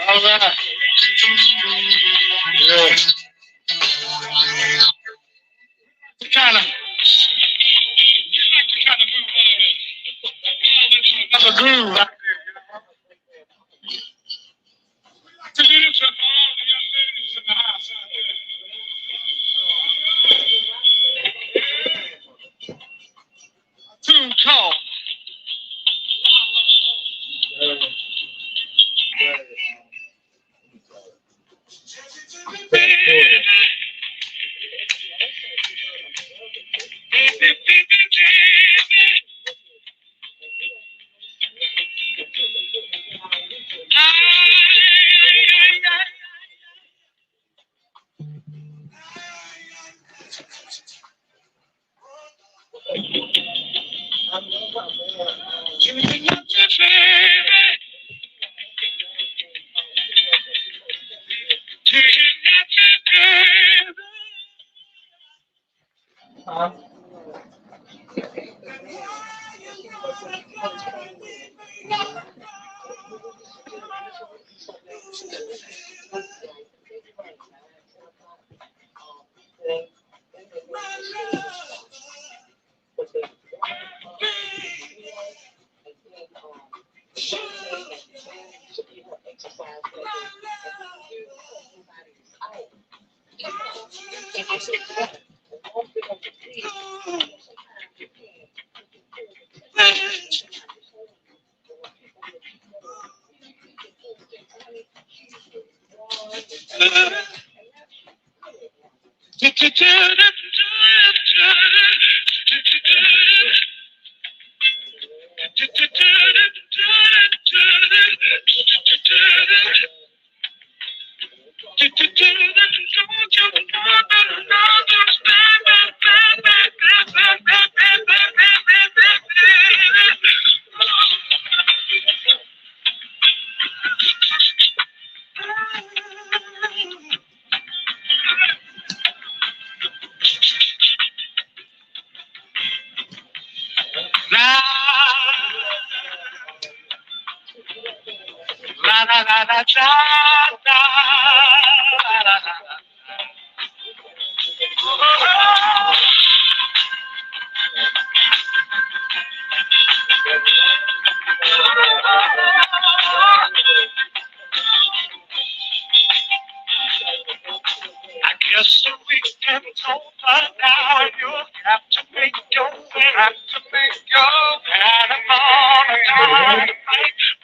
All right. Yeah. Kind of, that's a groove. Right? To do this for all the young ladies in the house out there. Tune called. La la la la la la la la la. I guess the weekend's over now. You have to make your way. Have to make your way. And I'm on a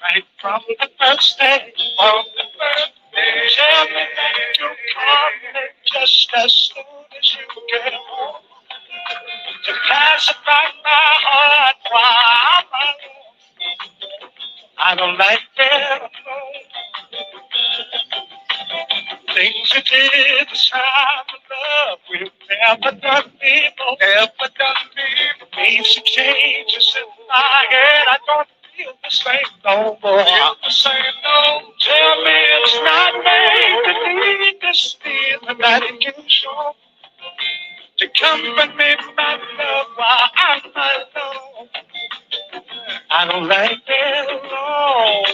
right from the first day. From the first day. Tell me that you're coming just as soon as you get home. To pacify my heart while I'm alone. I don't like being alone. Things you did this time of love we've never done before. Never done before. Made some changes in my head. I don't feel the same no more. Feel the same no more. Tell me it's not made to need this feeling that you show. To comfort me, my love, while I'm alone. I don't like being alone.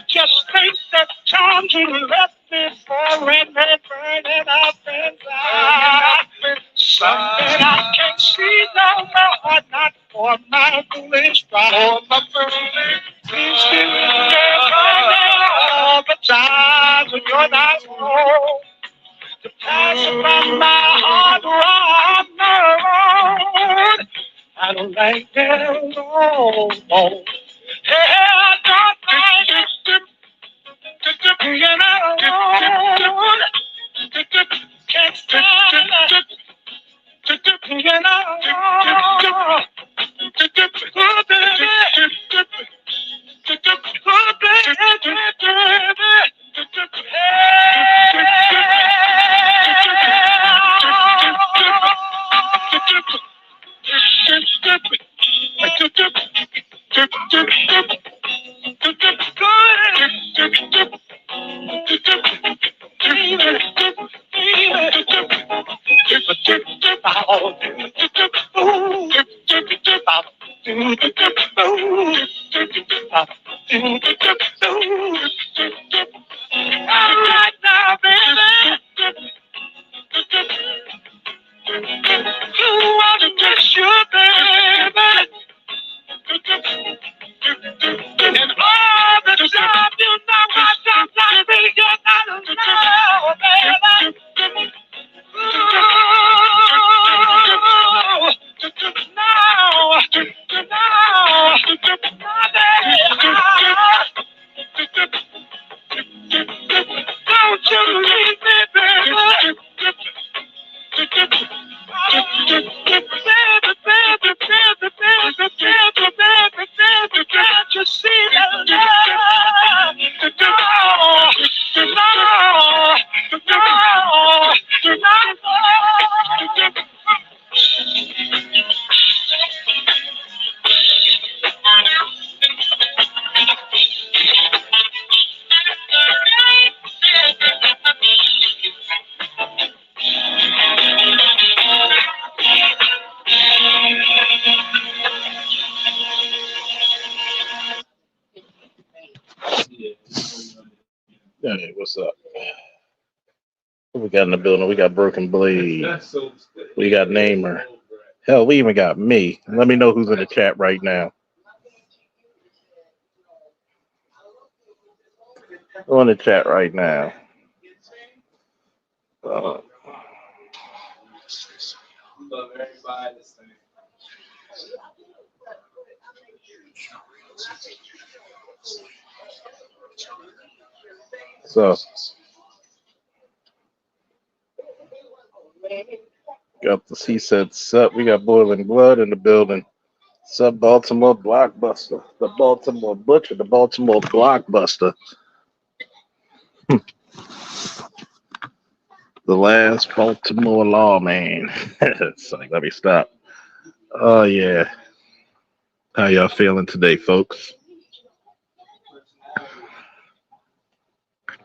Just think that time you left me for and burning up inside. Something I can't see no more, not for my foolish pride. For my foolish please give me all the times when you're not home. To pacify my heart while I'm alone. I don't like that alone. Yeah, don't mind being alone. Can't stand being alone. Oh, baby. All right now, baby. You want to kiss you, baby. And all the time you know I don't like me, you're not alone, baby. Don't you leave me, baby. Can't you see that love? Hey, what's up? What we got in the building? We got Broken Blade. We got Namer. Hell, we even got me. Let me know who's in the chat right now. Who's in the chat right now? Uh, so, got the C said sup. We got Boiling Blood in the building. Sup, Baltimore Blockbuster. The Baltimore Butcher. The Baltimore Blockbuster. The last Baltimore lawman. It's like, let me stop. Oh, yeah. How y'all feeling today, folks?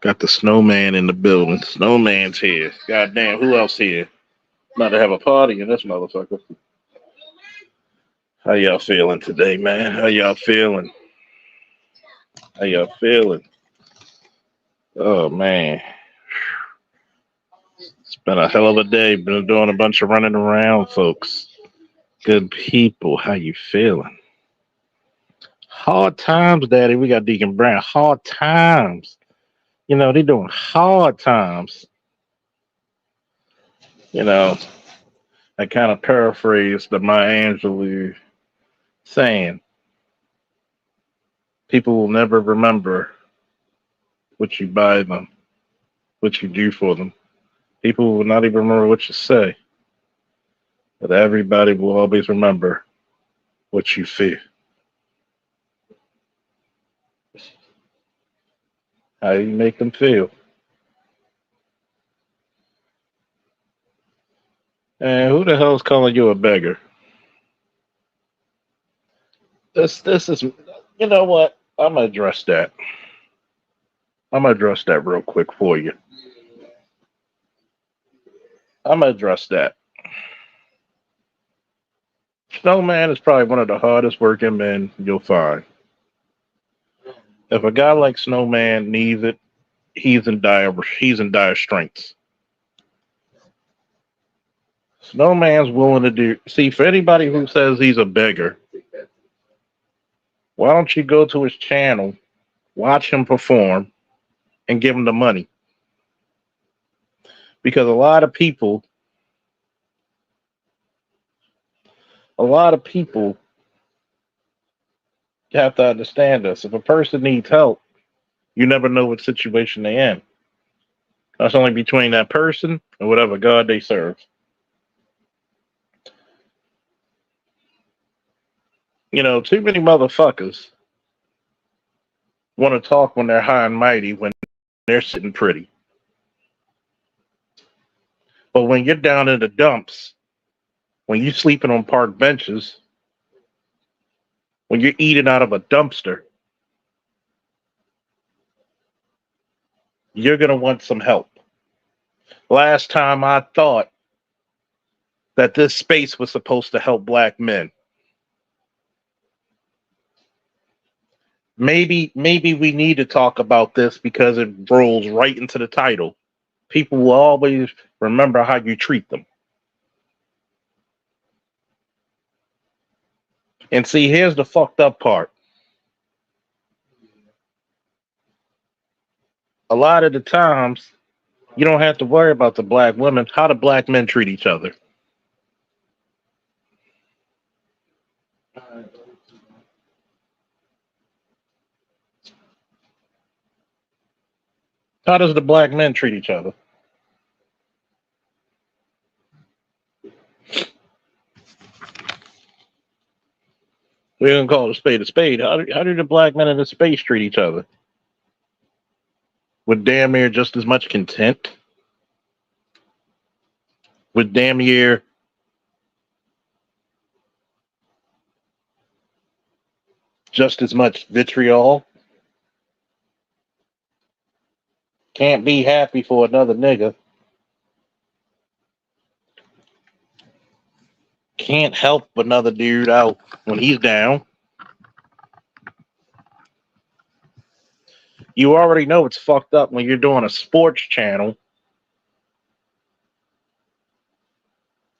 Got the snowman in the building. Snowman's here. Goddamn, who else here? About to have a party in this motherfucker. How y'all feeling today, man? How y'all feeling? How y'all feeling? Oh, man. It's been a hell of a day. Been doing a bunch of running around, folks. Good people. How you feeling? Hard times, Daddy. We got Deacon Brown. Hard times. You know, they doing hard times. You know, I kind of paraphrased the Maya Angelou saying, people will never remember what you buy them, what you do for them. People will not even remember what you say, but everybody will always remember what you feel. How you make them feel. And who the hell's calling you a beggar? This is, you know what? I'm gonna address that. I'm gonna address that real quick for you. I'm gonna address that. Snowman is probably one of the hardest working men you'll find. If a guy like Snowman needs it, he's in dire straits. Snowman's willing to do. See, for anybody who says he's a beggar, why don't you go to his channel, watch him perform, and give him the money? Because a lot of people You have to understand this. If a person needs help, you never know what situation they're in. That's only between that person and whatever God they serve. You know, too many motherfuckers want to talk when they're high and mighty when they're sitting pretty. But when you're down in the dumps, when you're sleeping on park benches, when you're eating out of a dumpster, you're going to want some help. Last time I thought that this space was supposed to help black men. Maybe we need to talk about this because it rolls right into the title. People will always remember how you treat them. And see, here's the fucked up part. A lot of the times, you don't have to worry about the black women. How do black men treat each other? How does the black men treat each other? We're gonna call it a spade a spade. How do the black men in the space treat each other? With damn near just as much contempt? With damn near just as much vitriol? Can't be happy for another nigga. Can't help another dude out when he's down. You already know it's fucked up when you're doing a sports channel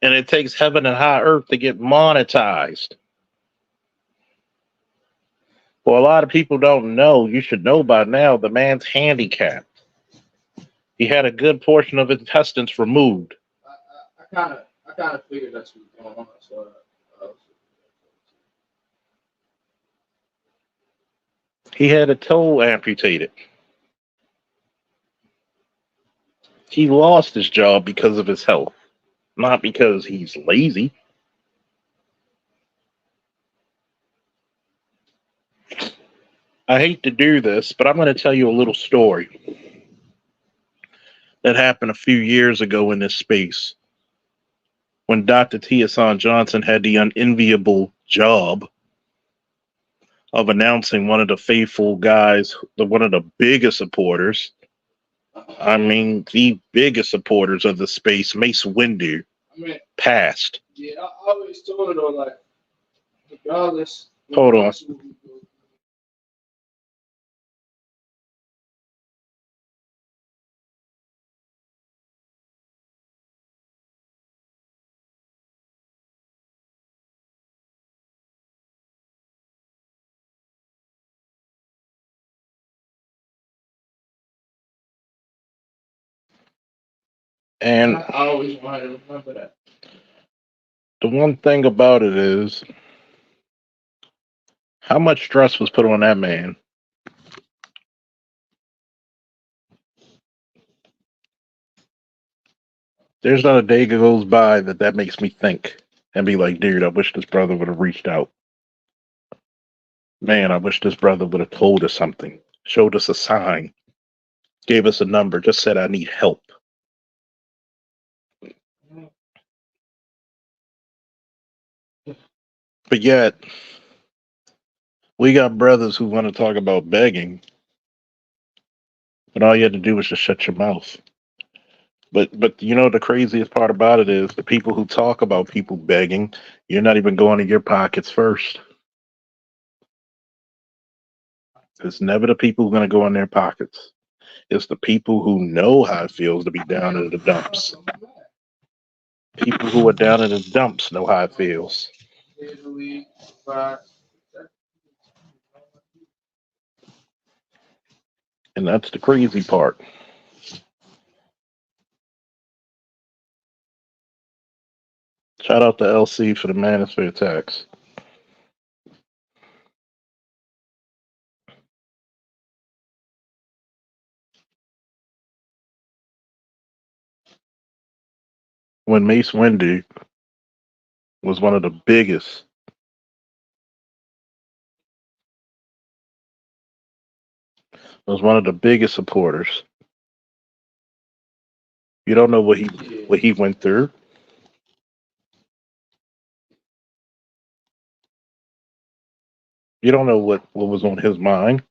and it takes heaven and high earth to get monetized. Well, a lot of people don't know. You should know by now. The man's handicapped. He had a good portion of his intestines removed. I kind of figured that's what was going on. So, He had a toe amputated. He lost his job because of his health, not because he's lazy. I hate to do this, but I'm going to tell you a little story that happened a few years ago in this space when Dr. Tiason Johnson had the unenviable job of announcing one of the faithful guys, one of the biggest supporters. I mean, the biggest supporters of the space, Mace Windu, I mean, passed. yeah, I always told her though, like, regardless. Hold on. And I always wanted to remember that. the one thing about it is how much stress was put on that man. There's not a day that goes by that makes me think and be like, dude, I wish this brother would have reached out. Man, I wish this brother would have told us something, showed us a sign, gave us a number, just said, I need help. But yet, we got brothers who want to talk about begging, but all you had to do was just shut your mouth. But you know the craziest part about it is the people who talk about people begging, you're not even going to your pockets first. It's never the people who are going to go in their pockets. It's the people who know how it feels to be down in the dumps. People who are down in the dumps know how it feels. And that's the crazy part. Shout out to LC for the Manosphere tax. when Mace Windu was one of the biggest, supporters. You don't know what he went through. You don't know what was on his mind.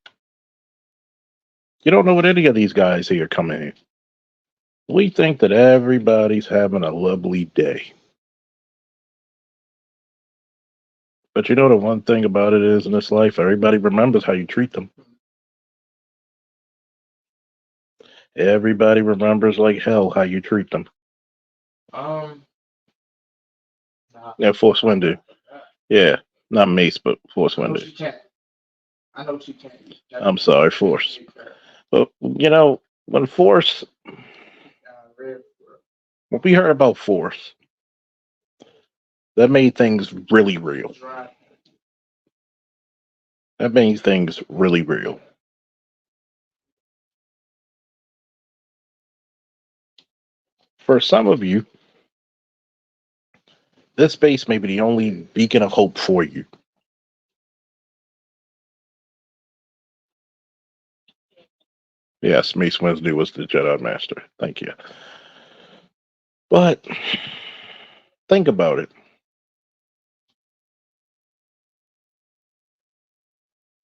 You don't know what any of these guys here coming in. We think that everybody's having a lovely day. But you know the one thing about it is in this life, everybody remembers how you treat them. Everybody remembers like hell how you treat them. Um, nah. Yeah, Force Windu. Yeah, not Mace, but Force I know Windu. she can't. I know she can't. I'm sorry, Force. But you know, when Force, when we heard about Force, that made things really real. That made things really real. For some of you, this space may be the only beacon of hope for you. Yes, Mace Windu was the Jedi Master. Thank you. But think about it.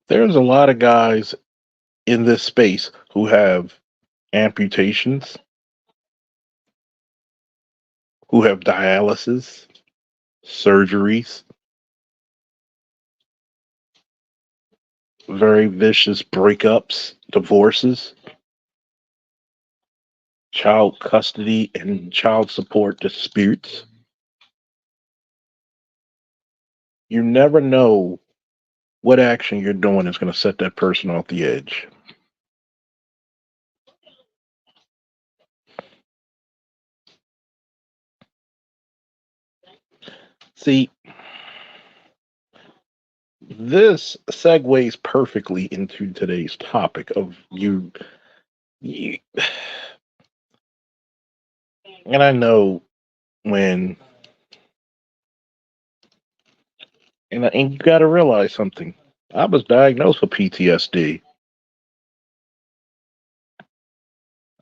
There's a lot of guys in this space who have amputations, who have dialysis, surgeries, very vicious breakups, divorces, child custody and child support disputes. You never know what action you're doing is going to set that person off the edge. See, this segues perfectly into today's topic of you and I know when, and you got to realize something. I was diagnosed with PTSD.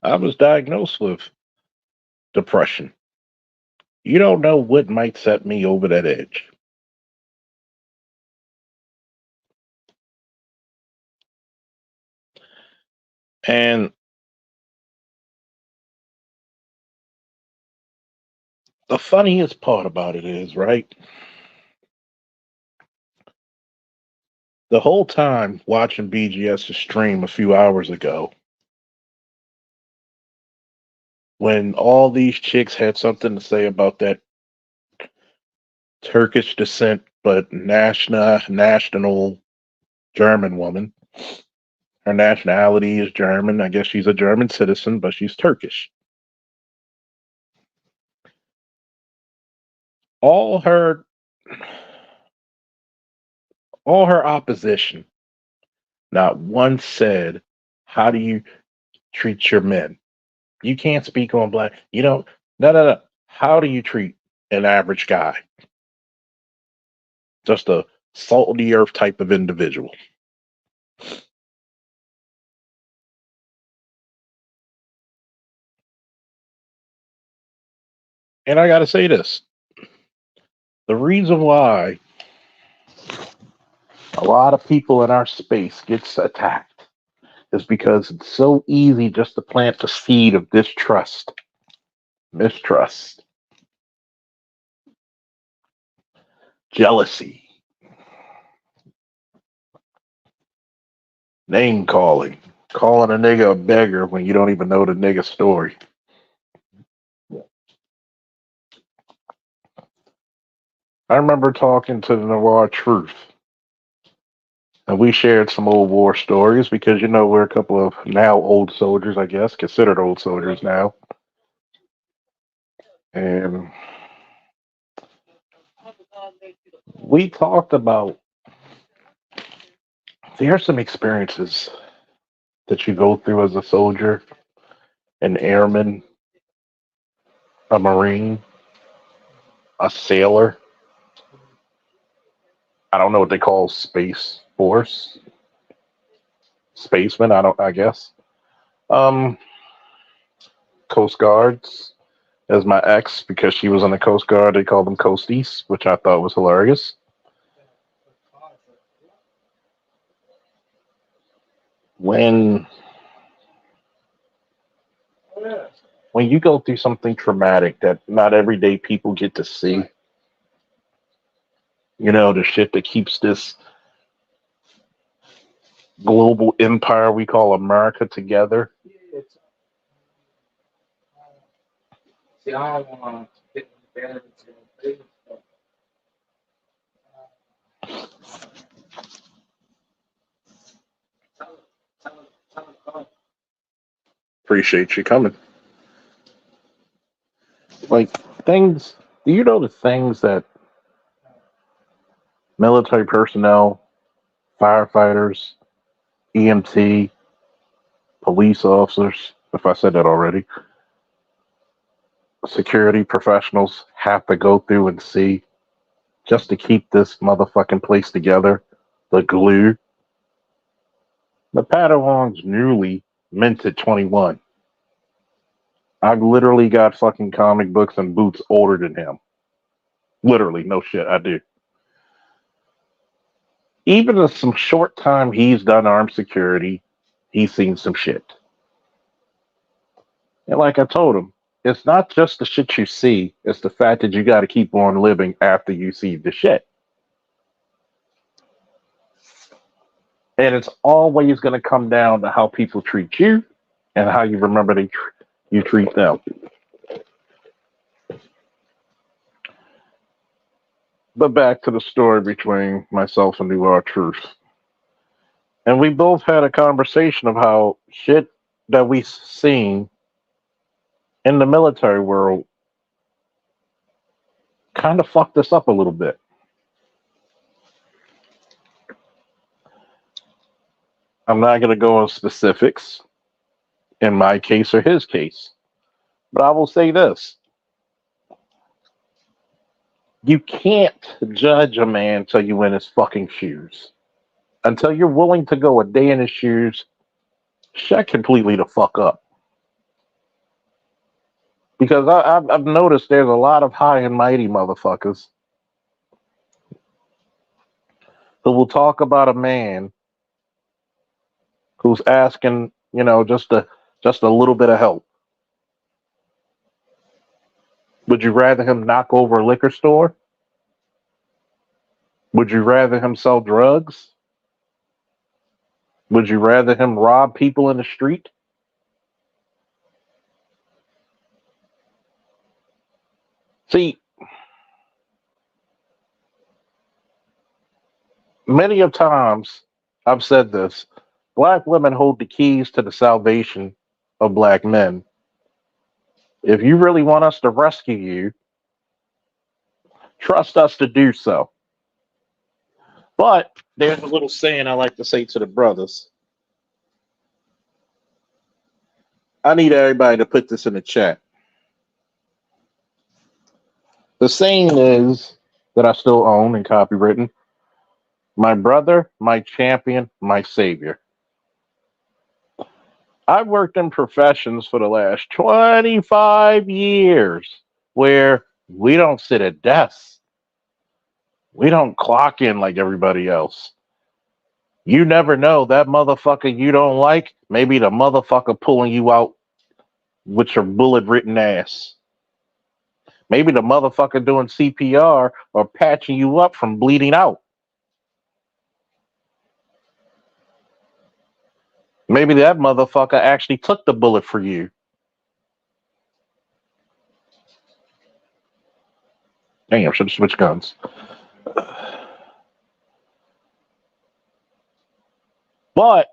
I was diagnosed with depression. You don't know what might set me over that edge. And the funniest part about it is, right? The whole time watching BGS's stream a few hours ago, when all these chicks had something to say about that Turkish descent but national German woman. Her nationality is German. I guess she's a German citizen, but she's Turkish. All her all her opposition, not one said, "How do you treat your men? You can't speak on black. You don't. No. How do you treat an average guy? Just a salt of the earth type of individual." And I got to say this: the reason why a lot of people in our space gets attacked is because it's so easy just to plant the seed of mistrust, jealousy, name calling a nigga a beggar when you don't even know the nigga story. I remember talking to the Noir Truth, and we shared some old war stories because we're a couple of now old soldiers, I guess, considered old soldiers now, and we talked about there are some experiences that you go through as a soldier, an airman, a marine. a sailor. I don't know what they call Space Force. Spaceman, I guess. Um, Coast Guards as my ex because she was in the Coast Guard. They called them Coasties, which I thought was hilarious. When when you go through something traumatic that not everyday people get to see, the shit that keeps this global empire we call America together. See, I don't want to get bad into Appreciate you coming. Like things, do you know the things that military personnel, firefighters, EMT, police officers, if I said that already, security professionals have to go through and see just to keep this motherfucking place together? The glue. The Padawan's newly minted 21. I've literally got fucking comic books and boots older than him. Literally, no shit, I do. Even in some short time he's done armed security, he's seen some shit. And like I told him, it's not just the shit you see, it's the fact that you got to keep on living after you see the shit. And it's always going to come down to how people treat you and how you remember you treat them. But back to the story between myself and New Art Truth. And we both had a conversation of how shit that we've seen in the military world kind of fucked us up a little bit. I'm not going to go on specifics in my case or his case, but I will say this. You can't judge a man till you in his fucking shoes. Until you're willing to go a day in his shoes, shut completely the fuck up. Because I've noticed there's a lot of high and mighty motherfuckers who will talk about a man who's asking, just a little bit of help. Would you rather him knock over a liquor store? Would you rather him sell drugs? Would you rather him rob people in the street? See, many of times I've said this, black women hold the keys to the salvation of black men. If you really want us to rescue you, trust us to do so. But there's a little saying I like to say to the brothers. I need everybody to put this in the chat. The saying is that I still own and copywritten. My brother, my champion, my savior. I've worked in professions for the last 25 years where we don't sit at desks. We don't clock in like everybody else. You never know, that motherfucker you don't like, maybe the motherfucker pulling you out with your bullet ridden ass. Maybe the motherfucker doing CPR or patching you up from bleeding out. Maybe that motherfucker actually took the bullet for you. Damn, should have switched guns. But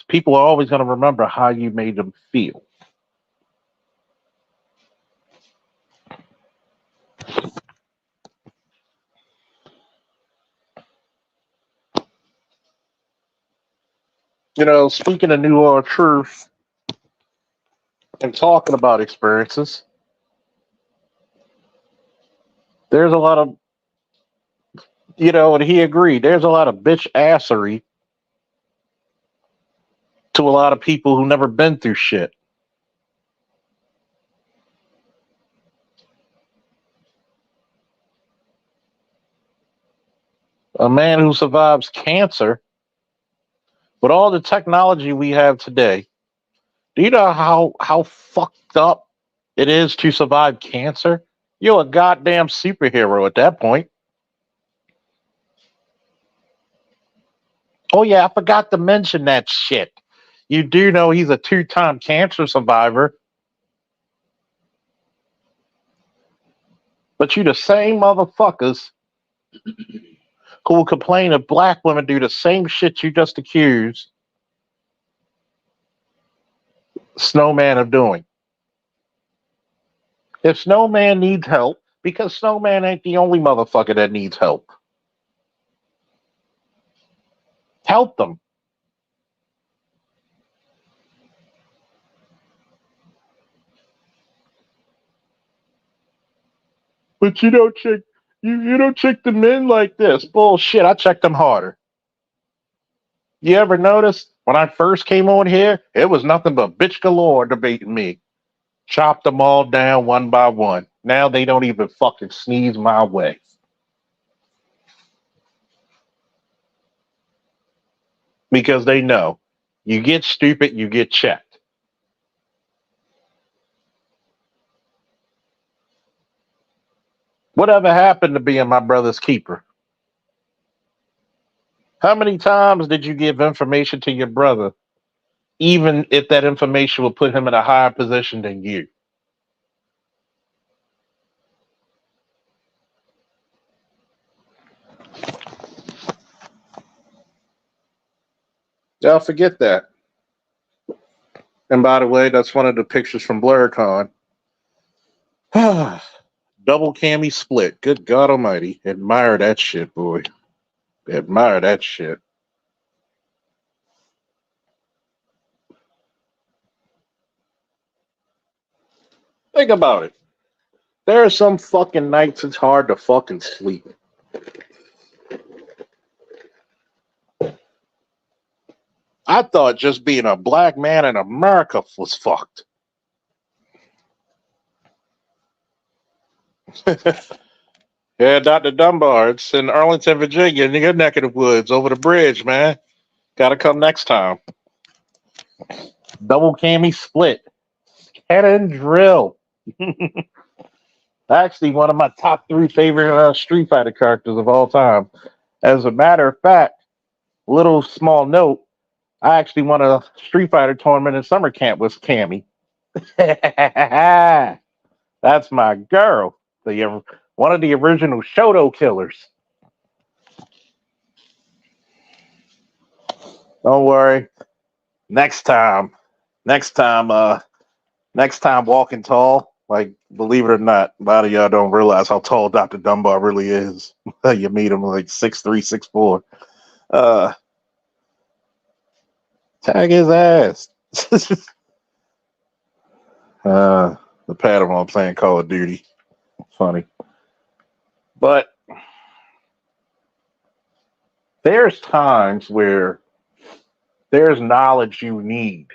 people are always going to remember how you made them feel. Speaking of New Art Truth, And talking about experiences, there's a lot of, and he agreed, there's a lot of bitch assery to a lot of people who never been through shit. A man who survives cancer with all the technology we have today. Do you know how fucked up it is to survive cancer? You're a goddamn superhero at that point. Oh yeah, I forgot to mention that shit. You do know he's a two-time cancer survivor, but you the same motherfuckers who will complain if black women do the same shit you just accused Snowman of doing. If Snowman needs help, because Snowman ain't the only motherfucker that needs help. Help them. But you don't check the men like this. Bullshit, I checked them harder. You ever notice when I first came on here, it was nothing but bitch galore debating me. Chopped them all down one by one. Now they don't even fucking sneeze my way. Because they know you get stupid, you get checked. Whatever happened to being my brother's keeper? How many times did you give information to your brother, even if that information would put him in a higher position than you? Y'all forget that. And by the way, that's one of the pictures from BlurCon. Double cami split. Good God Almighty. Admire that shit, boy. Admire that shit. Think about it. There are some fucking nights it's hard to fucking sleep. I thought just being a black man in America was fucked. Yeah, Dr. Dunbar, it's in Arlington, Virginia, in your neck of the woods, over the bridge, man. Gotta come next time. Double cami split. Head and drill. Actually, one of my top three favorite Street Fighter characters of all time. As a matter of fact, little small note, I actually won a Street Fighter tournament in summer camp with Cammy. That's my girl. One of the original Shoto killers. Don't worry. Next time. Next time, next time walking tall. Like, believe it or not, a lot of y'all don't realize how tall Dr. Dunbar really is. You meet him like 6'3", 6'4". Uh Tag his ass. The Padawan playing Call of Duty. Funny. But there's times where there's knowledge you need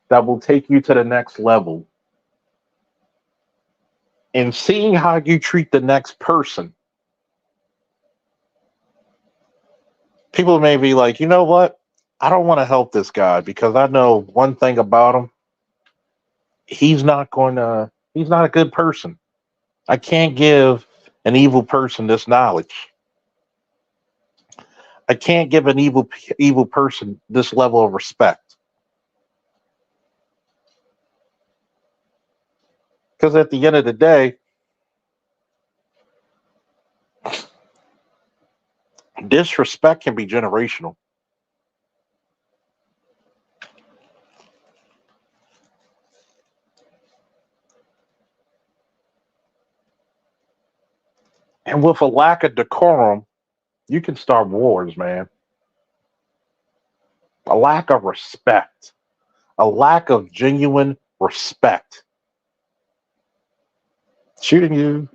that will take you to the next level. And seeing how you treat the next person, people may be like, you know what? I don't want to help this guy because I know one thing about him. He's not a good person. I can't give an evil person this knowledge. I can't give an evil person this level of respect. Because at the end of the day, disrespect can be generational. And with a lack of decorum, you can start wars, man. A lack of respect. A lack of genuine respect. Shooting you.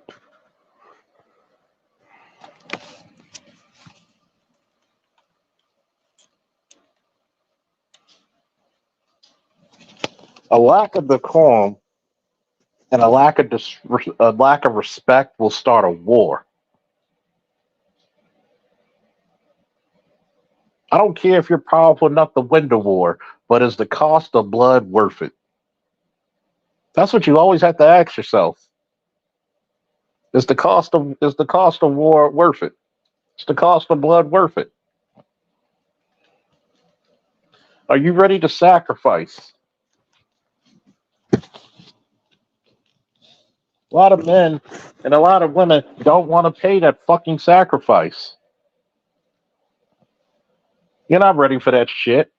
A lack of decorum and a lack of respect will start a war. I don't care if you're powerful enough to win the war, but is the cost of blood worth it? That's what you always have to ask yourself. Is the cost of war worth it? Is the cost of blood worth it? Are you ready to sacrifice? A lot of men and a lot of women don't want to pay that fucking sacrifice. You're not ready for that shit.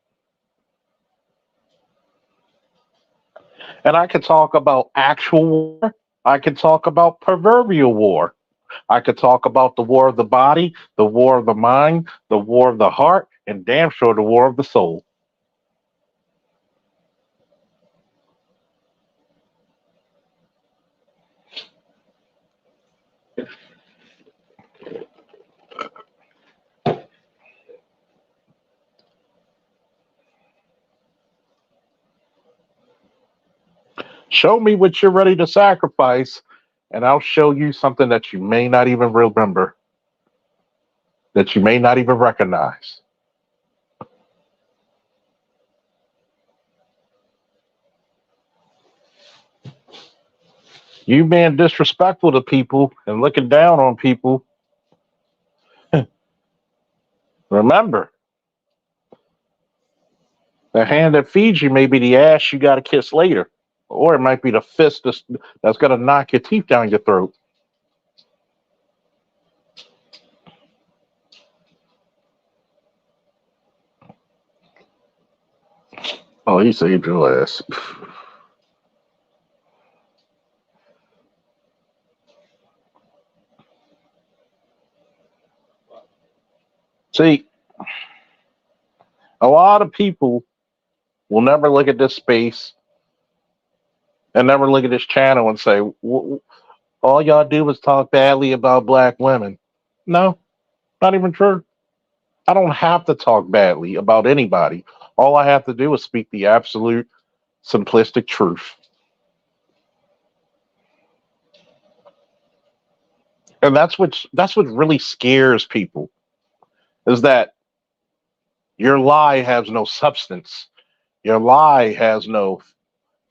And I could talk about actual war. I could talk about proverbial war. I could talk about the war of the body, the war of the mind, the war of the heart, and damn sure the war of the soul. Show me what you're ready to sacrifice, and I'll show you something that you may not even remember, that you may not even recognize. You being disrespectful to people and looking down on people, remember, the hand that feeds you may be the ass you got to kiss later, or it might be the fist that's going to knock your teeth down your throat. Oh, he saved your ass. See, a lot of people will never look at this space and never look at this channel and say, all y'all do is talk badly about black women. No, not even true. I don't have to talk badly about anybody. All I have to do is speak the absolute simplistic truth. And that's what really scares people is that your lie has no substance. Your lie has no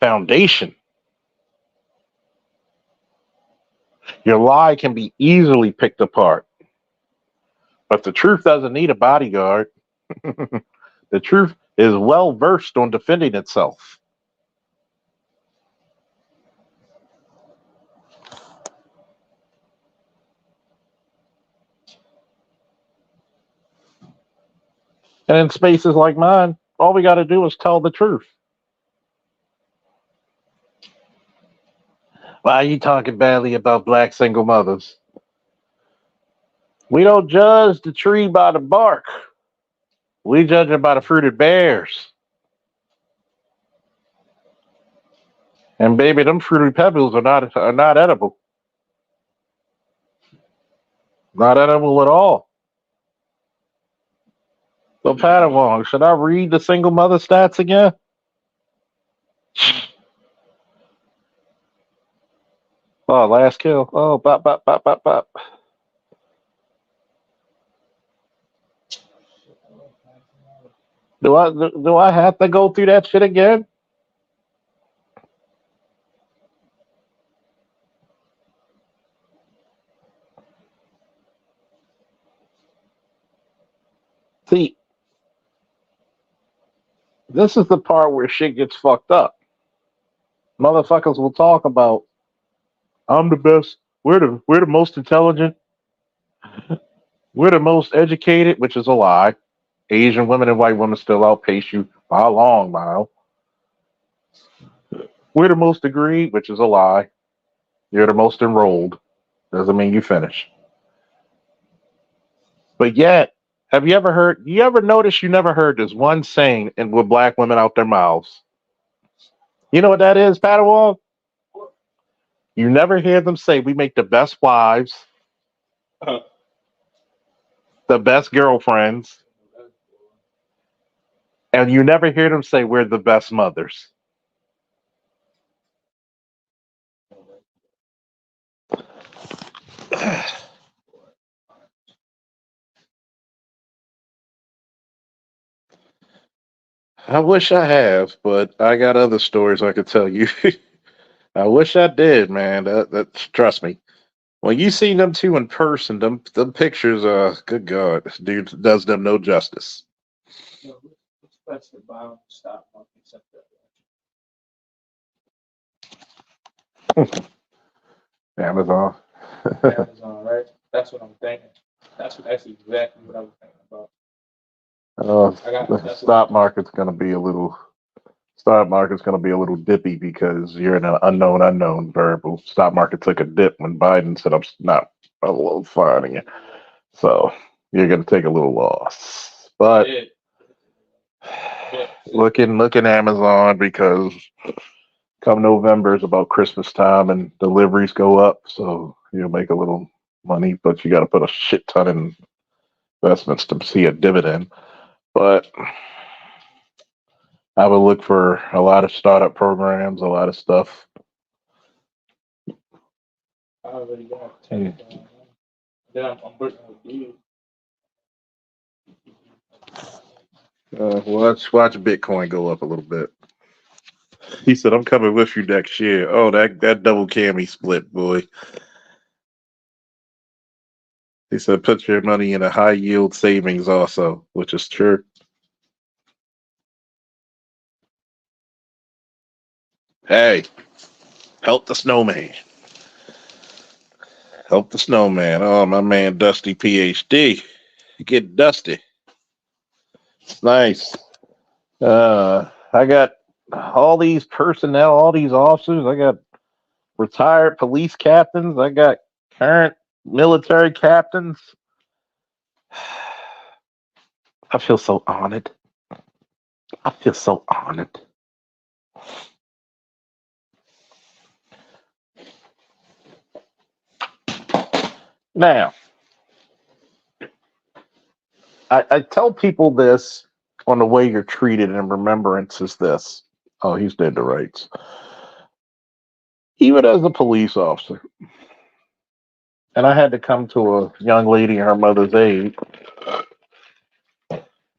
foundation. Your lie can be easily picked apart. But the truth doesn't need a bodyguard. The truth is well versed on defending itself. And in spaces like mine, all we got to do is tell the truth. Why are you talking badly about black single mothers? We don't judge the tree by the bark. We judge it by the fruit it bears. And baby, them fruity pebbles are not edible. Not edible at all. So Padawan, should I read the single mother stats again? Oh, last kill. Oh, bop, bop, bop, bop, bop. Do I have to go through that shit again? See, this is the part where shit gets fucked up. Motherfuckers will talk about I'm the best. We're the most intelligent. We're the most educated, which is a lie. Asian women and white women still outpace you by a long mile. We're the most agreed, which is a lie. You're the most enrolled. Doesn't mean you finish. But yet, have you ever heard? You ever notice you never heard this one saying and with black women out their mouths? You know what that is, Padawan? You never hear them say we make the best wives, the best girlfriends, and you never hear them say we're the best mothers. I wish I have, but I got other stories I could tell you. I wish I did, man. That trust me. When you see them two in person, them pictures, good God, dude does them no justice. You know, which place to buy on the stock market except Amazon. that Amazon, right? That's what I'm thinking. That's exactly what I was thinking about. I got The that's what stock market's gonna be a little. Stock market's gonna be a little dippy because you're in an unknown variable. Stock market took a dip when Biden said I'm not a little finding it, so you're gonna take a little loss. But did. But look in Amazon because come November is about Christmas time and deliveries go up, so you'll make a little money, but you got to put a shit ton in investments to see a dividend. But I would look for a lot of startup programs, a lot of stuff. I already got Hmm. 10. Then I'm working with you. Watch Bitcoin go up a little bit. He said, "I'm coming with you next year." Oh, that double cami split, boy. He said, "Put your money in a high yield savings also," which is true. Hey, help the snowman. Help the snowman. Oh, my man, Dusty PhD. Get dusty. Nice. I got all these personnel, all these officers. I got retired police captains. I got current military captains. I feel so honored. I feel so honored. Now, I tell people this on the way you're treated in remembrance is this. Oh, he's dead to rights. Even as a police officer, and I had to come to a young lady her mother's age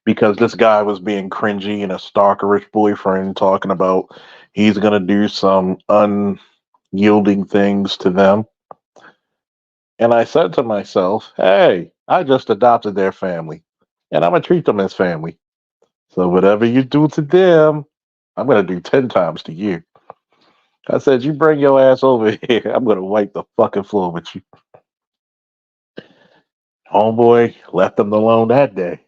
because this guy was being cringy and a stalkerish boyfriend talking about he's going to do some unyielding things to them. And I said to myself, hey, I just adopted their family and I'm going to treat them as family. So whatever you do to them, I'm going to do 10 times to you. I said, you bring your ass over here. I'm going to wipe the fucking floor with you. Homeboy left them alone that day.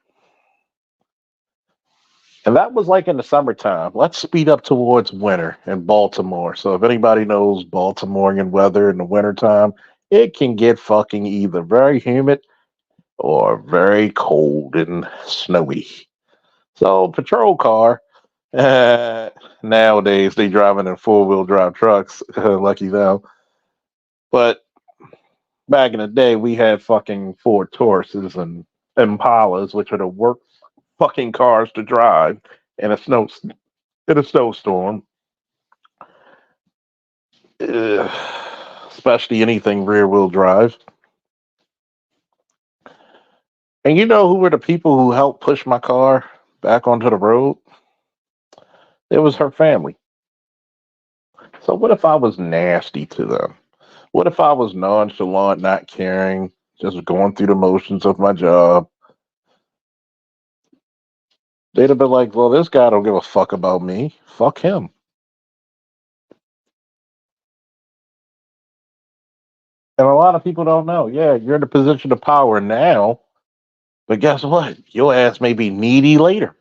And that was like in the summertime. Let's speed up towards winter in Baltimore. So if anybody knows Baltimorean weather in the wintertime, it can get fucking either very humid or very cold and snowy. So patrol car, nowadays they driving in 4-wheel drive trucks. Lucky them. But back in the day, we had fucking Ford Tauruses and Impalas, which are the worst fucking cars to drive in a snowstorm. Especially anything rear wheel drive. And you know who were the people who helped push my car back onto the road? It was her family. So what if I was nasty to them? What if I was nonchalant, not caring, just going through the motions of my job? They'd have been like, well, this guy don't give a fuck about me. Fuck him. And a lot of people don't know. Yeah, you're in a position of power now, but guess what? Your ass may be needy later.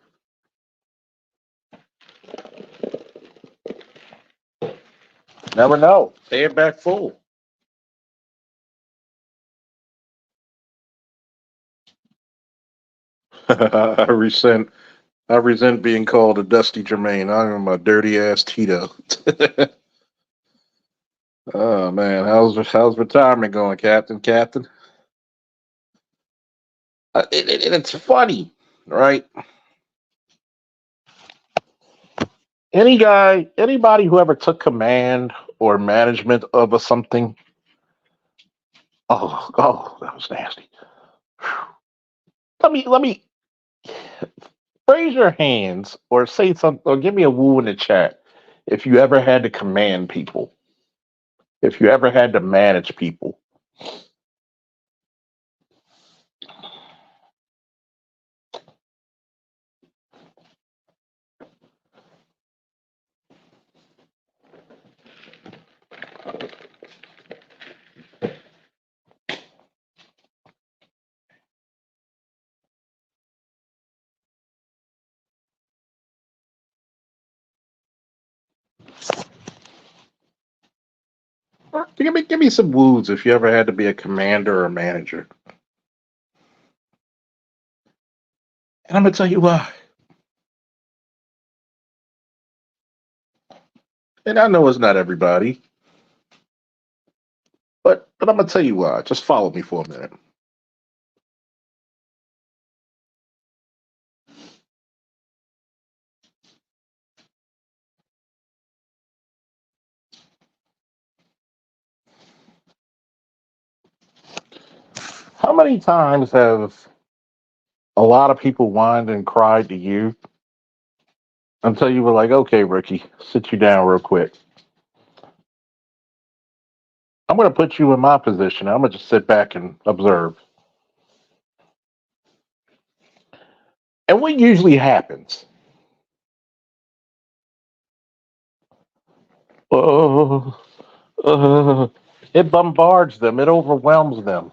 Never know. Pay it back full. I resent I resent being called a Dusty Jermaine. I am a dirty ass Tito. Oh man, how's retirement going, Captain? Captain, it's funny, right? Anybody who ever took command or management of a something. Oh, that was nasty. Let me raise your hands or say something or give me a woo in the chat if you ever had to command people, if you ever had to manage people. Give me some woos if you ever had to be a commander or a manager. And I'm gonna tell you why. And I know it's not everybody, but I'm gonna tell you why. Just follow me for a minute. How many times have a lot of people whined and cried to you until you were like, okay, Ricky, sit you down real quick. I'm gonna put you in my position. I'm gonna just sit back and observe. And what usually happens? Oh, it bombards them. It overwhelms them.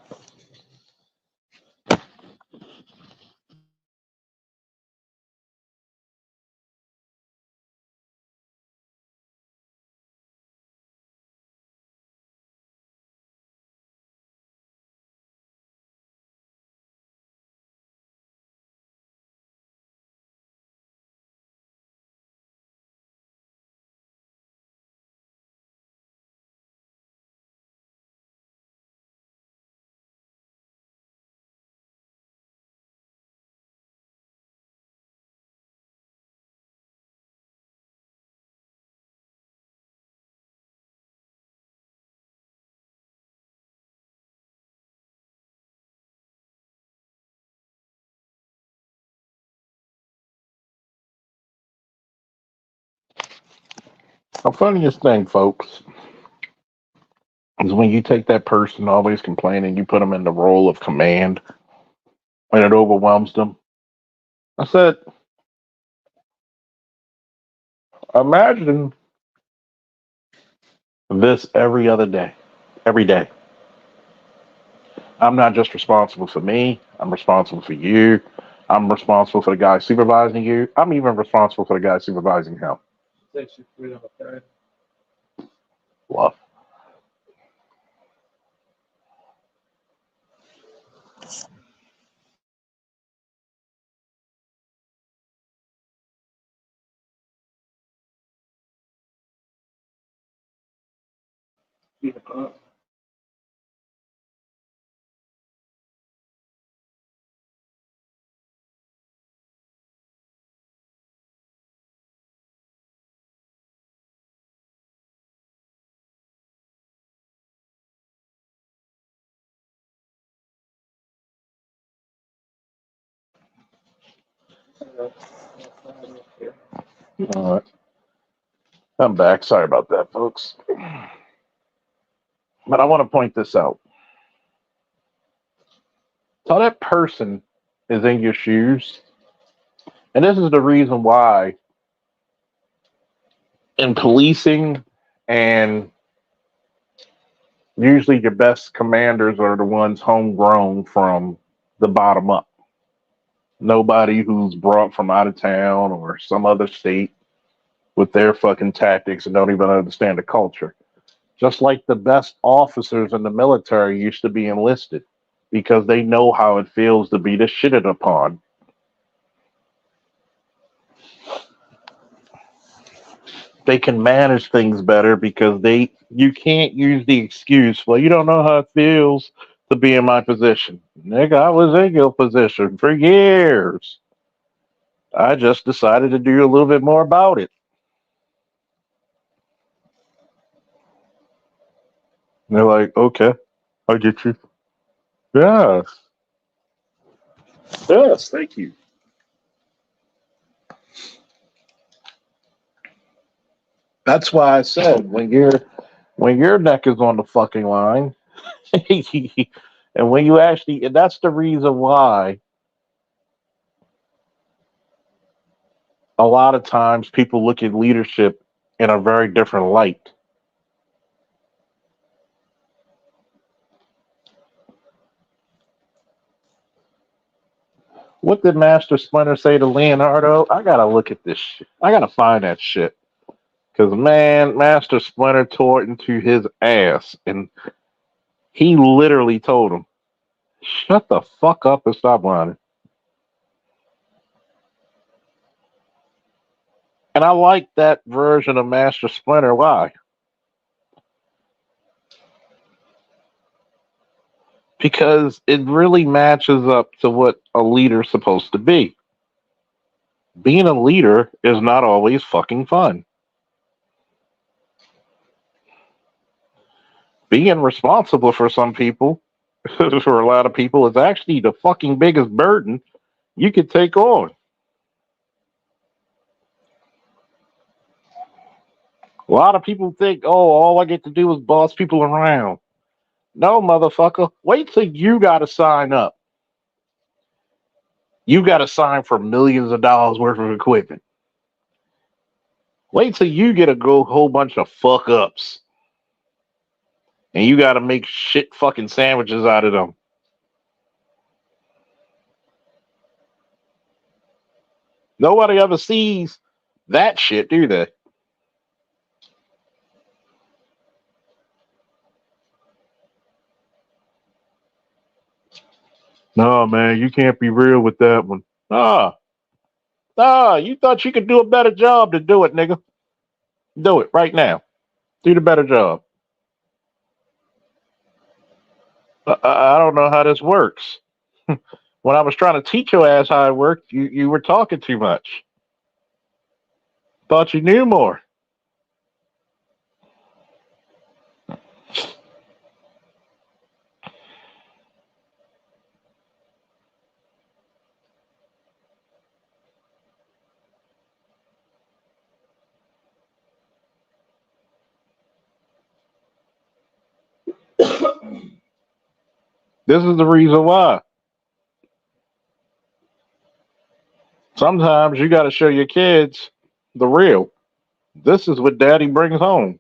The funniest thing, folks, is when you take that person always complaining, you put them in the role of command, and it overwhelms them. I said, imagine this every other day, every day. I'm not just responsible for me. I'm responsible for you. I'm responsible for the guy supervising you. I'm even responsible for the guy supervising him. Takes you freedom of third. Love. All right. I'm back. Sorry about that, folks. But I want to point this out. So that person is in your shoes. And this is the reason why in policing and usually your best commanders are the ones homegrown from the bottom up. Nobody who's brought from out of town or some other state with their fucking tactics and don't even understand the culture. Just like the best officers in the military used to be enlisted because they know how it feels to be shitted upon. they can manage things better because you can't use the excuse, well, you don't know how it feels to be in my position. Nigga, I was in your position for years. I just decided to do a little bit more about it. And they're like, okay, I get you. Yes. Yes, thank you. That's why I said when your neck is on the fucking line, and when you actually, and that's the reason why a lot of times people look at leadership in a very different light. What did Master Splinter say to Leonardo? I gotta look at this shit. I gotta find that shit. Because, man, Master Splinter tore it into his ass. And he literally told him, shut the fuck up and stop whining. And I like that version of Master Splinter. Why? Because it really matches up to what a leader's supposed to be. Being a leader is not always fucking fun. Being responsible for some people, for a lot of people, is actually the fucking biggest burden you could take on. A lot of people think, oh, all I get to do is boss people around. No, motherfucker. Wait till you got to sign up. You got to sign for millions of dollars worth of equipment. Wait till you get a whole bunch of fuck ups. And you got to make shit fucking sandwiches out of them. Nobody ever sees that shit, do they? No, man, you can't be real with that one. You thought you could do a better job to do it, nigga. Do it right now. Do the better job. I don't know how this works. When I was trying to teach your ass how it worked, you were talking too much. Thought you knew more. This is the reason why. Sometimes you got to show your kids the real. This is what daddy brings home.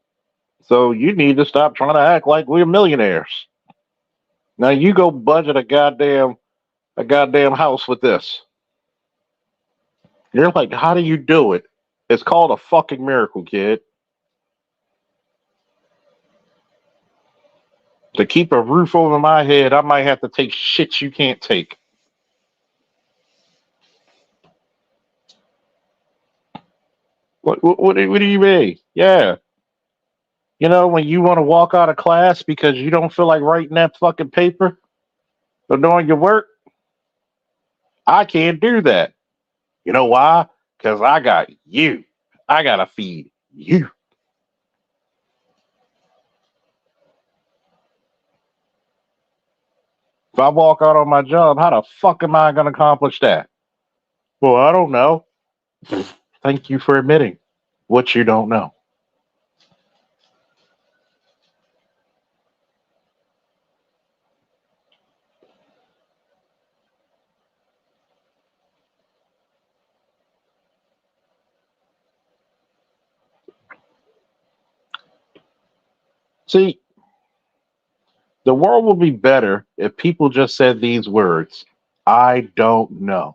So you need to stop trying to act like we're millionaires. Now you go budget a goddamn house with this. You're like, how do you do it? It's called a fucking miracle, kid. To keep a roof over my head, I might have to take shit you can't take. What do you mean? Yeah. You know, when you want to walk out of class because you don't feel like writing that fucking paper or doing your work, I can't do that. You know why? Because I got you. I got to feed you. If I walk out on my job, how the fuck am I going to accomplish that? Well, I don't know. Thank you for admitting what you don't know. See, the world would be better if people just said these words: I don't know.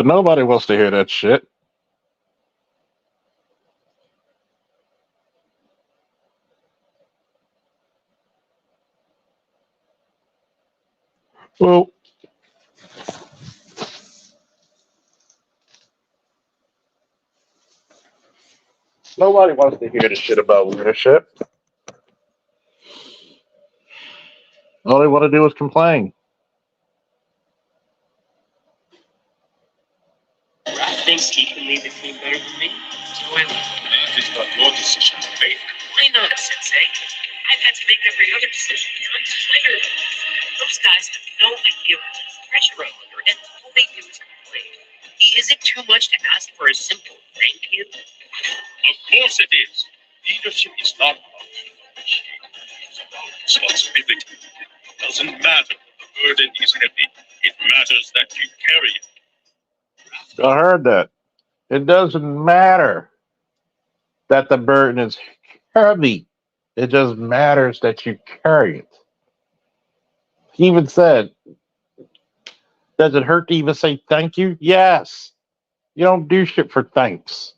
But nobody wants to hear that shit. Well, nobody wants to hear the shit about leadership. All they want to do is complain. Rap thinks he can lead the team better than me. So I will. That is not your decision to make. Why not, Sensei? I've had to make every other decision times higher. Those guys have no idea what pressure I'm under, and all they do is complain. Is it too much to ask for a simple thank you? Of course it is. Leadership is not about it's about responsibility. It doesn't matter that the burden is heavy. It matters that you carry it. I heard that. It doesn't matter that the burden is heavy. It just matters that you carry it. He even said, does it hurt to even say thank you? Yes. You don't do shit for thanks.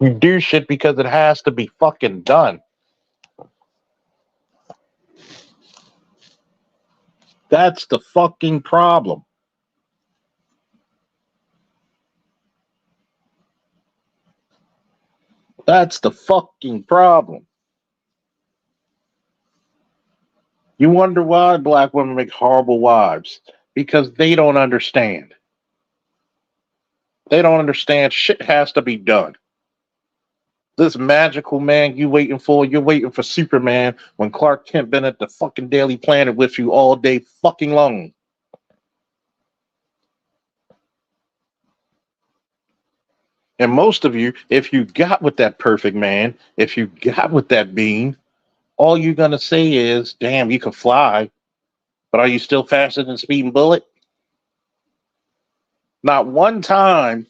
You do shit because it has to be fucking done. That's the fucking problem. That's the fucking problem. You wonder why black women make horrible wives? Because they don't understand. They don't understand shit has to be done. This magical man you're waiting for Superman when Clark Kent been at the fucking Daily Planet with you all day fucking long. And most of you, if you got with that perfect man, if you got with that being, all you're gonna say is, damn, you can fly, but are you still faster than Speeding Bullet? Not one time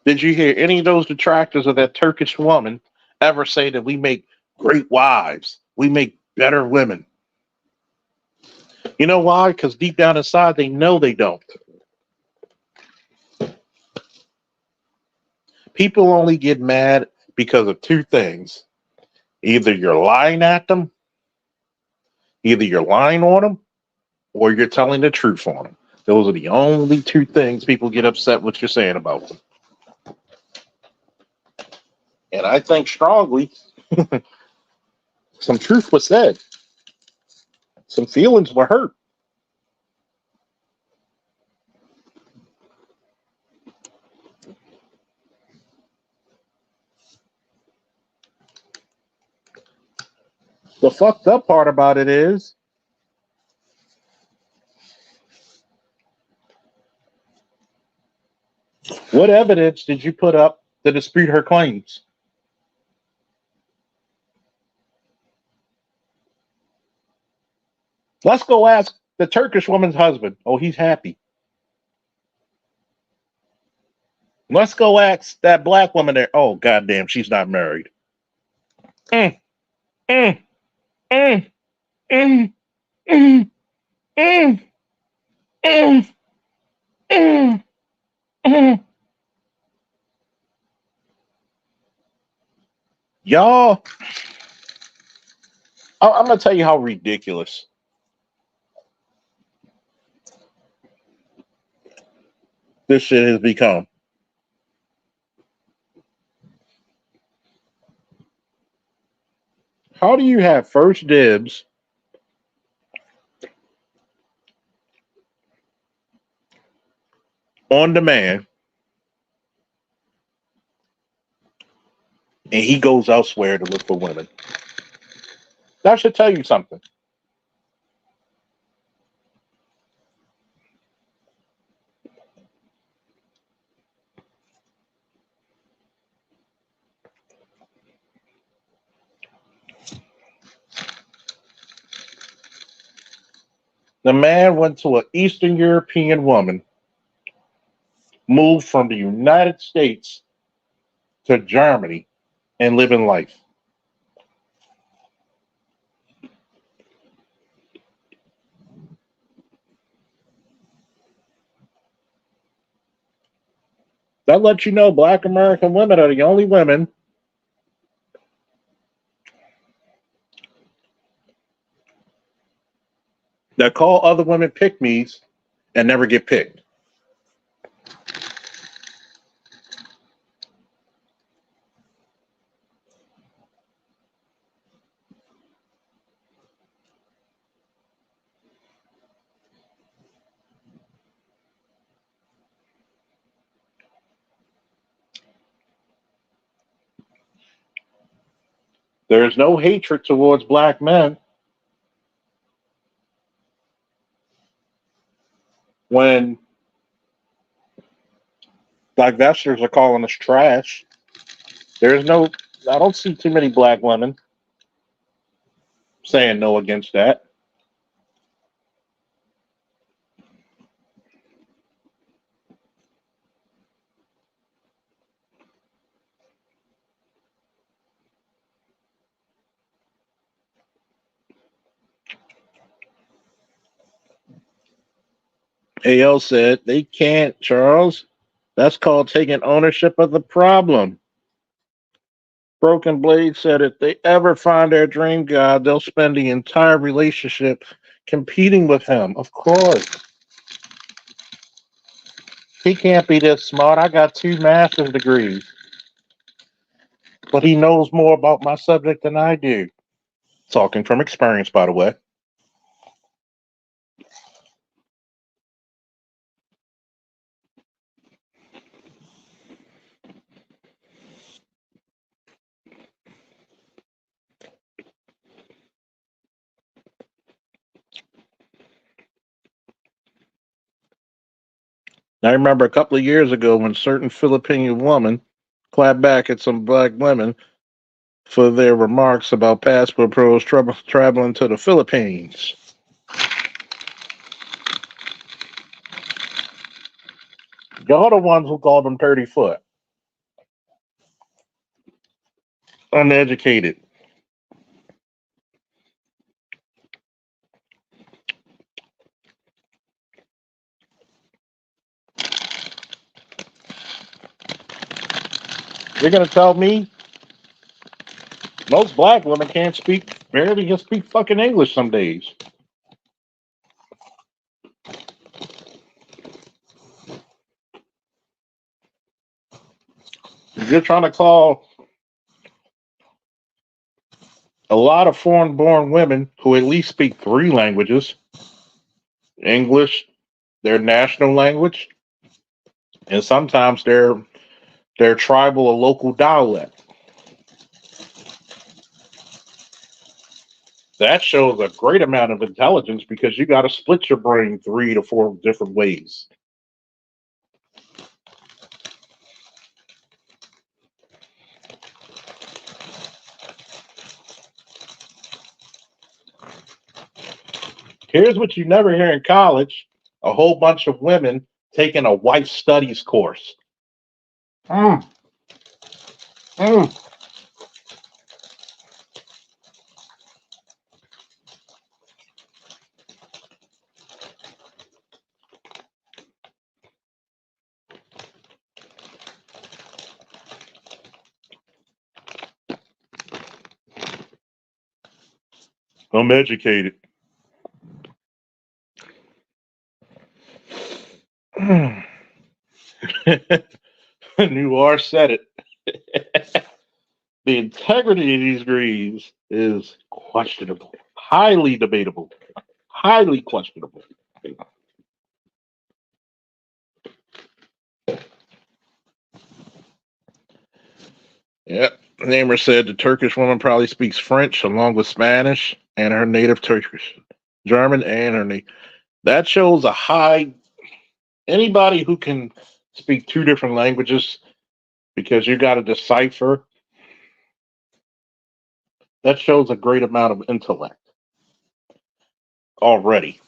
did you hear any of those detractors of that Turkish woman ever say that we make great wives, we make better women? You know why? Because deep down inside, they know they don't. People only get mad because of two things. Either you're lying at them, either you're lying on them, or you're telling the truth on them. Those are the only two things people get upset what you're saying about them. And I think strongly some truth was said. Some feelings were hurt. The fucked up part about it is what evidence did you put up to dispute her claims? Let's go ask the Turkish woman's husband. Oh, he's happy. Let's go ask that black woman there. Oh, goddamn, she's not married. Mm, mm, mm, mm, mm, mm, mm, mm, mm. Y'all, I'm gonna tell you how ridiculous this shit has become. How do you have first dibs on the man and he goes elsewhere to look for women? That should tell you something. The man went to an Eastern European woman, moved from the United States to Germany, and living life. That lets you know black American women are the only women that call other women pick me's and never get picked. There is no hatred towards black men when divestors are calling us trash. There's no, I don't see too many black women saying no against that. AL said they can't, Charles. That's called taking ownership of the problem. Broken Blade said if they ever find their dream guy, they'll spend the entire relationship competing with him. Of course. He can't be this smart. I got 2 master's degrees. But he knows more about my subject than I do. Talking from experience, by the way. I remember a couple of years ago when certain Filipino women clapped back at some black women for their remarks about passport pros traveling to the Philippines. Y'all the ones who called them 30 foot. Uneducated. You're gonna tell me most black women can't speak, barely can speak fucking English some days. You're trying to call a lot of foreign born women who at least speak 3 languages: English, their national language, and sometimes their tribal or local dialect. That shows a great amount of intelligence because you got to split your brain 3 to 4 different ways. Here's what you never hear in college: a whole bunch of women taking a wife studies course. Mm, mm. I'm educated. Noir said it. The integrity of these degrees is questionable, highly debatable, highly questionable. Yep. Namer said the Turkish woman probably speaks French along with Spanish and her native Turkish, German, and her native. That shows a high. Anybody who can speak 2 different languages because you got to decipher, that shows a great amount of intellect already.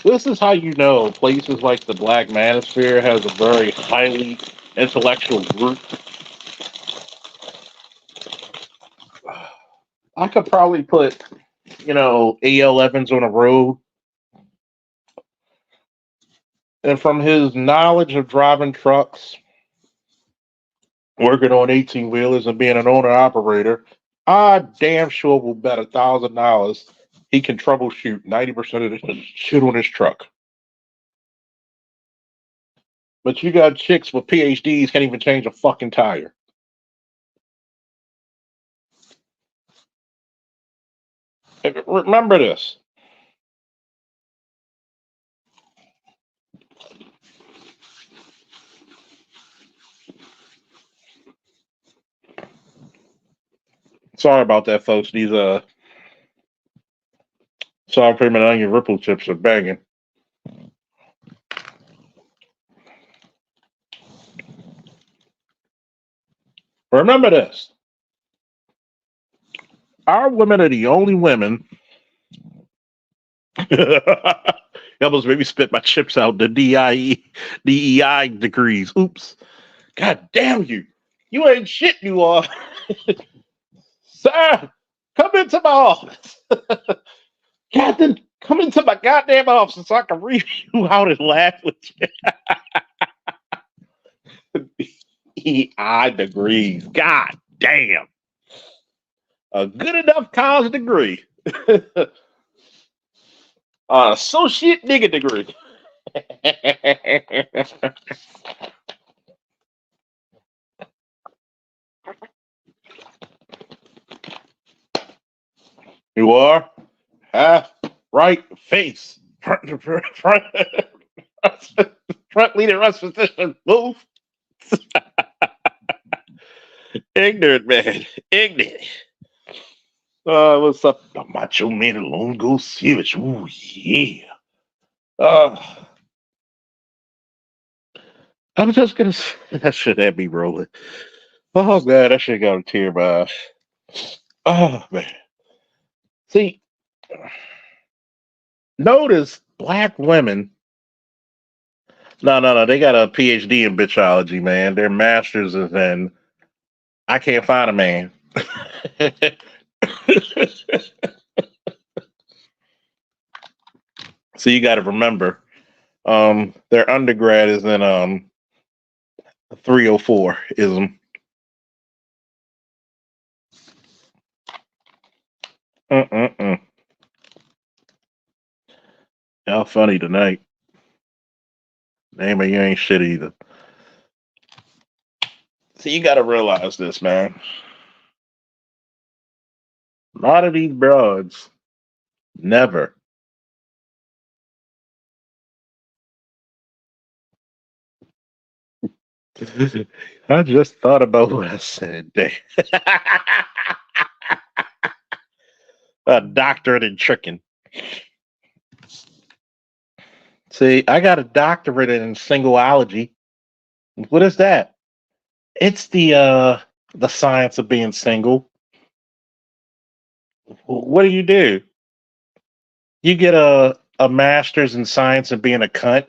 This is how you know places like the Black Manosphere has a very highly intellectual group. I could probably put, A.L. Evans on a road And from his knowledge of driving trucks, working on 18 wheelers, and being an owner operator, I damn sure will bet $1,000 he can troubleshoot 90% of the shit on his truck. But you got chicks with PhDs can't even change a fucking tire. Remember this. Sorry about that, folks. These sour cream and onion ripple chips are banging. Remember this. Our women are the only women. You almost made me spit my chips out. The DEI degrees. Oops. God damn you. You ain't shit, you are. Sir, come into my office. Captain, come into my goddamn office so I can read you out and laugh with you. DEI degrees. God damn. A good enough college degree. Associate nigga degree. You are half right face. Front leader rush position. Move. Ignorant man. Ignorant. What's up? The Macho Man alone goes serious. Ooh, yeah. I'm just gonna say that shit had me rolling. Oh man, that shit got a tear in my eye. Oh man. See, notice black women. No. They got a PhD in bitchology, man. Their masters is in I can't find a man. So you got to remember, their undergrad is in 304 ism. Mm-mm-mm. Y'all funny tonight. Name of you ain't shit either. So you got to realize this, man. A lot of these broads never. I just thought about what I said. A doctorate in tricking. See, I got a doctorate in singleology. What is that? It's the science of being single. What do? You get a master's in science of being a cunt.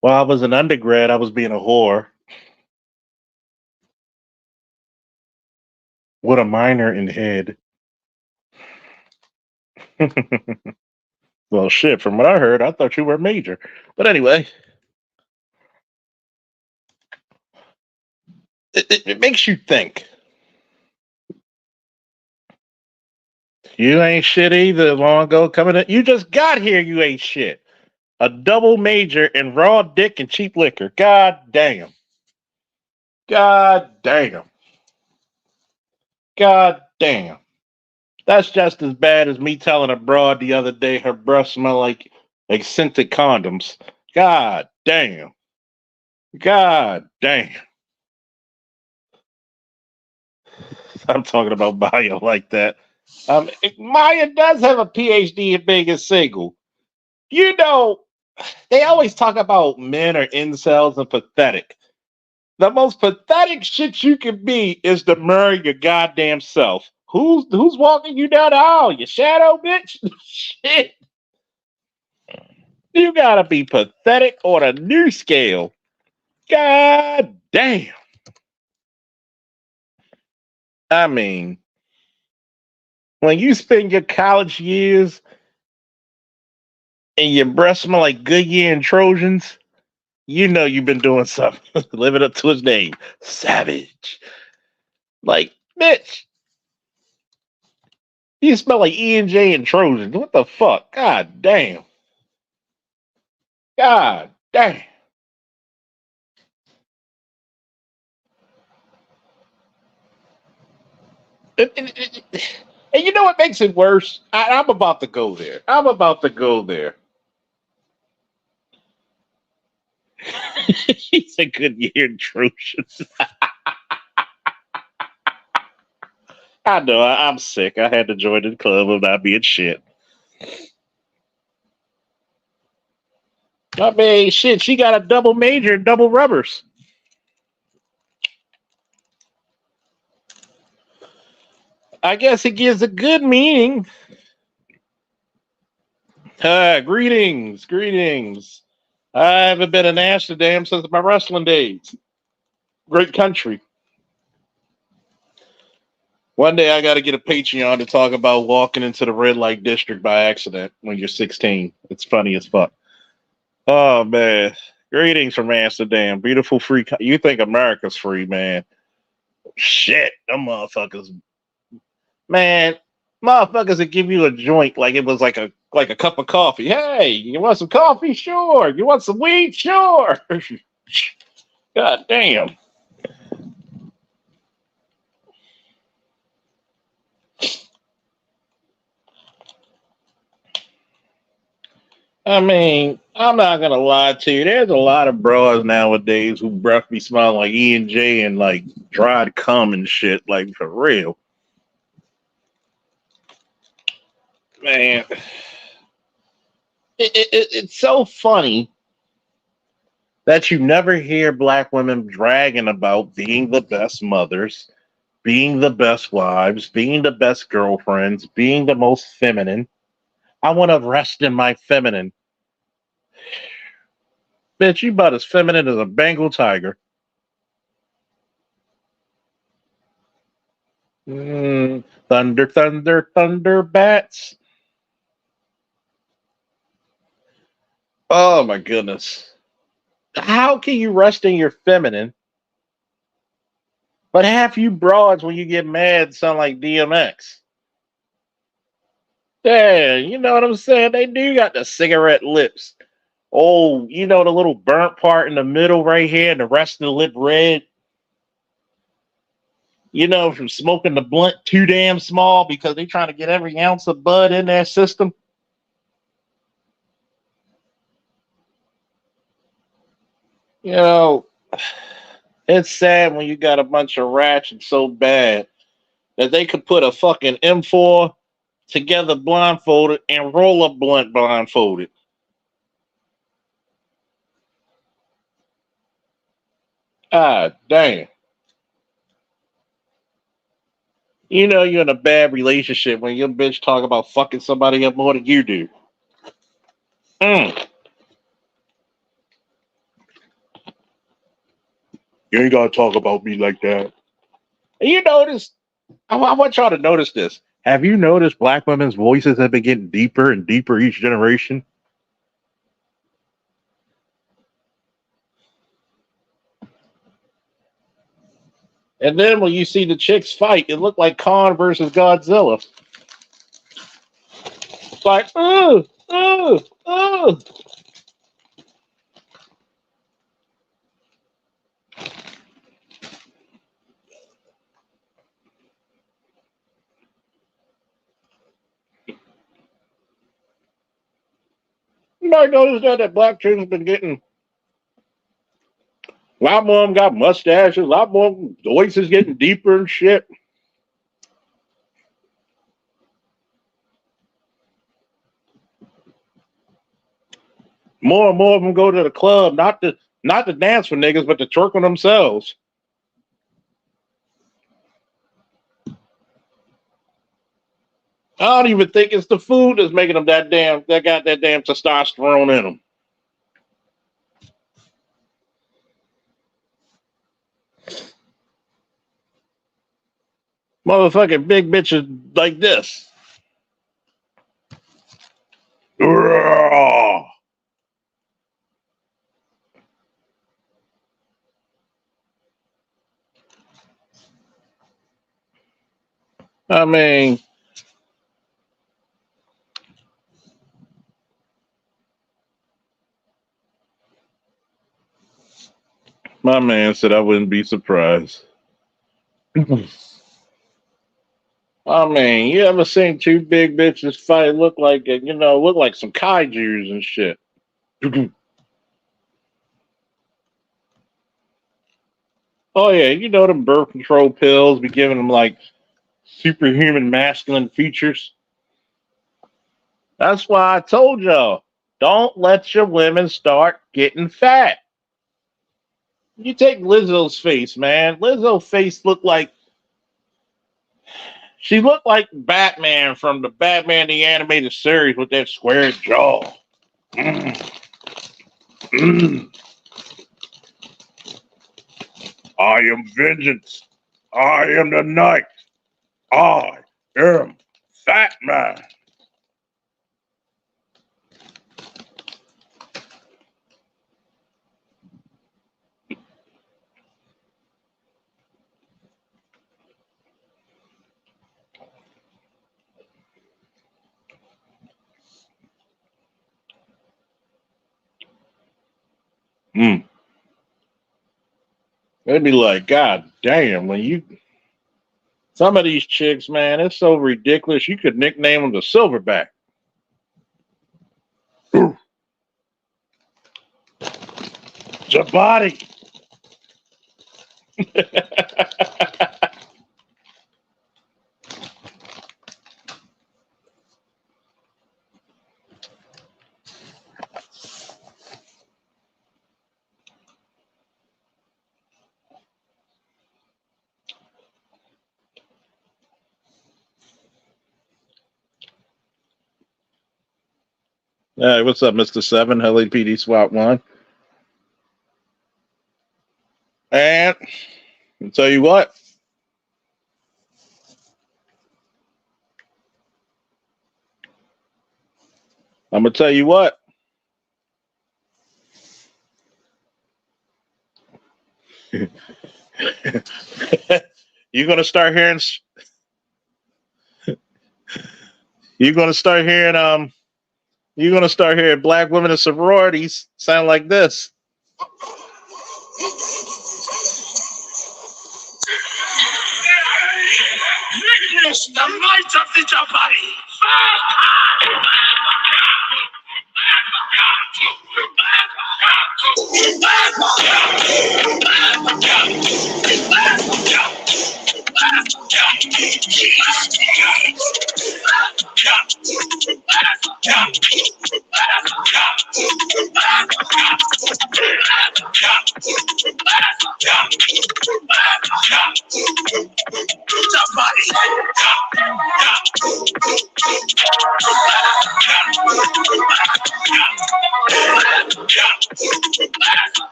While I was an undergrad, I was being a whore with a minor in head. Well, shit, from what I heard, I thought you were a major. But anyway, it makes you think. You ain't shit either long ago coming in. You just got here, you ain't shit. A double major in raw dick and cheap liquor. God damn. God damn. God damn. That's just as bad as me telling a broad the other day her breath smell like scented condoms. God damn. God damn. I'm talking about Maya like that. Maya does have a PhD in being a single. You know, they always talk about men are incels and pathetic. The most pathetic shit you can be is to murder your goddamn self. Who's walking you down the aisle? Your shadow, bitch? Shit. You gotta be pathetic on a new scale. God damn. I mean, when you spend your college years and your breath smell like Goodyear and Trojans, you know you've been doing something. Living up to his name. Savage. Like, bitch, you smell like E&J and Trojans. What the fuck? God damn. God damn. And you know what makes it worse? I'm about to go there. I'm about to go there. He's a good year intrusions. I know. I'm sick. I had to join the club of not being shit. I mean, shit. She got a double major, double rubbers. I guess it gives a good meaning. Greetings, greetings. I haven't been in Amsterdam since my wrestling days. Great country. One day I got to get a Patreon to talk about walking into the red light district by accident when you're 16. It's funny as fuck. Oh man, greetings from Amsterdam, beautiful free. You think America's free, man? Shit, them motherfuckers, man. Motherfuckers that give you a joint like it was like a cup of coffee. Hey, you want some coffee? Sure. You want some weed? Sure. God damn. I mean, I'm not gonna lie to you. There's a lot of bras nowadays who breath be smelling like E&J and like dried cum and shit. Like for real, man. It's so funny that you never hear black women bragging about being the best mothers, being the best wives, being the best girlfriends, being the most feminine. I want to rest in my feminine. Bitch, you about as feminine as a Bengal tiger. Thunder, thunder, thunder bats. Oh my goodness. How can you rest in your feminine, but half you broads when you get mad sound like DMX? Yeah, you know what I'm saying? They do got the cigarette lips. Oh, you know the little burnt part in the middle right here and the rest of the lip red? You know, from smoking the blunt too damn small because they trying to get every ounce of bud in their system. You know, it's sad when you got a bunch of ratchets so bad that they could put a fucking M4 together blindfolded and roll a blunt blindfolded. Ah, damn. You know you're in a bad relationship when your bitch talk about fucking somebody up more than you do. Mm. You ain't gotta talk about me like that. And you notice, I want y'all to notice this. Have you noticed black women's voices have been getting deeper and deeper each generation? And then when you see the chicks fight, it looked like Khan versus Godzilla. It's like, ooh, ooh, ooh. You might notice that black chicks have been getting a lot more of them got mustaches, a lot more voices getting deeper and shit. More and more of them go to the club, not to dance for niggas, but to twerk on themselves. I don't even think it's the food that's making them that got that damn testosterone in them. Motherfucking big bitches like this. I mean, my man said I wouldn't be surprised. I mean, you ever seen two big bitches fight? Look like look like some kaiju's and shit. Oh yeah, them birth control pills be giving them like superhuman masculine features. That's why I told y'all, don't let your women start getting fat. You take Lizzo's face, man. Lizzo's face looked like she looked like Batman from the Batman the animated series with that square jaw. Mm. Mm. I am vengeance. I am the night. I am Fat Man. Mm. They'd be like, God damn, some of these chicks, man, it's so ridiculous. You could nickname them the Silverback. Jabari. Hey, what's up, Mr. Seven? LAPD SWAT 1. And I'll tell you what, I'm going to tell you what. You're going to start hearing, you're going to start hearing, you're going to start hearing black women in sororities sound like this. Witness the might of the Jabari.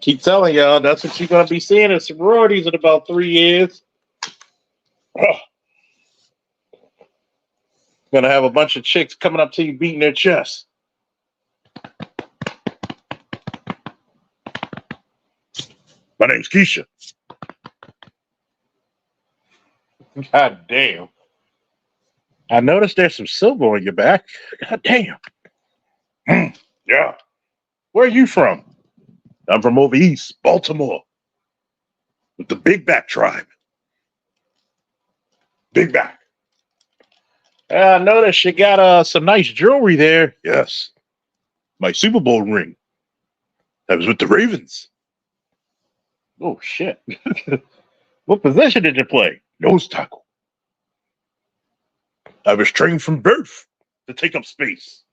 keep telling y'all, that's what you're gonna be seeing in sororities in about 3 years. Gonna have a bunch of chicks coming up to you beating their chest. My name's Keisha. God damn. I noticed there's some silver on your back. God damn. Yeah. Where are you from? I'm from over east, Baltimore. With the Big Back tribe. Big Back. I noticed you got some nice jewelry there. Yes. My Super Bowl ring. I was with the Ravens. Oh, shit. What position did you play? Nose tackle. I was trained from birth to take up space.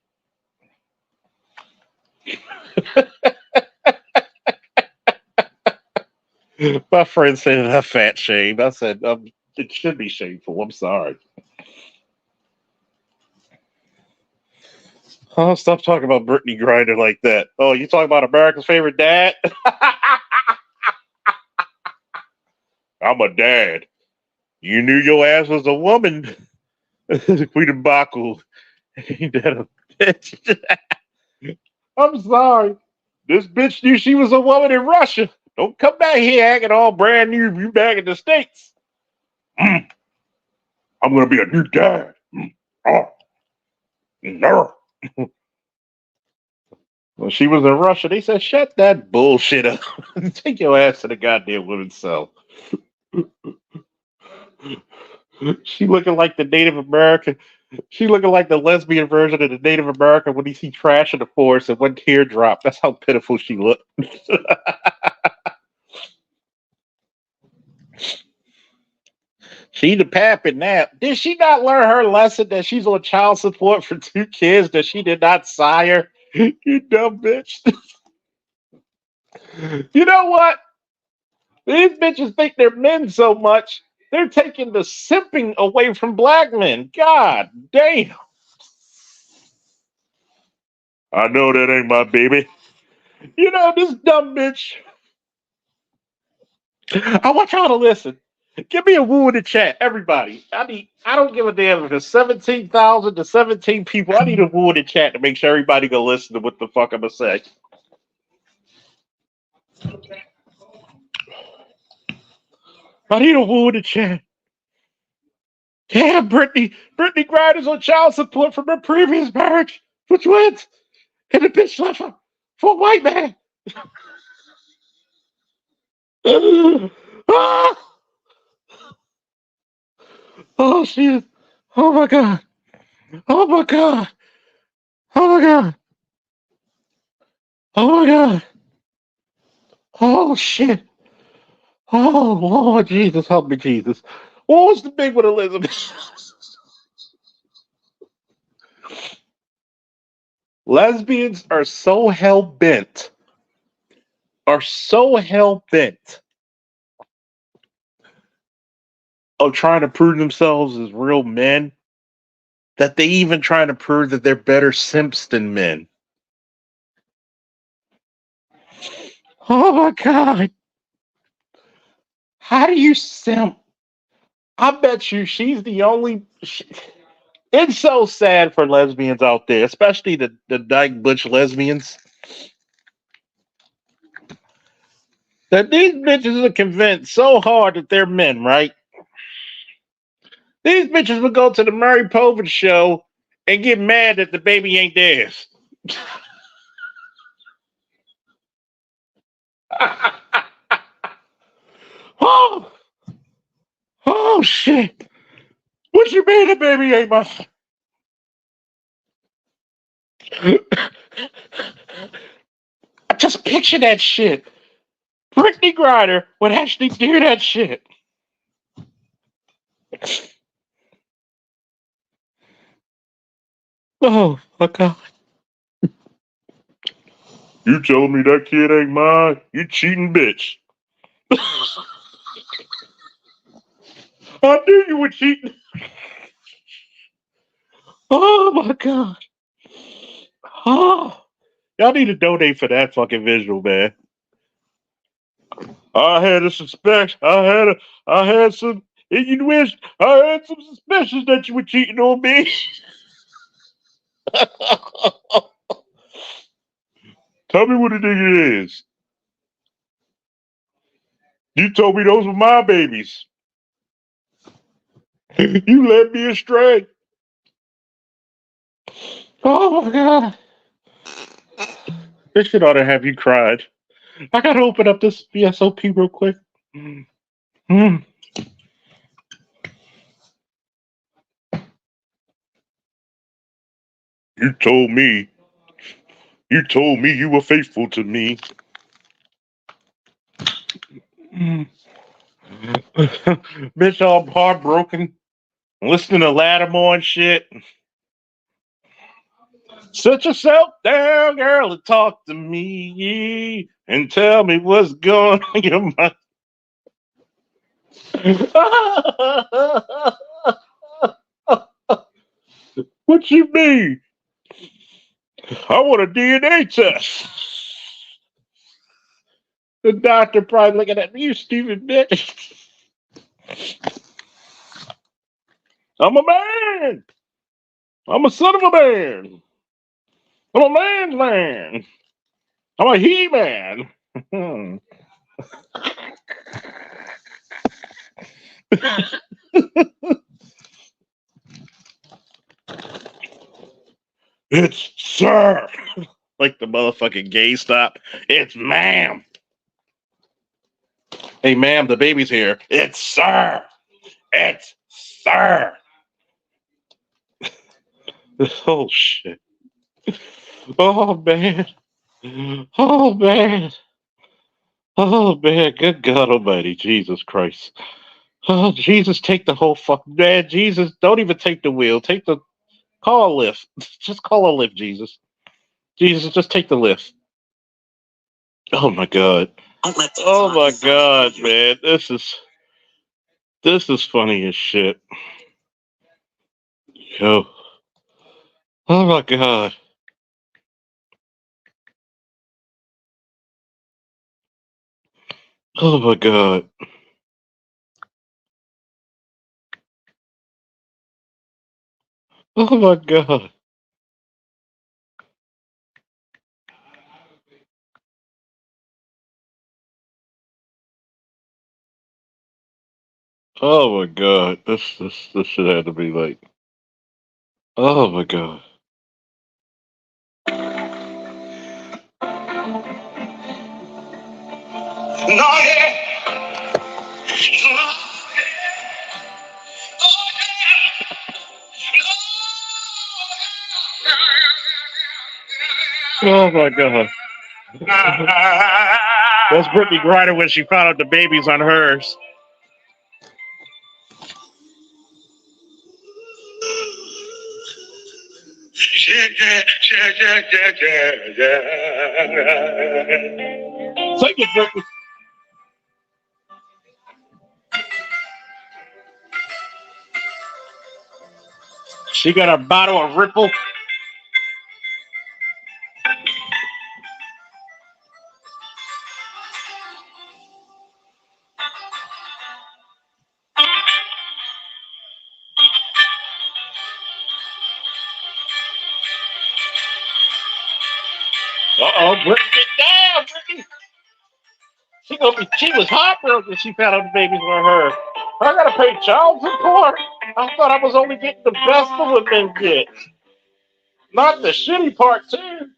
My friend said that fat shame. I said, it should be shameful. I'm sorry. Oh, stop talking about Brittany Griner like that. Oh, you talking about America's favorite dad? I'm a dad. You knew your ass was a woman. Queen Baku. Ain't that a bitch? I'm sorry. This bitch knew she was a woman in Russia. Don't come back here acting all brand new. You back in the States. I'm going to be a new dad. Oh, no. When she was in Russia, they said, shut that bullshit up. Take your ass to the goddamn women's cell. She looking like the Native American. She looking like the lesbian version of the Native American when he see trash in the forest and one tear drop. That's how pitiful she looked. She the papping now. Did she not learn her lesson that she's on child support for 2 kids that she did not sire? You dumb bitch. You know what? These bitches think they're men so much, they're taking the simping away from black men. God damn. I know that ain't my baby. You know, this dumb bitch. I want y'all to listen. Give me a woo in the chat, everybody. I don't give a damn if it's 17,000 to 17 people. I need a woo in the chat to make sure everybody go listen to what the fuck I'm gonna say. I need a woo in the chat. Yeah, Brittany Griner's on child support from her previous marriage for twins. And the bitch left her for a white man. Ah! Oh shit. Oh my god. Oh my god. Oh my god. Oh my god. Oh shit. Oh Lord Jesus, help me, Jesus. What was the big one, Elizabeth? Lesbians are so hell bent of trying to prove themselves as real men that they even trying to prove that they're better simps than men. Oh my god. How do you simp? I bet you she's the only. It's so sad for lesbians out there, especially the dyke butch lesbians, that these bitches are convinced so hard that they're men, right? These bitches would go to the Murray Povich show and get mad that the baby ain't theirs. Oh, oh shit! What you mean the baby ain't mine? I just picture that shit. Brittany Griner would actually do that shit. Oh my god. You telling me that kid ain't mine? You cheating bitch. I knew you were cheating. Oh my god. Oh. Y'all need to donate for that fucking visual, man. I had a suspect. I had some intuition. I had some suspicions that you were cheating on me. Tell me what the nigga is. You told me those were my babies. You led me astray. Oh my god. This shit ought to have you cried. I gotta open up this BSOP real quick. Mm. You told me you were faithful to me. Mm. Bitch, all heartbroken. Listening to Lattimore and shit. Sit yourself down, girl, and talk to me and tell me what's going on in your mind. What you mean? I want a DNA test. The doctor probably looking at me, you stupid bitch. I'm a man. I'm a son of a man. I'm a man's man. I'm a he-man. It's sir. Like the motherfucking gay stop. It's ma'am. Hey, ma'am, the baby's here. It's sir. It's sir. Oh, shit. Oh, man. Oh, man. Oh, man. Good God Almighty. Jesus Christ. Oh, Jesus, take the whole fuck. Man, Jesus, don't even take the wheel. Call a lift. Just call a lift, Jesus. Jesus, just take the lift. Oh, my God. Oh, my God, man. This is funny as shit. Yo. Oh, my God. Oh, my God. Oh, my God. Oh my god, this shit had to be like, oh my god. No, yeah. Oh my god. That's Brittany Griner when she found out the baby's on hers. Take it, Brittany. She got a bottle of Ripple. Uh-oh, Brittany, get down, Brittany. She was heartbroken when she found out the babies were her. I gotta pay child support. I thought I was only getting the best of what men get. Not the shitty part, too.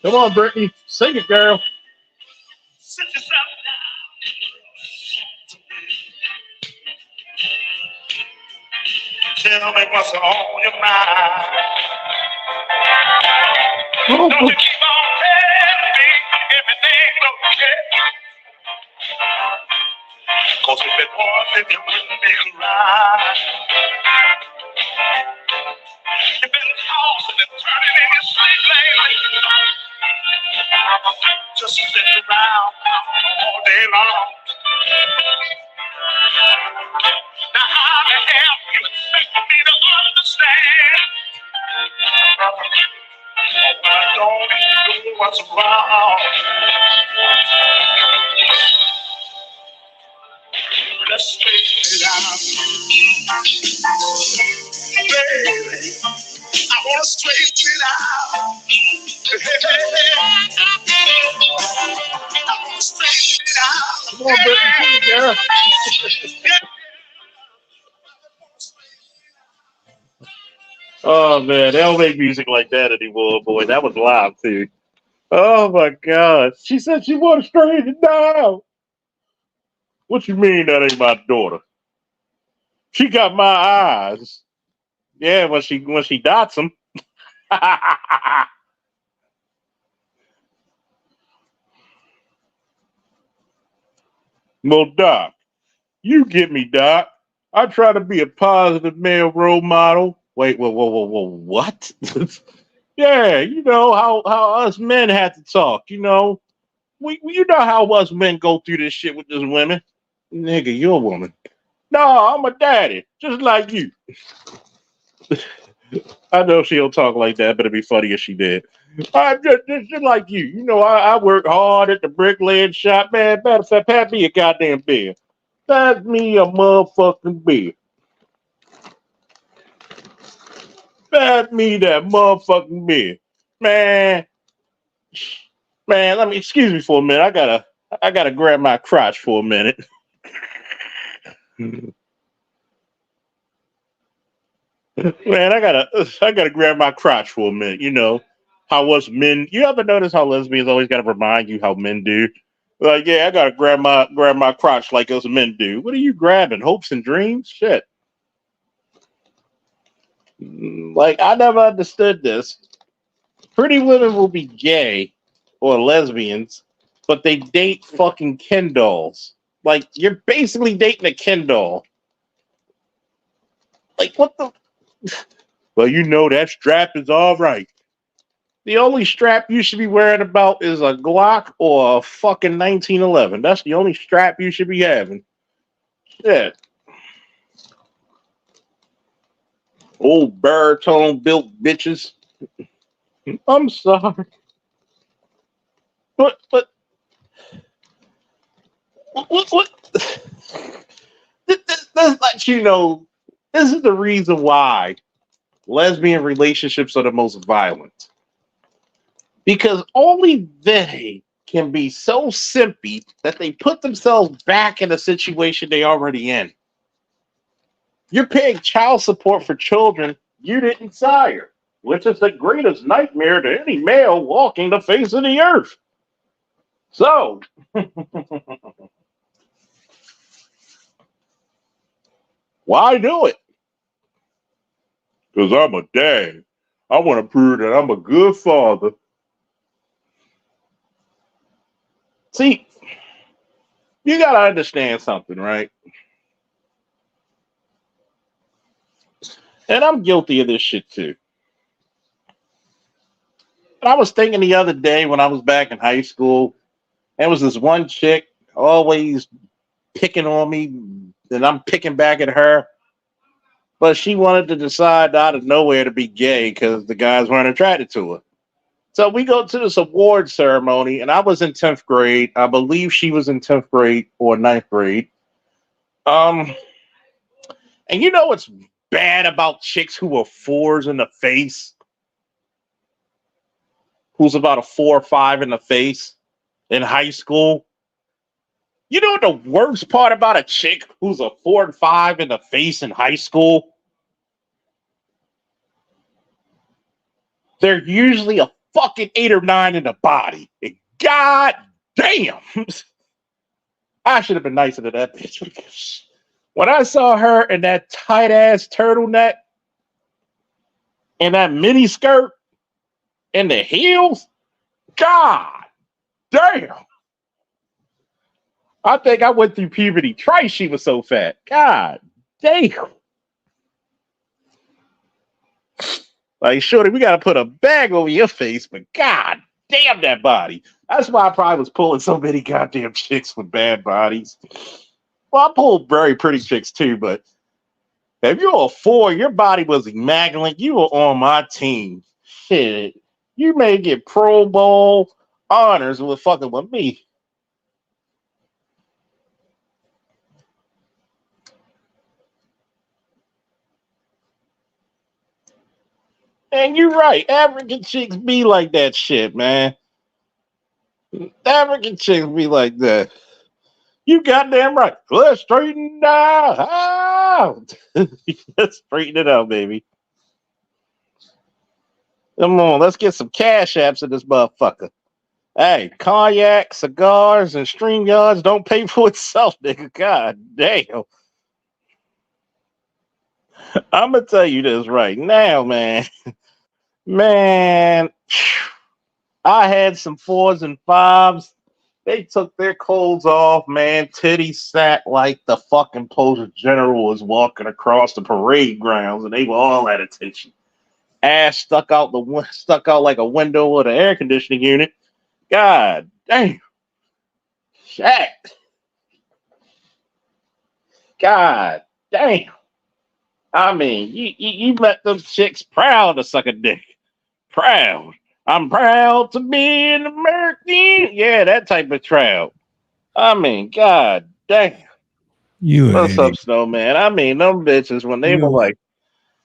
Come on, Brittany. Sing it, girl. Sit yourself down. Tell me what's on your mind. Oh, Don't you keep on telling me everything's okay. Cause if it wasn't, it wouldn't be right. You've been tossing and turning in your sleep lately. Just sitting around all day long. Now how the hell you expect me to understand? When I don't even know what's wrong. Let's face it out. Baby, I wanna straighten it out. I wanna straighten it out. come on, Brittany, sing, girl. Oh man, they don't make music like that anymore, boy. That was live too. Oh my god. She said she wanted to straighten it down. What you mean that ain't my daughter? She got my eyes. Yeah, when she dots them. Well, Doc, you get me, Doc. I try to be a positive male role model. Wait, whoa, what? Yeah, you know how us men had to talk. You know, you know how us men go through this shit with this women. Nigga, you're a woman. No, I'm a daddy, just like you. I know she don't talk like that, but it'd be funny if she did. Just like you. You know, I work hard at the bricklaying shop, man. Matter of fact, pat me a goddamn beer. Pat me a motherfucking beer. Pat me that motherfucking beer. Man, let me excuse me for a minute. I gotta grab my crotch for a minute. Man, I gotta grab my crotch for a minute. You know how us men. You ever notice how lesbians always gotta remind you how men do? Like, yeah, I gotta grab my crotch like us men do. What are you grabbing? Hopes and dreams? Shit. Like, I never understood this. Pretty women will be gay or lesbians, but they date fucking Ken dolls. Like, you're basically dating a Ken doll. Like, what the? Well, you know that strap is all right. The only strap you should be wearing about is a Glock or a fucking 1911. That's the only strap you should be having. Shit. Old baritone built bitches. I'm sorry. But what this lets you know this is the reason why lesbian relationships are the most violent. Because only they can be so simpy that they put themselves back in a situation they already in. You're paying child support for children you didn't sire, which is the greatest nightmare to any male walking the face of the earth. So, why do it? Because I'm a dad. I want to prove that I'm a good father. See, you got to understand something, right? And I'm guilty of this shit too. And I was thinking the other day when I was back in high school, there was this one chick always picking on me, and I'm picking back at her. But she wanted to decide out of nowhere to be gay because the guys weren't attracted to her. So we go to this award ceremony, and I was in 10th grade. I believe she was in 10th grade or ninth grade. Um, and you know what's bad about chicks who are fours in the face? Who's about a 4 or 5 in the face in high school? You know what the worst part about a chick who's a 4 and 5 in the face in high school? They're usually a fucking 8 or 9 in the body. And God damn. I should have been nicer to that bitch. When I saw her in that tight ass turtleneck and that mini skirt and the heels, God damn. I think I went through puberty twice. She was so fat. God damn. Like, shorty, we gotta put a bag over your face, but god damn that body. That's why I probably was pulling so many goddamn chicks with bad bodies. Well, I pulled very pretty chicks too, but if you're a four, your body was immaculate. You were on my team. Shit. You may get Pro Bowl honors with fucking with me. And you're right. African chicks be like that shit, man. African chicks be like that. You goddamn right. Let's straighten it out. Let's straighten it out, baby. Come on, let's get some cash apps in this motherfucker. Hey, cognac, cigars, and stream yards don't pay for itself, nigga. God damn. I'm gonna tell you this right now, man. Man, I had some fours and fives. They took their clothes off, man. Titties sat like the fucking Post General was walking across the parade grounds, and they were all at attention. Ass stuck out like a window of the air conditioning unit. God damn, Shaq. God damn. I mean, you met them chicks proud to suck a dick. Proud. I'm proud to be an American. Yeah, that type of proud. I mean, god damn. You an What's up, idiot. Snowman? I mean, them bitches You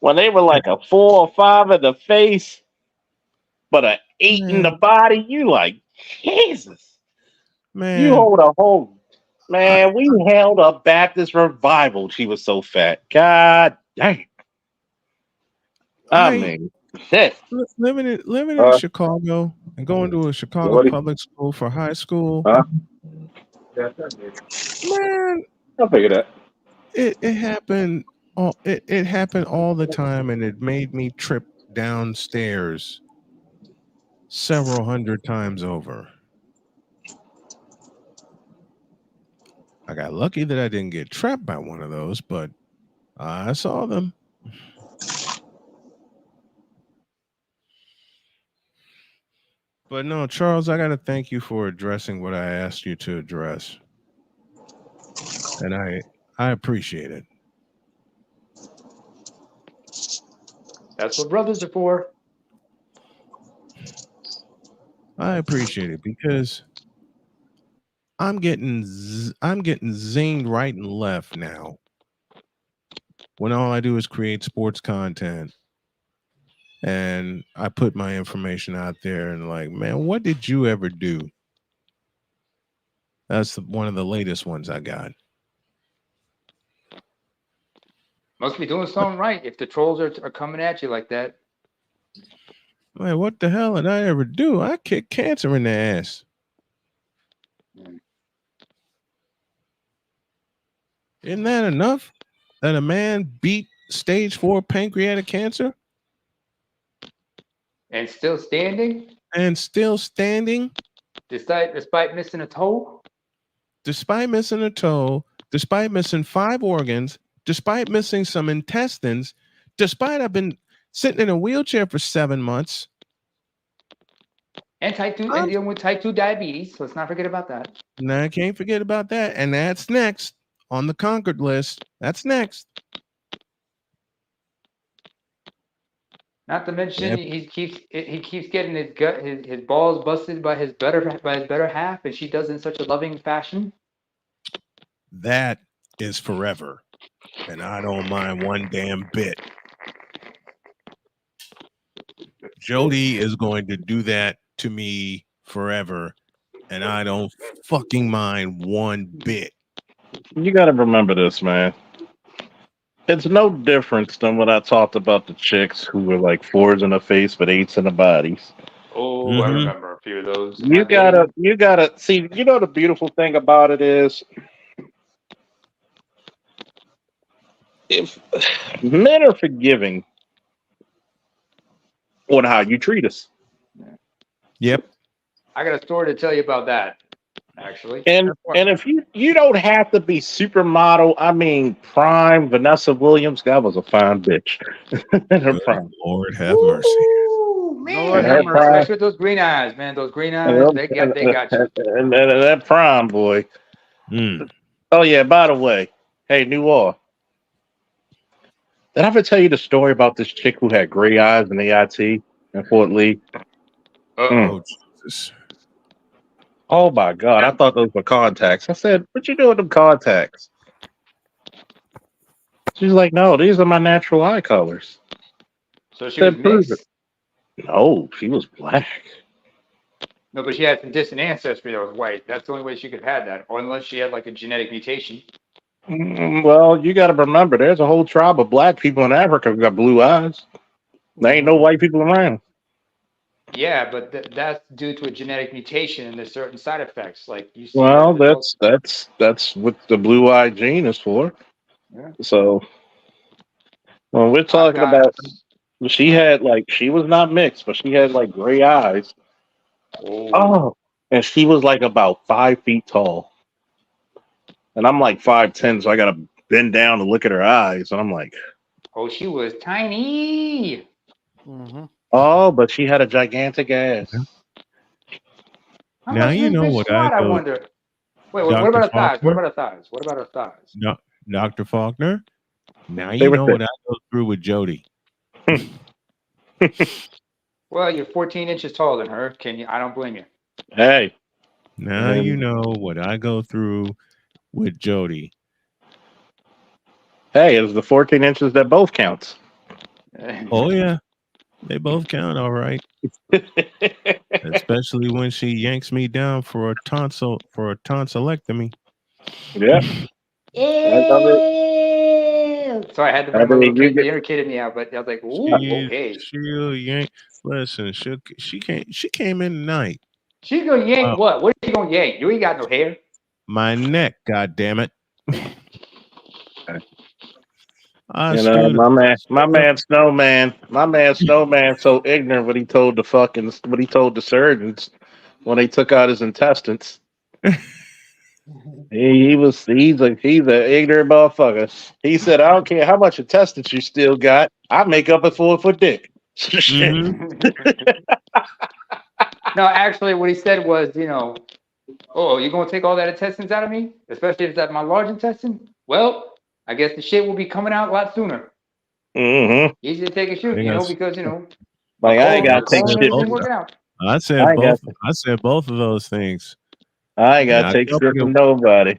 when they were like a 4 or 5 in the face, but a 8 in the man, body, you like Jesus. You man. hold a whole I man. We held a Baptist revival. She was so fat. God damn. I I mean, shit. living in Uh, Chicago and going to a Chicago Lordy. public school for high school. Huh? Yeah, that's it. Man, I'll figure that. it happened. It happened all the time, and it made me trip downstairs several hundred times over. I got lucky that I didn't get trapped by one of those, but I saw them. But no, Charles, I got to thank you for addressing what I asked you to address, and I appreciate it. That's what brothers are for. I appreciate it because I'm getting zinged right and left now when all I do is create sports content and I put my information out there and like, man, what did you ever do? One of the latest ones I got. Must be doing something right if the trolls are coming at you like that. Man, what the hell did I ever do? I kicked cancer in the ass. Mm. Isn't that enough? That a man beat stage 4 pancreatic cancer And still standing, and still standing despite missing a toe. despite missing a toe, despite missing 5 organs, despite missing some intestines, despite I've been sitting in a wheelchair for 7 months. And type 2 I'm, and dealing with type 2 diabetes. Let's not forget about that. now I can't forget about that. And that's next on the conquered list. That's next. Not to mention Yep. he keeps getting his balls busted by his better half, and she does it in such a loving fashion. That is forever. And I don't mind one damn bit. Jody is going to do that to me forever. And I don't fucking mind one bit. You gotta remember this, man. It's no difference than when I talked about the chicks who were like 4s in the face but 8s in the bodies. Oh, I Mm-hmm. remember a few of those. You gotta see. You know the beautiful thing about it is if men are forgiving on how you treat us. Yep. I got a story to tell you about that, actually. And if you don't have to be supermodel, I mean prime Vanessa Williams, that was a fine bitch. In her Good prime. Lord have mercy. Ooh, Lord In man. have her mercy. prime. Especially with those green eyes, man. Those green eyes, And, they got you. and that prime boy. Mm. Oh yeah, by the way, hey, New Orleans. Did I ever tell you the story about this chick who had gray eyes in AIT in Fort Lee? Mm. Oh Jesus. Oh my God, I thought those were contacts. I said, "What you doing with them contacts?" She's like, "No, these are my natural eye colors." So she I was said, "Prove it." mixed. No, she was black. No, but she had some distant ancestry that was white. That's the only way she could have had that. Or unless she had like a genetic mutation. Well, you got to remember, there's a whole tribe of black people in Africa who got blue eyes. There ain't no white people around. Yeah, but that's due to a genetic mutation and there's certain side effects. Like you see Well, that adults. that's what the blue eye gene is for. Yeah. So when we're I've talking got. about, she had like she was not mixed, but she had like gray eyes. Oh. Oh, and she was like about 5 feet tall, and I'm like 5'10", so I gotta bend down to look at her eyes, and I'm like, Oh, she was tiny. Mm-hmm. oh, but she had a gigantic ass. How Now much does you this know bitch what I squat? I go, wonder. Wait, what Dr. about her thighs? What Faulkner. about her thighs? What about her thighs? No, Dr. Faulkner. Now They you were know thick. what I go through with Jody. Well, you're 14 inches taller than her. Can you? I don't blame you. Hey, Now you and know what I go through with Jody. hey, it was the 14 inches that both counts. Oh yeah, they both count all right. Especially when she yanks me down for a tonsillectomy. Yeah, Ew. So I had to I bring my little mean, you kid. get, The inner kid in me out, but I was like, "Ooh, okay." She'll yank. Listen, she came in tonight. She's gonna Uh, yank what? What is she gonna yank? You ain't got no hair. my neck, god damn it. I you know, stood up. my man Snowman, so ignorant what he told the surgeons when they took out his intestines. He's an ignorant motherfucker. He said, "I don't care how much intestines you still got, I make up a 4 foot dick." Shit. Hmm. No, actually, what he said was, oh, you're gonna take all that intestines out of me, especially if that's my large intestine. Well, I guess the shit will be coming out a lot sooner. Mm-hmm. Easy to take a I shoot, think because my Like I ain't colon, gotta my take colon and shit. everything working out. I I said ain't got. both. I said both of those things, I ain't and gotta I take shit coupled from it. nobody.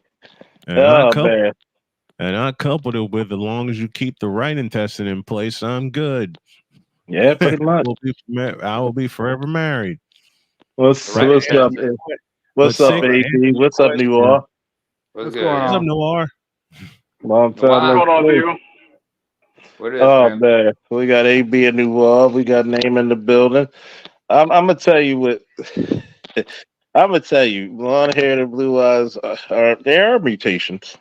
And I Oh coupled. man. And I coupled it with, as long as you keep the right intestine in place, I'm good. Yeah, I pretty much. will be forever married. The What's right what's up? intestine. But What's up, sick. AP? Answer your What's up, New question. Orleans? What's What's good, going What's yo? up, on? Noir? Long No, time no What's going on, see. you? What is, Oh Pim? man, we got AB in New Orleans. We got Name in the building. I'm gonna tell you what. I'm gonna tell you, blonde hair and blue eyes are there are mutations.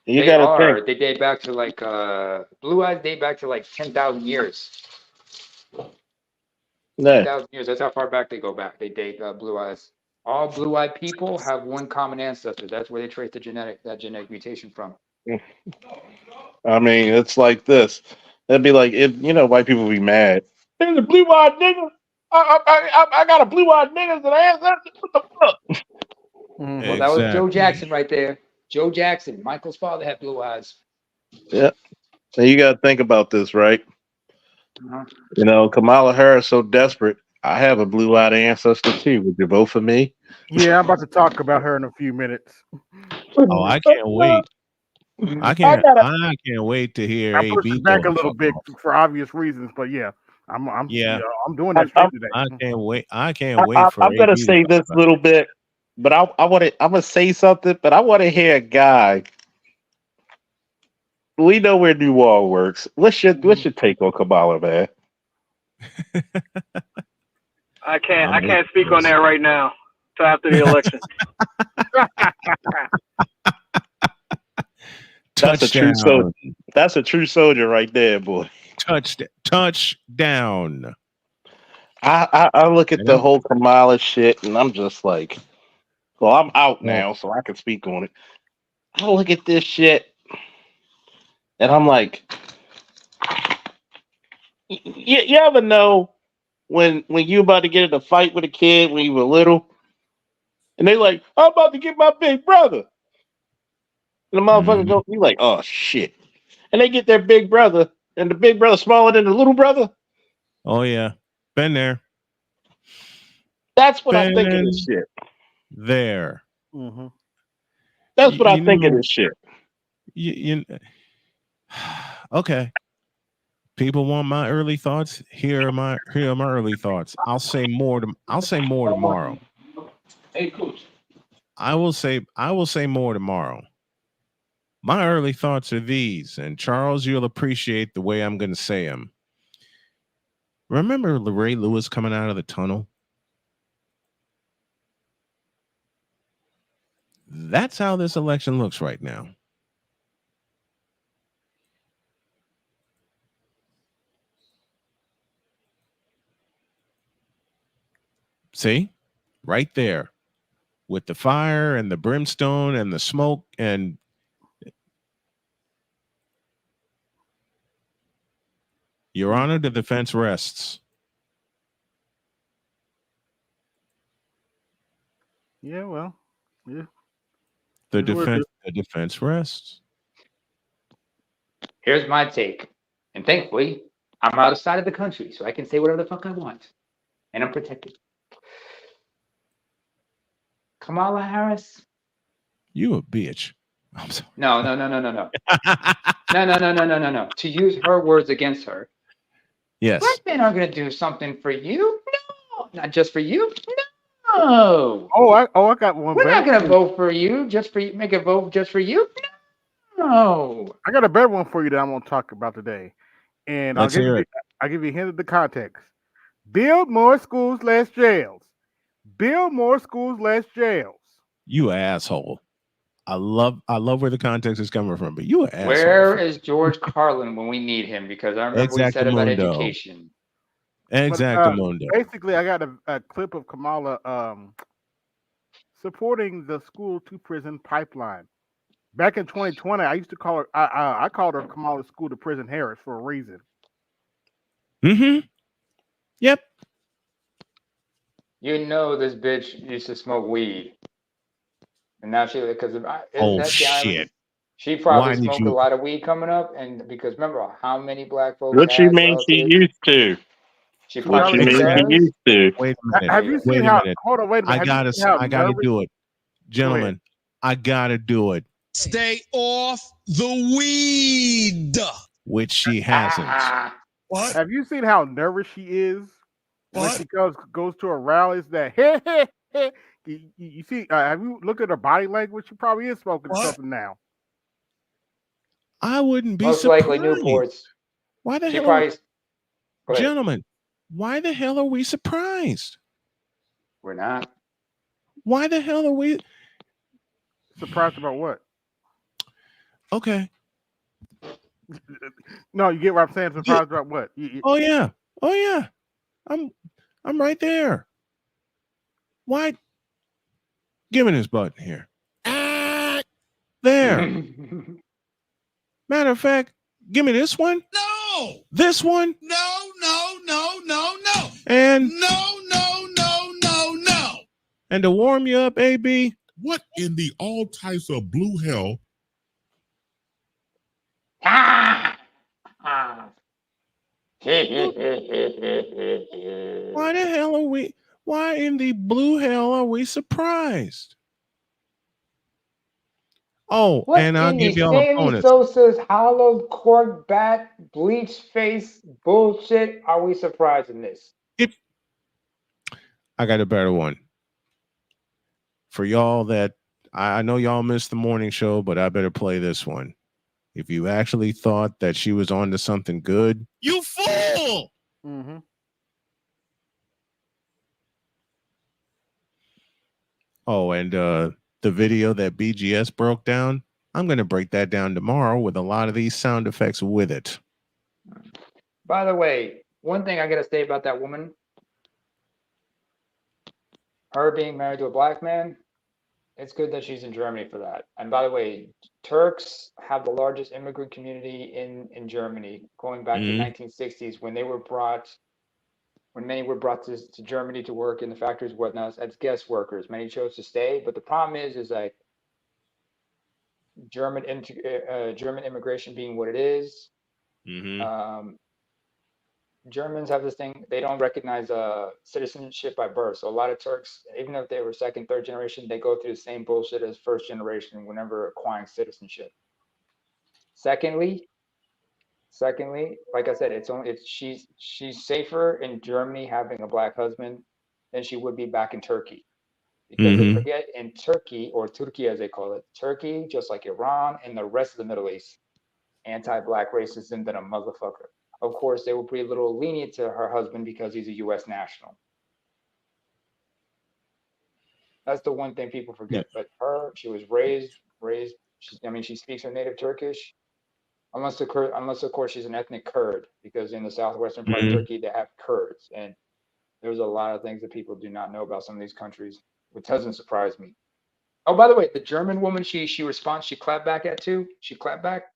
You They got to think. are. They date back to like blue eyes date back to like 10,000 years. No. 10,000 years. That's how far back they go back. They date blue eyes. All blue-eyed people have one common ancestor. That's where they trace that genetic mutation from. I mean, it's like this. It'd be like if white people be mad. There's a blue-eyed nigga. I got a blue-eyed nigga that ass. What the fuck? Well, that was Joe Exactly. Jackson right there. Joe Jackson. Michael's father had blue eyes. Yeah. So you got to think about this, right? Uh-huh. Kamala Harris so desperate. I have a blue-eyed ancestor too. Would you vote for me? Yeah, I'm about to talk about her in a few minutes. Oh, I can't wait. Mhm. I gotta. I can't wait to hear I pushed AB it go back a little fuck bit off. for obvious reasons, but yeah, Yeah, I'm doing I'm, this for I'm, you today. I can't wait. I can't wait for I'm gonna AB to say talk this about little bit, but I want to. I'm gonna say something, but I want to hear a guy. We know where New Wall works. What's your take on Kamala, man? I it. can't. I'm I with can't speak you, on that right now. Till after the election. That's a true so. touchdown. That's a true soldier right there, boy. Touchdown. I look at And the whole Kamala shit, and I'm just like, well, I'm out well, now, so I can speak on it. I look at this shit, and I'm like, you ever know when you about to get in a fight with a kid when you were little, and they like, I'm about to get my big brother, and the motherfucker mhm. go, you like, oh shit, and they get their big brother, and the big brother smaller than the little brother. Oh yeah, been there, That's what I think of this been shit. there. Mm-hmm. That's You, what I you think of know, this shit. you okay. People want my early thoughts. Here are my early thoughts. I'll say more tomorrow. Hey, coach. I will say more tomorrow. My early thoughts are these, and Charles, you'll appreciate the way I'm going to say them. Remember Ray Lewis coming out of the tunnel? That's how this election looks right now. See? Right there. With the fire and the brimstone and the smoke and Your Honor, the defense rests. Yeah, well, yeah. The Is what it is. defense rests. Here's my take. And thankfully, I'm outside of the country, so I can say whatever the fuck I want. And I'm protected. Kamala Harris? You a bitch. I'm sorry. No, no, no, no, no, no. No, no, no, no, no, no, no. To use her words against her. Yes. Black men aren't going to do something for you. No. Not just for you. No. I got one We're better. not going to vote for you just for you. Make a vote just for you. No. I got a better one for you that I'm going to talk about today, and Let's hear it. I'll give you a hint of the context. Build more schools, less jails. Build more schools, less jails. You asshole. I love where the context is coming from, but you an asshole. Where is George Carlin when we need him? Because I remember what he said about Exactamundo. education. Exactamundo. Basically, I got a clip of Kamala supporting the school to prison pipeline. Back in 2020, I used to call her. I called her Kamala School to Prison Harris for a reason. Mm-hmm. Yep. You know this bitch used to smoke weed. And now she, because isn't Oh that the irony? shit. She probably Why did smoked a you? lot of weed coming up, and because remember how many black folks What you have mean she relatives? used to? She What you probably mean she does. used to? Wait a minute. Have you Anyway. seen Wait a how? minute. Hold on, wait a minute. Have you seen how I gotta nervous? do it. Gentlemen, I gotta do it. Stay off the weed. Which she hasn't. What? Have you seen how nervous she is when What? she goes to her rallies? That you see? Have you looked at her body language? She probably is smoking What? something now. I wouldn't be Most surprised. likely Newports. Why the She hell probably. Go ahead. Gentlemen, why the hell are we surprised? We're not. Why the hell are we Surprised about what? okay? No, you get what I'm saying. Surprised about what? Oh yeah. I'm right there. Why? Give me this button here. There. Matter of fact, give me this one. No. This one. No. And No. and to warm you up, AB. What in the all types of blue hell? Ah! Why the hell are we? Why in the blue hell are we surprised? Oh, What and I'll in give the y'all a Sammy bonus. Sosa's hollow cork bat bleach face bullshit are we surprised in this? I got a better one for y'all that I know y'all missed the morning show, but I better play this one. If you actually thought that she was on to something good, You fool! Mm-hmm. oh, and the video that BGS broke down, I'm going to break that down tomorrow with a lot of these sound effects with it. By the way, one thing I gotta say about that woman, her being married to a black man, it's good that she's in Germany for that. And by the way, Turks have the largest immigrant community in Germany, going back to the Mhm. 1960s when many were brought to Germany to work in the factories and whatnot as guest workers. Many chose to stay, but the problem is like German immigration being what it is. Um, Germans have this thing, they don't recognize citizenship by birth. So a lot of Turks, even if they were second, third generation, they go through the same bullshit as first generation whenever acquiring citizenship. Secondly, like I said, she's safer in Germany having a black husband than she would be back in Turkey. Because they forget in Turkey, or Turkey as they call it, Turkey, just like Iran and the rest of the Middle East, anti-black racism than a motherfucker. Of course, they will be a little lenient to her husband because he's a U.S. national. That's the one thing people forget. But she was raised. She speaks her native Turkish, unless of course she's an ethnic Kurd, because in the southwestern part of Turkey they have Kurds, and there's a lot of things that people do not know about some of these countries, which doesn't surprise me. Oh, by the way, the German woman she clapped back at too. She clapped back.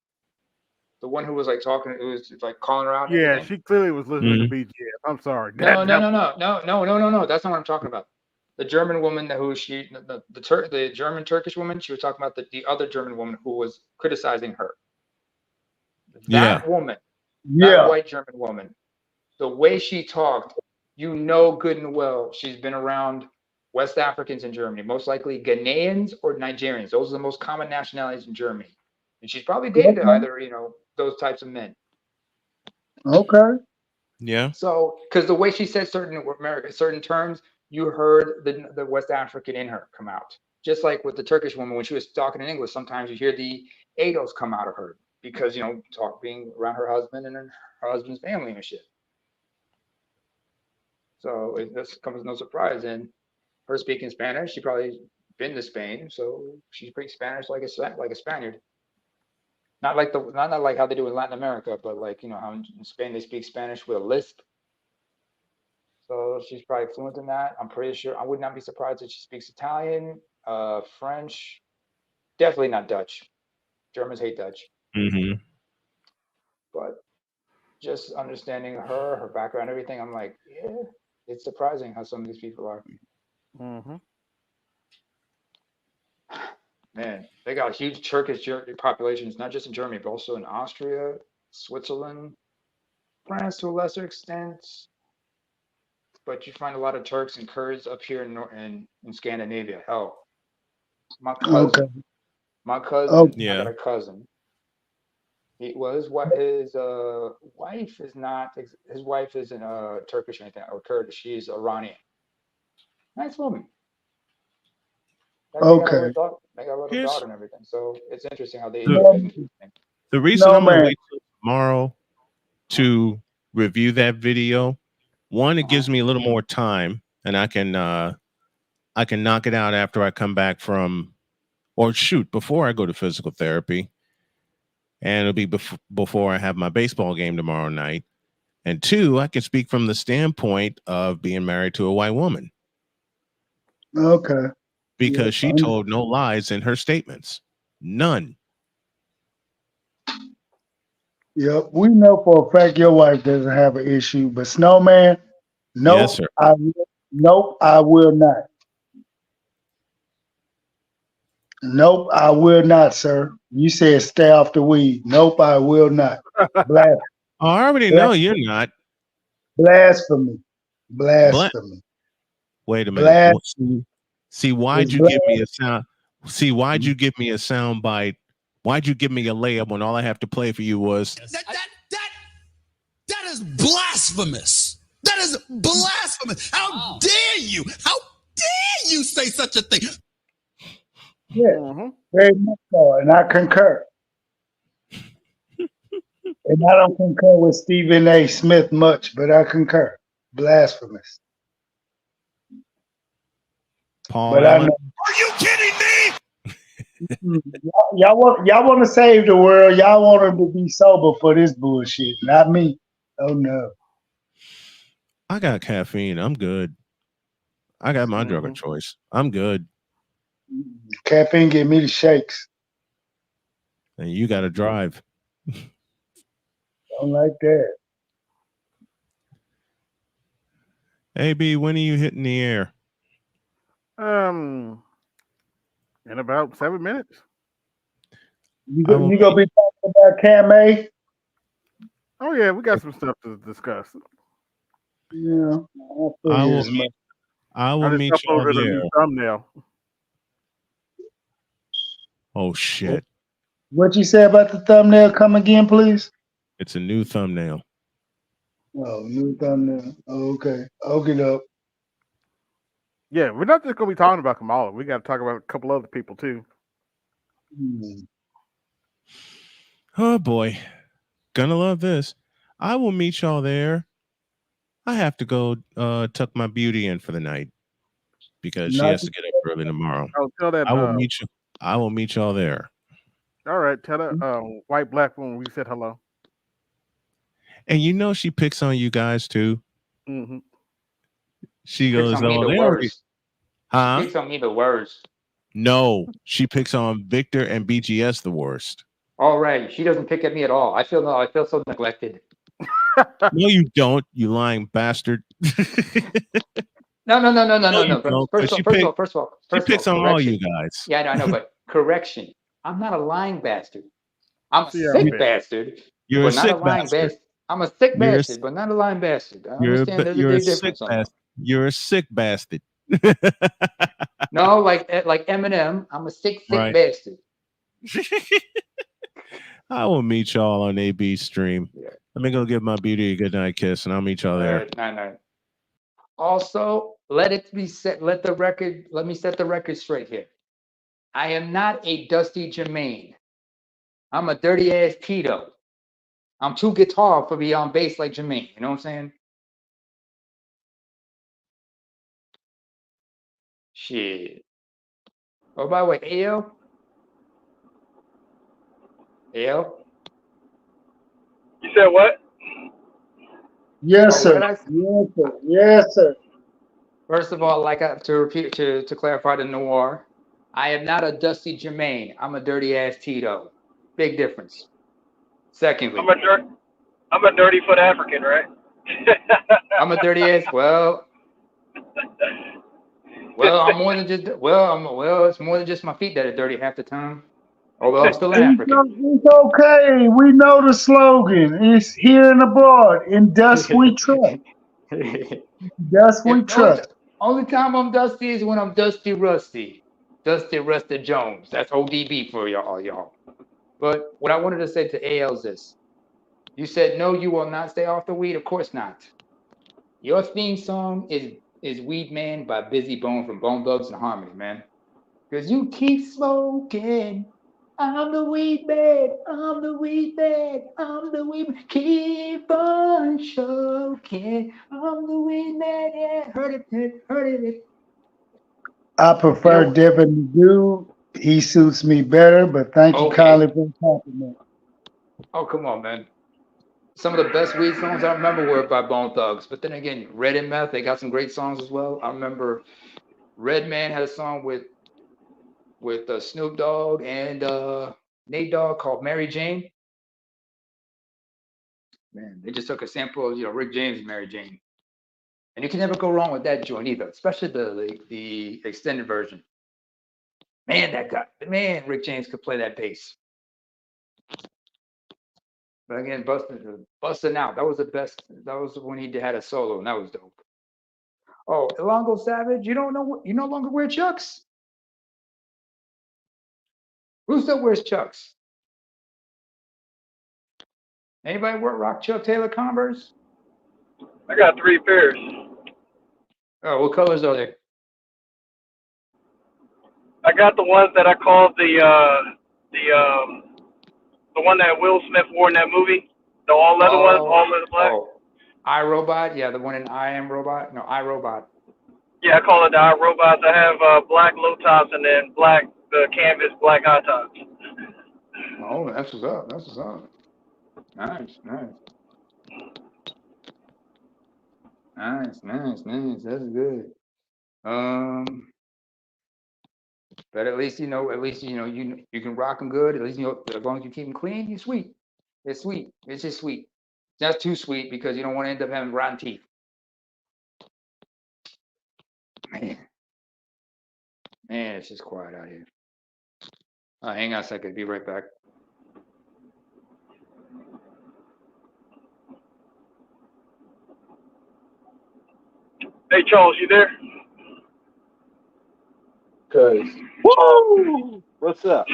The one who was like talking, who was like calling her out. And Yeah, everything. she clearly was listening to BGS. I'm sorry. No. That's not what I'm talking about. The German woman the German Turkish woman. She was talking about the other German woman who was criticizing her. That woman, that white German woman, the way she talked, you know good and well she's been around West Africans in Germany, most likely Ghanaians or Nigerians. Those are the most common nationalities in Germany. And she's probably dated either, those types of men. Okay. Yeah. So, because the way she said certain terms, you heard the West African in her come out. Just like with the Turkish woman, when she was talking in English, sometimes you hear the ADOS come out of her because, being around her husband and her husband's family and shit. So this comes as no surprise. And her speaking Spanish, she probably been to Spain, so she speaks Spanish like a Spaniard. Not like how they do in Latin America, but like how in Spain they speak Spanish with a lisp. So she's probably fluent in that. I'm pretty sure. I would not be surprised if she speaks Italian, French, definitely not Dutch. Germans hate Dutch. But just understanding her background, everything, I'm like, yeah, it's surprising how some of these people are. Man, they got huge Turkish populations, not just in Germany, but also in Austria, Switzerland, France to a lesser extent. But you find a lot of Turks and Kurds up here in Scandinavia. Hell, my cousin, I got a cousin. His wife isn't Turkish or anything or Kurdish. She's Iranian. Nice woman. They got a little daughter and everything. So it's interesting how they integrate things. The reason I'm going to wait till tomorrow to review that video, one, it gives me a little more time, and I can knock it out after I come back before I go to physical therapy, and it'll be before I have my baseball game tomorrow night. And two, I can speak from the standpoint of being married to a white woman. Okay. Because she told no lies in her statements. None. Yep. We know for a fact your wife doesn't have an issue, but Snowman, nope, yes, sir. I will not. Nope, I will not, sir. You said stay off the weed. Nope, I will not. Blasphemy. I already know you're not. Blasphemy. Blasphemy. Wait a minute. See, why'd you give me a sound? See, why'd you give me a sound bite? Why'd you give me a layup when all I have to play for you was that is blasphemous. That is blasphemous. How dare you? How dare you say such a thing? Yeah, very much so, and I concur. And I don't concur with Stephen A. Smith much, but I concur. Blasphemous. Paul but Allen. Are you kidding me? Y'all want to save the world. Y'all want them to be sober for this bullshit, not me. Oh no. I got caffeine. I'm good. I got my drug of choice. I'm good. Caffeine give me the shakes. And you got to drive. Don't like that. AB, when are you hitting the air? In about 7 minutes. You gonna be talking about Cam A? Oh yeah, we got some stuff to discuss. Yeah, I will meet. I will just meet y'all uploaded a there. new thumbnail. Oh shit! What you say about the thumbnail? Come again, please. It's a new thumbnail. Oh, new thumbnail. Oh, okay. Okay, up. Yeah, we're not just gonna be talking about Kamala. We got to talk about a couple other people too. Oh boy, gonna love this. I will meet y'all there. I have to go tuck my beauty in for the night because she has to get up early tomorrow. Oh, tell that. I will meet you. I will meet y'all there. All right, tell that white black woman we said hello. And you know she picks on you guys too. Mm-hmm. She picks goes, on me "Oh, the they already." worst. Huh? She picks on me the worst. No, she picks on Victor and BGS the worst. All right, she doesn't pick at me at all. I feel so neglected. No, you don't, you lying bastard. No. No, First of all, she picks on all you guys. Yeah, I know, but correction. I'm not a lying bastard. I'm a See, sick bastard, You're a but not a sick lying bastard. bastard. I'm a sick You're a, bastard, but not a lying bastard. I you're understand there's a you're a big sick difference on that. bastard. You're a sick bastard. No, like Eminem, I'm a sick Right. bastard. I will meet y'all on AB stream. Yeah. Let me go give my beauty a good night kiss, and I'll meet y'all there. No. Also, let me set the record straight here. I am not a Dusty Jermaine. I'm a dirty ass Tito. I'm too guitar for be on bass like Jermaine. You know what I'm saying? Shit. Oh, by the way, AL? AL? You said what? Yes, Oh, what sir. did I say? Yes, sir. Yes, sir. First of all, like to repeat to clarify the noir, I am not a Dusty Jermaine. I'm a dirty ass Tito. Big difference. Secondly, I'm a dirty foot African, right? I'm a dirty ass. Well, I'm more than just. It's more than just my feet that are dirty half the time. Although I'm still an African. It's okay. We know the slogan. It's here and abroad. In dust we trust. Dust we trust. Only time I'm dusty is when I'm Dusty Rusty. Dusty Rusty Jones. That's ODB for y'all. But what I wanted to say to AL is this. You said, no, you will not stay off the weed. Of course not. Your theme song is Weed Man by Busy Bone from Bone Thugs and Harmony, man. Because you keep smoking. I'm the weed man. I'm the weed man. I'm the weed man. Keep on choking. I'm the weed man. Yeah, heard it. I prefer Devin Dude. He suits me better, but thank you kindly for the compliment. Oh, come on, man. Some of the best weed songs I remember were by Bone Thugs. But then again, Red and Meth, they got some great songs as well. I remember Redman had a song with Snoop Dogg and Nate Dogg called Mary Jane. Man, they just took a sample of Rick James and Mary Jane. And you can never go wrong with that joint either, especially the extended version. Man, Rick James could play that bass. But again, busting out. That was the best. That was when he had a solo, and that was dope. Oh, Ilongo Savage, you no longer wear Chucks? Who still wears Chucks? Anybody rock Chuck Taylor Converse? I got 3 pairs. Oh, what colors are they? I got the ones that I called the one that Will Smith wore in that movie, the all leather ones, all leather black. Oh, iRobot, yeah, the one in I Am Robot. No, iRobot. Yeah, I call it the iRobots. I have black low tops and then black the canvas black hot tops. Oh, that's what's up. That's what's up. Nice, nice. Nice, nice, nice. That's good. But at least you know, you can rock them good. At least you know, as long as you keep them clean, you're sweet. It's sweet. It's just sweet. It's not too sweet because you don't want to end up having rotten teeth. Man, man, it's just quiet out here. Hang on a second. Be right back. Hey, Charles, you there? Woo! What's up?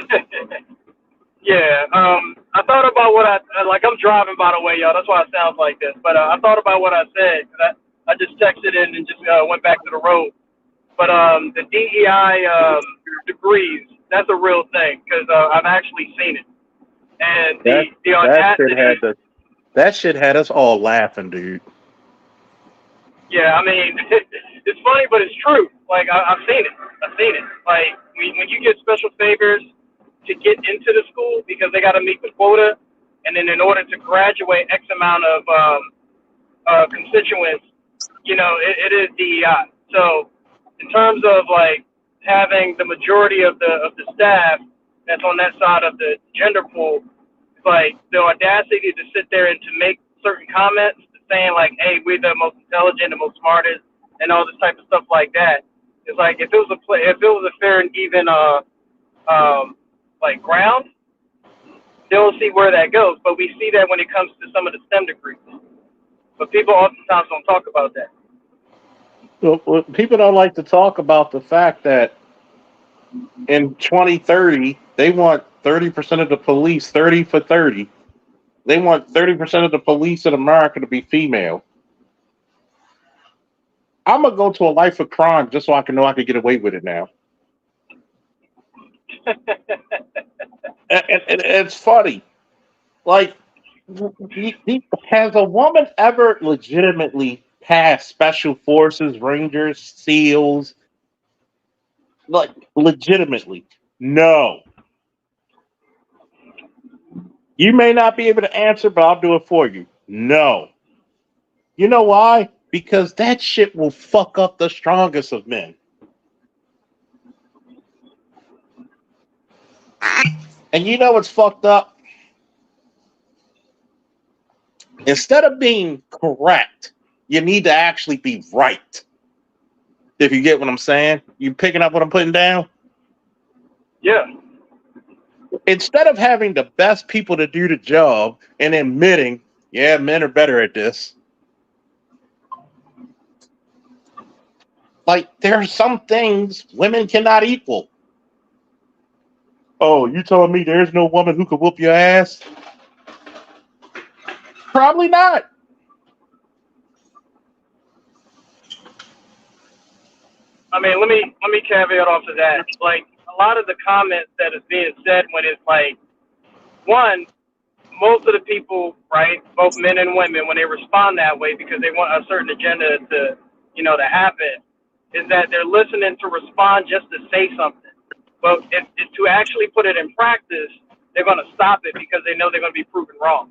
Yeah. I thought about what I'm driving, by the way, y'all. That's why it sounds like this. But I thought about what I said. I just texted in and just went back to the road. But the DEI degrees, that's a real thing because I've actually seen it. And the audacity. That shit had us all laughing, dude. Yeah, I mean, it's funny, but it's true. Like, I've seen it. I've seen it. Like, when you get special favors to get into the school because they got to meet the quota, and then in order to graduate X amount of constituents, it is DEI. So, in terms of, like, having the majority of the staff that's on that side of the gender pool, like, the audacity to sit there and to make certain comments saying like, hey, we're the most intelligent, the most smartest, and all this type of stuff like that. It's like if it was a fair and even like ground, they'll see where that goes. But we see that when it comes to some of the STEM degrees. But people oftentimes don't talk about that. Well, people don't like to talk about the fact that in 2030 they want 30% of the police, 30 for 30. They want 30% of the police in America to be female. I'm gonna go to a life of crime just so I can know I can get away with it now. and it's funny. Like, has a woman ever legitimately passed special forces, Rangers, SEALs? Like, legitimately? No. You may not be able to answer, but I'll do it for you. No. You know why? Because that shit will fuck up the strongest of men. And you know what's fucked up? Instead of being correct, you need to actually be right. If you get what I'm saying? You picking up what I'm putting down? Yeah. Instead of having the best people to do the job and admitting, yeah, men are better at this. Like, there are some things women cannot equal. Oh, you telling me there's no woman who could whoop your ass? Probably not. I mean, let me caveat off of that. Like, a lot of the comments that is being said when it's like, one, most of the people, right, both men and women, when they respond that way because they want a certain agenda to happen, is that they're listening to respond just to say something. But if to actually put it in practice, they're going to stop it because they know they're going to be proven wrong.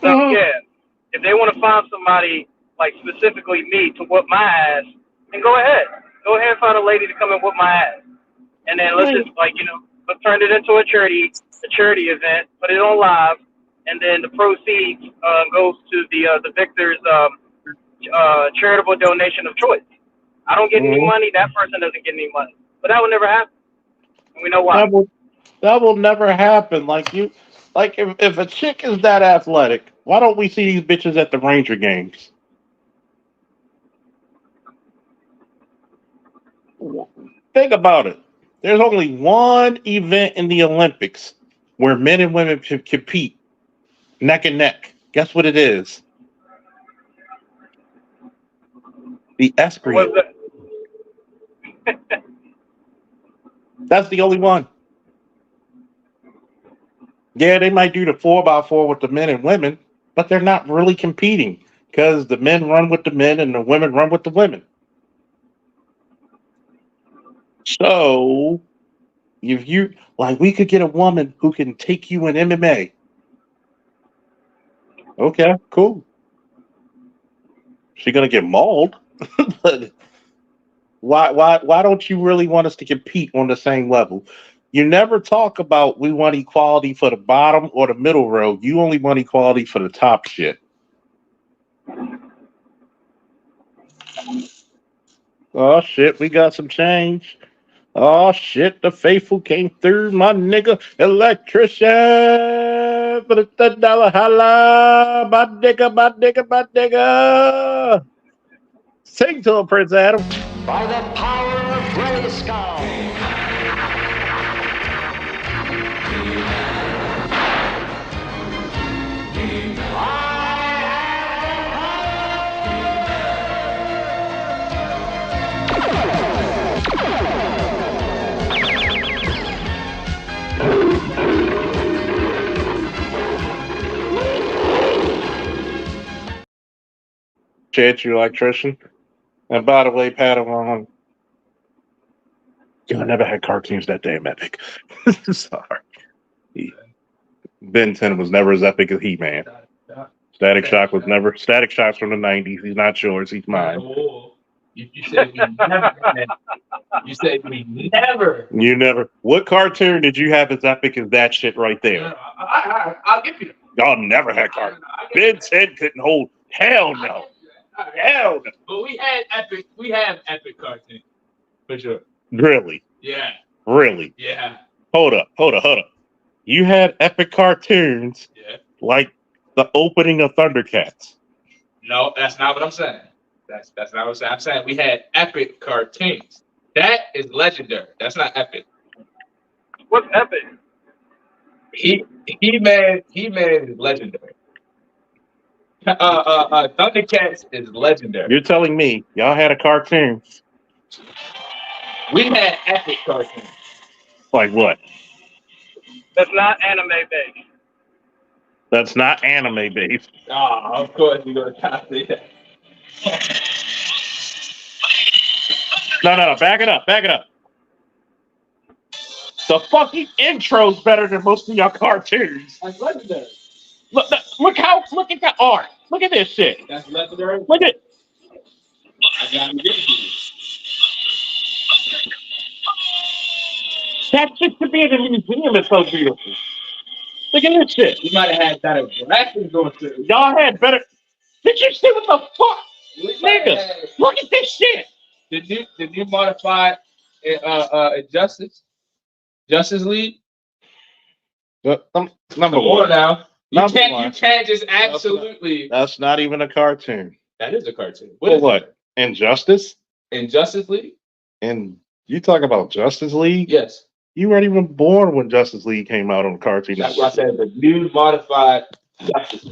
So, yeah, if they want to find somebody, like specifically me, to whoop my ass, then go ahead. Go ahead and find a lady to come and whoop my ass. And then let's just, let's turn it into a charity event, put it on live, and then the proceeds goes to the victor's charitable donation of choice. I don't get any money. That person doesn't get any money. But that will never happen. And we know why. That will never happen. If a chick is that athletic, why don't we see these bitches at the Ranger games? Think about it. There's only one event in the Olympics where men and women compete neck and neck. Guess what it is? The Esprit. That's the only one. Yeah, they might do the 4x4 with the men and women, but they're not really competing because the men run with the men and the women run with the women. So If you like, we could get a woman who can take you in MMA. Okay, cool. She's gonna get mauled, but why don't you really want us to compete on the same level? You never talk about we want equality for the bottom or the middle row. You only want equality for the top shit. Oh shit, we got some change. Oh shit, the faithful came through, my nigga. Electrician for the $10 holla. My nigga, my nigga, my nigga. Sing to him, Prince Adam. By the power of Grayskull. Chad, you electrician. And by the way, Padawan, I never had cartoons that damn epic. Sorry. Ben 10 was never as epic as He-Man. Static Shock was never. Static Shock's from the 90s. He's not yours. He's mine. You said we never. You said we never. You never. What cartoon did you have as epic as that shit right there? I'll give you. Y'all never had cartoons. Ben 10 couldn't hold. Hell no. Hell no. But we had epic. We have epic cartoons for sure. Really? Yeah. Really? Yeah. Hold up. You had epic cartoons like the opening of Thundercats. No, that's not what I'm saying. That's not what I'm saying. I'm saying we had epic cartoons. That is legendary. That's not epic. What's epic? He-Man is legendary. Thundercats is legendary. You're telling me y'all had a cartoon? We had epic cartoons. Like what? That's not anime based. That's not anime based. Oh, of course you're gonna copy that. No, back it up. The fucking intro's better than most of your cartoons. That's legendary. Look at the art. Look at this shit. That's legendary. Look at. I gotta give it to you. That shit should be in the museum. It's so beautiful. Look at this shit. You might have had better graphics going through. Y'all had better. Did you see what the fuck? Nigga, look at this shit. Did you modify Justice League? Number one. Now. You Number one. You can't just absolutely. That's not even a cartoon. That is a cartoon. What? Injustice? Injustice League? And you talk about Justice League? Yes. You weren't even born when Justice League came out on the cartoon. That's what I said. The new modified Justice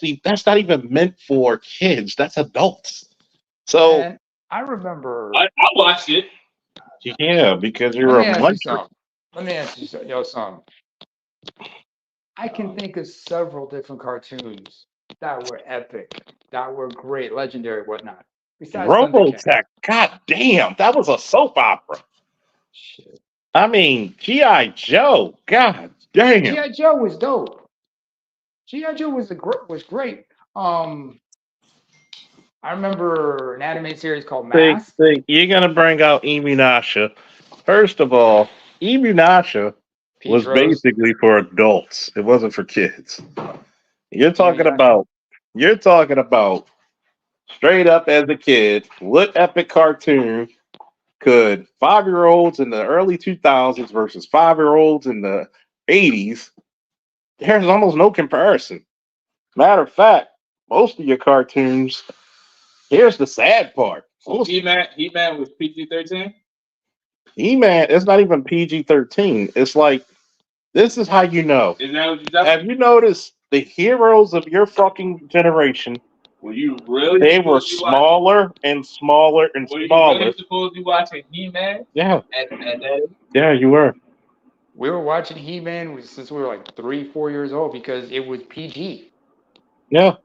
League. That's not even meant for kids. That's adults. So Man, I remember. I watched it. Yeah, because you're a muncher. Let me ask you something. I can think of several different cartoons that were epic, that were great, legendary, whatnot. Besides Robotech, god damn, that was a soap opera. Shit. I mean, G.I. Joe, god damn. G.I. Joe was dope. G.I. Joe was great. I remember an animated series called Mask. You're gonna bring out Inuyasha. First of all, Inuyasha was basically for adults. It wasn't for kids. You're talking about straight up as a kid. What epic cartoon could 5-year-olds in the early 2000s versus 5-year-olds in the 80s? There's almost no comparison. Matter of fact, most of your cartoons. Here's the sad part. He-Man was PG-13. He-Man, it's not even PG-13. It's like, this is how you know. Is that what you said? Have you noticed the heroes of your fucking generation? Were you really? They were smaller and smaller and smaller. Were you really supposed to be watching He-Man? Yeah. And yeah, you were. We were watching He-Man since we were like 3-4 years old because it was PG. Yeah.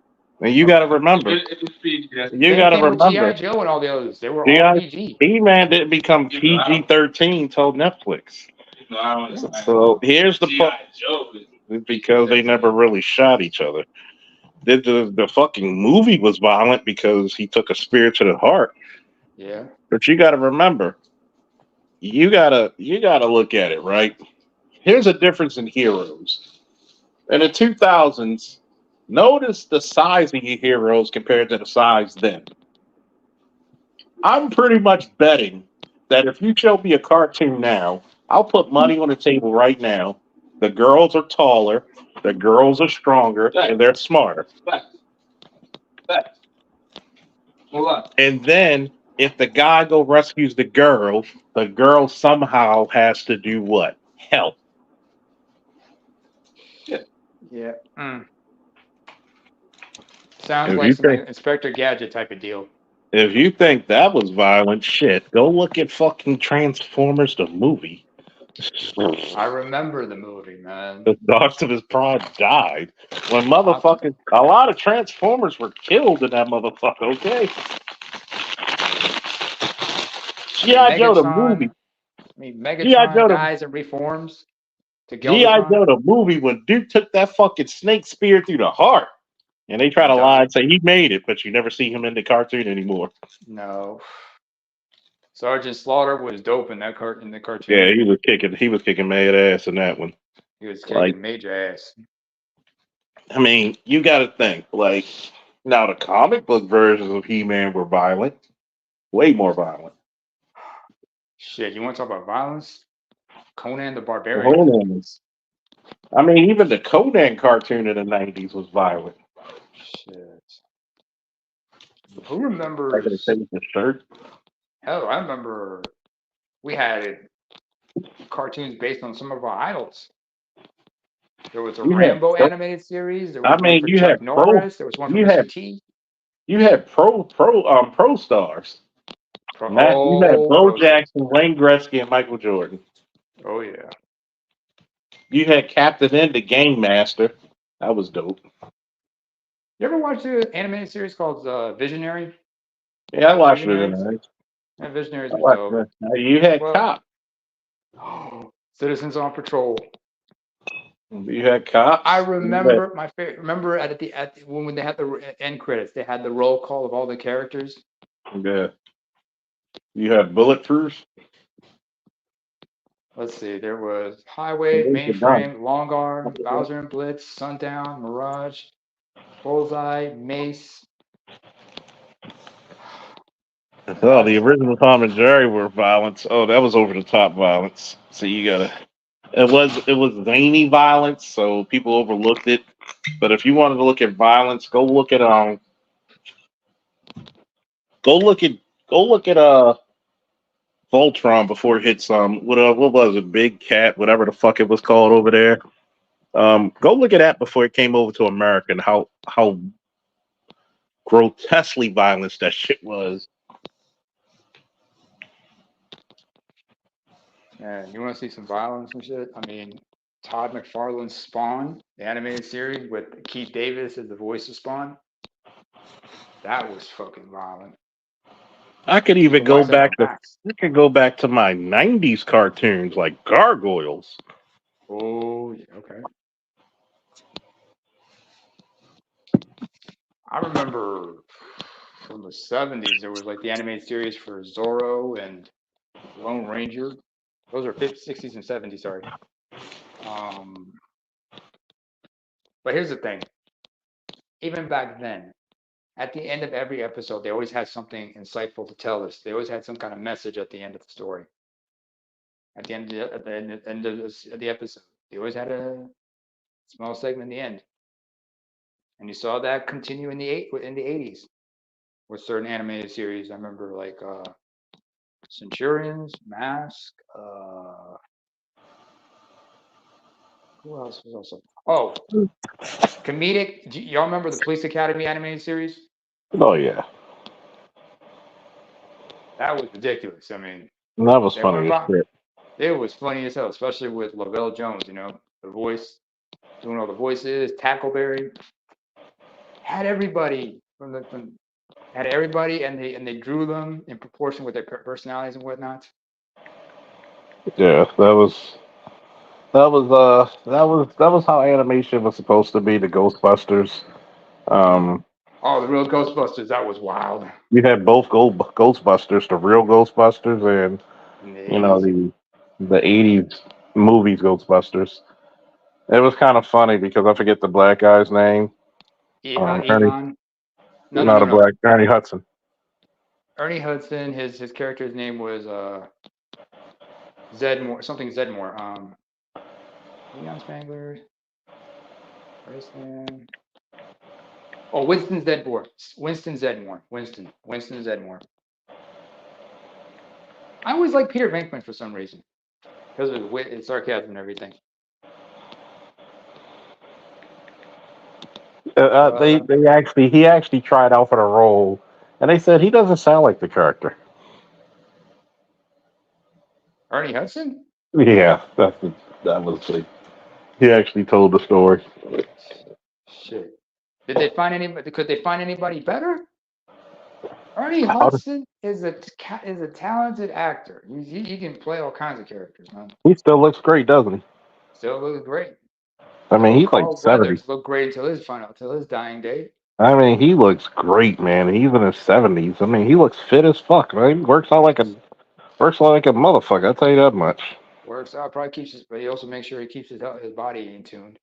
And you got to remember. It was PG. You got to remember. G.I. Joe and all the others, they were all PG. He-Man didn't become PG-13 till Netflix. No, I don't. So here's the G.I. part. Joe is Because they never really shot each other. The fucking movie was violent because he took a spear to the heart. Yeah. But you got to remember, you gotta look at it right. Here's a difference in heroes. In the 2000s, notice the size of your heroes compared to the size then. I'm pretty much betting that if you show me a cartoon now, I'll put money on the table right now. The girls are taller, the girls are stronger, and they're smarter. Facts. Hold on. And then if the guy go rescues the girl somehow has to do what? Help. Yeah. Sounds If like you some think Inspector Gadget type of deal. if you think that was violent shit, go look at fucking Transformers the movie. I remember the movie, man. The Optimus Prime died. When Op- motherfuckers, a lot of Transformers were killed in that motherfucker. Okay, I mean, GI Joe the movie. GI Megatron Joe the dies and reforms to GI Galvatron. Joe the movie when Duke took that fucking snake spear through the heart, and they try And to lie died. and say he made it, but you never see him in the cartoon anymore. No. Sergeant Slaughter was dope in that in the Yeah, cartoon. he was kicking mad ass in that one. He was Like, kicking major ass. I mean, you got to think like now the comic book versions of He-Man were violent, way more violent. Shit, you want to talk about violence? Conan the Barbarian. Conan. I mean, even the Conan cartoon in the '90s was violent. Shit. Who I gotta remembers? take the shirt. Hell, I remember we had cartoons based on some of our idols. There was a You had Rambo pro. animated series. There I was one mean, for Chuck Norris. There was one for You Mr. had T. pro stars. Matt, you had Oh, Bo Prozac. Jackson, Wayne Gretzky, and Michael Jordan. Oh yeah. You had Captain N, the Game Master. That was dope. You ever watch the animated series called Visionary? Yeah, I watched it in Visionaries? there. Yeah, Visionaries I was watched dope. it. You had Well, Cop. Citizens on Patrol. You had Cops. I remember my favorite. Remember when they had the end credits, they had the roll call of all the characters. Yeah. You had Bulletproof. Let's see. There was Highway, Mainframe, Long Arm, Bowser and Blitz, Sundown, Mirage, Bullseye, Mace. Oh, the original Tom and Jerry were violence. Oh, that was over the top violence. So you gotta. It was zany violence, so people overlooked it. But if you wanted to look at violence, go look at go look at Voltron before it hit what was it, Big Cat, whatever the fuck it was called over there. Go look at that before it came over to America and how grotesquely violent that shit was. Man, you want to see some violence and shit? I mean, Todd McFarlane's Spawn, the animated series with Keith Davis as the voice of Spawn. That was fucking violent. I could even People go watch that back on to Max. I could go back to my '90s cartoons like Gargoyles. Oh, yeah, okay. I remember from the 70s, there was like the animated series for Zorro and Lone Ranger. Those are 50s, 60s, and 70s, sorry. But here's the thing. Even back then, at the end of every episode, they always had something insightful to tell us. They always had some kind of message at the end of the story. At the end of the episode, they always had a small segment in the end. And you saw that continue in the 80s with certain animated series. I remember like Centurions, Mask. Who else was also? Oh, comedic. Y'all remember the Police Academy animated series? Oh yeah, That was ridiculous. I mean, that was they funny weren't as about. shit. It was funny as hell, especially with Lavelle Jones. You know, the voice, doing all the voices. Tackleberry had everybody had everybody, and they drew them in proportion with their personalities and whatnot. Yeah, that was. that was how animation was supposed to be. The Ghostbusters. Um, Oh, the real Ghostbusters. That was wild you had both Ghostbusters, the real Ghostbusters, and in the you know 80s. the '80s movies Ghostbusters. It was kind of funny because I forget the black guy's name. Ernie, Egon. No, no, not no, a no. black Ernie Hudson. Ernie Hudson. His character's name was Zedmore. Something Zedmore. Egon Spangler. Grayson. Oh, Winston Zedmore. Winston Zedmore. Winston Zedmore. I always like Peter Venkman for some reason because of his wit and sarcasm and everything. He actually tried out for the role, and they said he doesn't sound like the character. Ernie Hudson? Yeah, that was the, he actually told the story. Shit. Did they find anybody? Could they find anybody better? Ernie How did, Hudson is a talented actor. He can play all kinds of characters, man. he still looks great, doesn't he? Still looks great. I mean, Told he's like Carl 70. Weathers looked great until his dying day. I mean, he looks great, man. He's in his 70s. I mean, he looks fit as fuck, man. He works out like a motherfucker. I'll tell you that much. Works out, probably but he also makes sure he keeps his body in tune.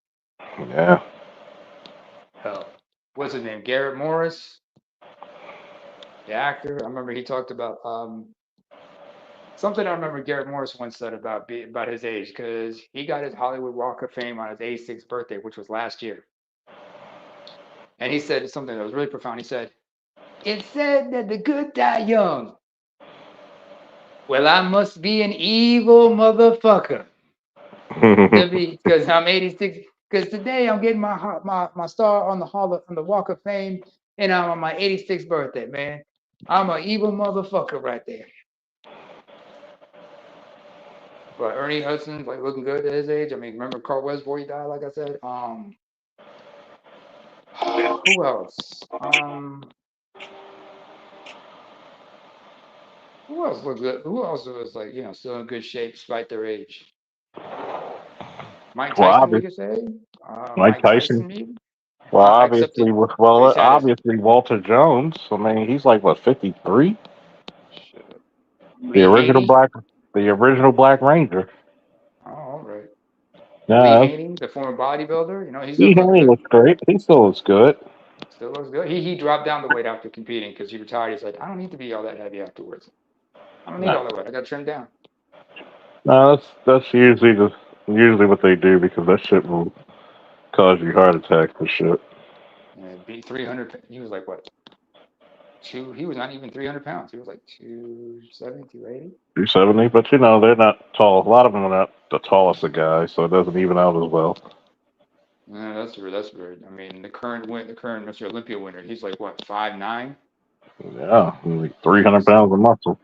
Yeah. Hell, what's his name? Garrett Morris, the actor. I remember he talked about something. I remember Garrett Morris once said about his age because he got his Hollywood Walk of Fame on his 86th birthday, which was last year. And he said something that was really profound. He said, "It said that the good die young. Well, I must be an evil motherfucker to be because I'm 86. Because today I'm getting my star on the Walk of Fame, and I'm on my 86th birthday, man. I'm an evil motherfucker right there." But Ernie Hudson's like looking good at his age. I mean, remember Carl Weathers before he died? Like I said, who else? Who else looked good? Who else was like still in good shape despite their age? Mike well, Tyson, we obviously, could say. Mike Mike Tyson. Tyson, maybe. Well, Except obviously, that he's had his obviously Walter Jones. I mean, he's like what 53. The Lee original Haney. black, the original Black Ranger. Oh, all right. Lee Yeah, Haney, the former bodybuilder. He still he looks good. looks great. He still looks good. Still looks good. He dropped down the weight after competing because he retired. He's like, I don't need to be all that heavy afterwards. I don't need all that weight. I got to trim down. No, that's usually what they do because that shit will cause you heart attacks and shit. And beat 300. He was like what? He was not even 300 pounds. He was like 270, 280. 270, but they're not tall. A lot of them are not the tallest of guys, so it doesn't even out as well. Yeah, that's weird. I mean, the current Mr. Olympia winner, he's like what, 5'9"? Yeah, like 300 pounds of muscle.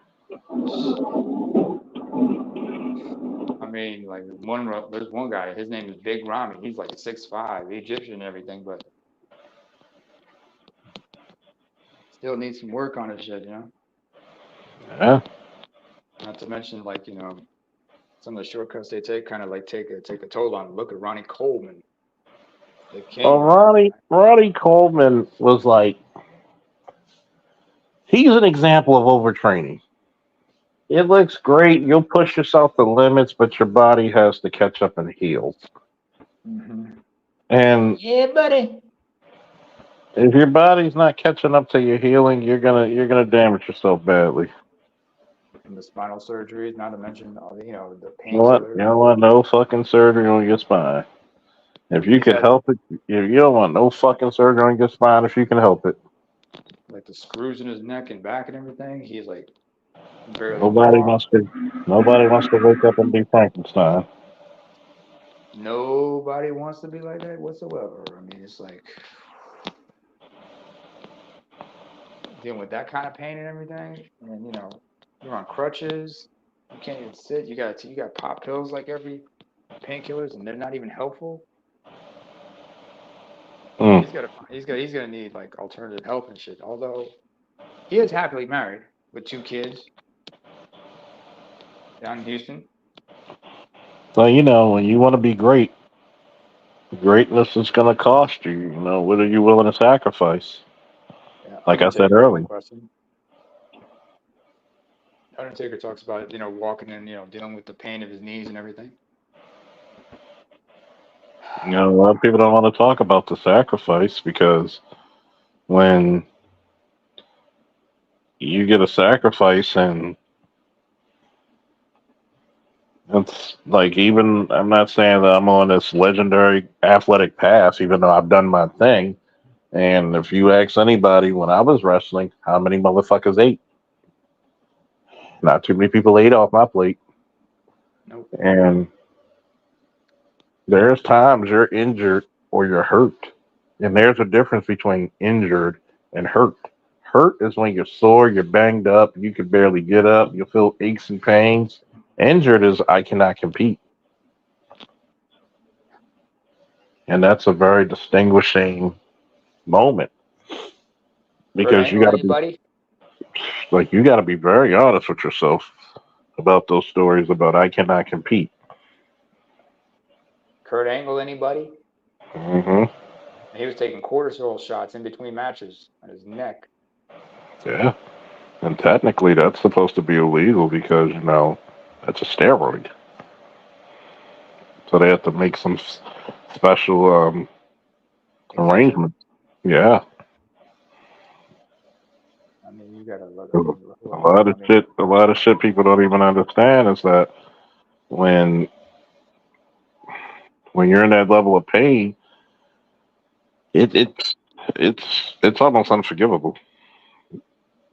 I mean, like there's one guy. His name is Big Ramy. He's like 6'5", Egyptian and everything, but still needs some work on his shit. Yeah. Not to mention, like some of the shortcuts they take kind of like take a toll on him. Look at Ronnie Coleman, the Well, king. Ronnie Coleman was like, he's an example of overtraining. It looks great. You'll push yourself to limits, but your body has to catch up and heal. Mm-hmm. And Yeah, buddy. if your body's not catching up to your healing, you're gonna damage yourself badly. And the spinal surgeries, not to mention all the the You know what? painkillers. You don't want no fucking surgery on your spine. If you He's could had help it, you don't want no fucking surgery on your spine if you can help it. like the screws in his neck and back and everything. He's like barely Nobody walk. wants to. Nobody wants to wake up and be Frankenstein. Nobody wants to be like that whatsoever. I mean, it's like dealing with that kind of pain and everything, and you're on crutches. You can't even sit. You got pop pills like every painkillers, and they're not even helpful. Mm. He's gonna need like alternative help and shit. Although he is happily married with 2 kids down in Houston. So when you want to be great, greatness is going to cost you. What are you willing to sacrifice? Yeah, Like I said Undertaker has a earlier. question. Undertaker talks about walking and dealing with the pain of his knees and everything. A lot of people don't want to talk about the sacrifice because when you get a sacrifice and it's like, even I'm not saying that I'm on this legendary athletic path, even though I've done my thing. And if you ask anybody when I was wrestling, how many motherfuckers ate? Not too many people ate off my plate. Nope. And there's times you're injured or you're hurt. And there's a difference between injured and hurt. Hurt is when you're sore, you're banged up, you can barely get up, you feel aches and pains. Injured is I cannot compete. And that's a very distinguishing moment Kurt because Angle, anybody? you got to be very honest with yourself about those stories about I cannot compete. Kurt Angle, anybody? Hmm. He was taking cortisol shots in between matches on his neck. Yeah. And technically, that's supposed to be illegal because, that's a steroid. So they have to make some special Exemption. arrangement. Yeah. I mean, you gotta look. I mean, A lot of shit. A lot of shit people don't even understand is that when you're in that level of pain, it's almost unforgivable.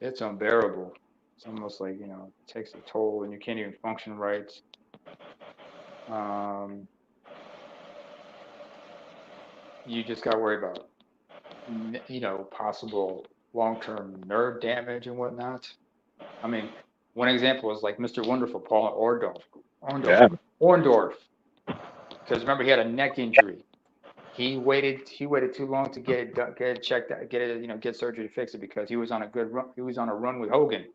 it's unbearable. It's almost like it takes a toll, and you can't even function right. You just gotta worry about possible long-term nerve damage and whatnot. I mean, one example is like Mr. Wonderful, Paul Yeah. Orndorff, because remember he had a neck injury. He waited too long to get it checked out, get surgery to fix it because he was on a good run. He was on a run with Hogan.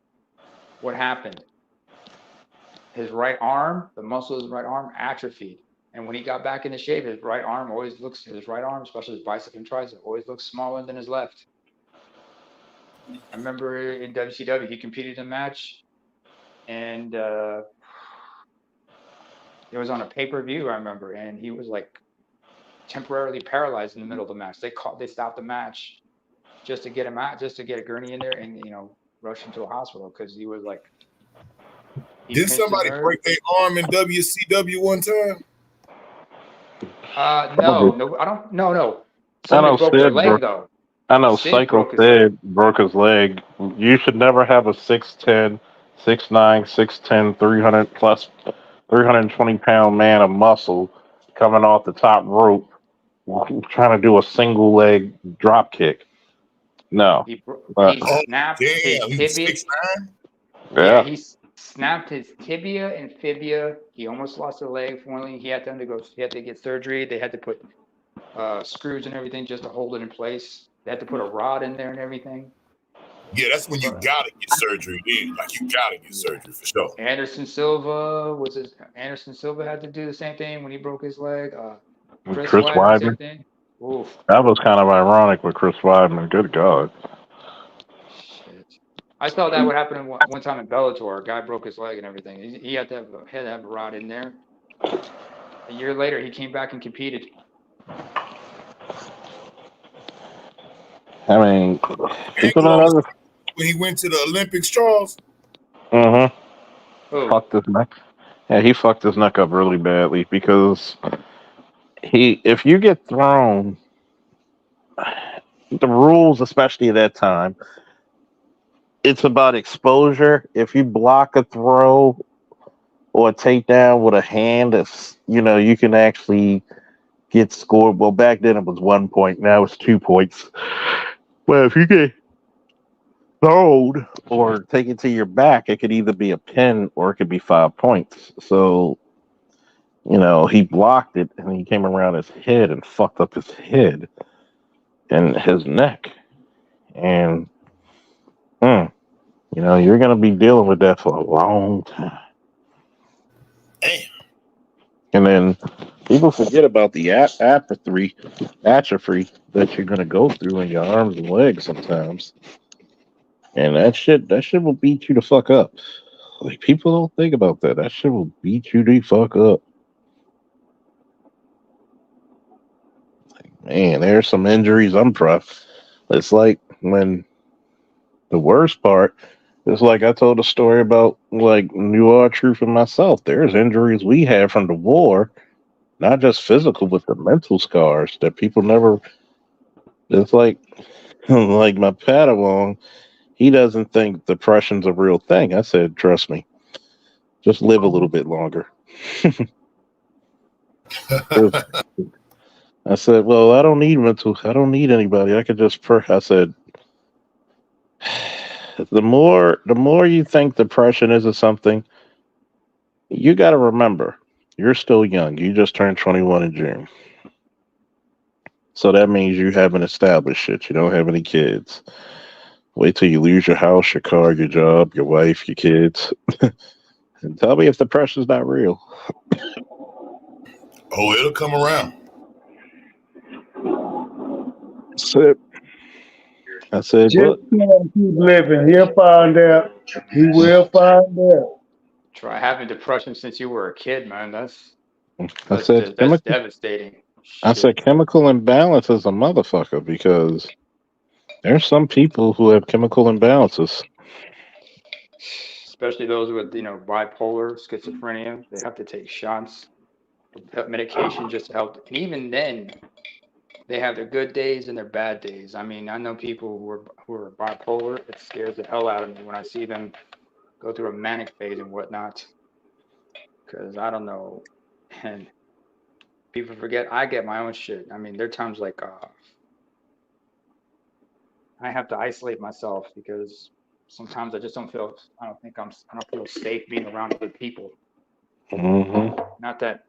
What happened? His right arm, the muscle of his right arm atrophied. And when he got back into shape, his right arm, especially his bicep and tricep, always looks smaller than his left. I remember in WCW, he competed in a match, and it was on a pay-per-view, I remember, and he was like temporarily paralyzed in the middle of the match. They stopped the match just to get him out, just to get a gurney in there and rush him to a hospital because he was like. Did somebody break their arm in WCW one time? No, I don't. No. I know Somebody broke their leg though. I know Sid Psycho broke his leg. Sid broke his leg. You should never have a 6'10", 6'9", 6'10", 300 plus 320-pound man of muscle coming off the top rope trying to do a single leg drop kick. No. He But, snapped his tibia. yeah. He snapped his tibia and fibia. He almost lost a leg. He had to get surgery. They had to put screws and everything just to hold it in place. They had to put a rod in there and everything. Yeah, that's when you gotta get surgery. Then, like you gotta get surgery for sure. Anderson Silva had to do the same thing when he broke his leg. Chris Weidman, same thing. Oof. That was kind of ironic with Chris Weidman. Good God. Shit. I saw that what happened one time in Bellator. A guy broke his leg and everything. He had to have a rod in there. A year later, he came back and competed. I mean, people don't understand. When he went to the Olympics, Charles. Fucked his neck. Yeah, he fucked his neck up really badly because if you get thrown, the rules, especially at that time, it's about exposure. If you block a throw or a takedown with a hand, you can actually get scored. Well, back then it was 1 point. Now it's 2 points. Well, if you get thrown or take it to your back, it could either be a pin or it could be 5 points. So, he blocked it and he came around his head and fucked up his head and his neck. And, you're going to be dealing with that for a long time. Damn. And then people forget about the atrophy that you're gonna go through in your arms and legs sometimes. And that shit will beat you the fuck up. Like people don't think about that. That shit will beat you the fuck up. Man, there's some injuries I'm proud. It's like when the worst part is like I told a story about like New R Truth and myself. There's injuries we had from the war, not just physical, but the mental scars that people never. It's like like my Padawan. He doesn't think depression's a real thing. I said, trust me, just live a little bit longer. I said, well, I don't need mental. I don't need anybody. I could just. I said, the more you think depression isn't something, you got to remember, you're still young. You just turned 21 in June. So that means you haven't established shit. You don't have any kids. Wait till you lose your house, your car, your job, your wife, your kids. And tell me if depression's not real. Oh, it'll come around. I said, Just but keep living. He'll find out. He will find out. Try having depression since you were a kid, man. I said, That's devastating. I said, chemical imbalance is a motherfucker because there's some people who have chemical imbalances. Especially those with bipolar, schizophrenia. They have to take shots, medication just to help. And even then, they have their good days and their bad days. I mean, I know people who are bipolar. It scares the hell out of me when I see them go through a manic phase and whatnot. Because I don't know, and people forget I get my own shit. I mean, there are times like I have to isolate myself because sometimes I just don't feel. I don't feel safe being around other people. Mm-hmm. Not that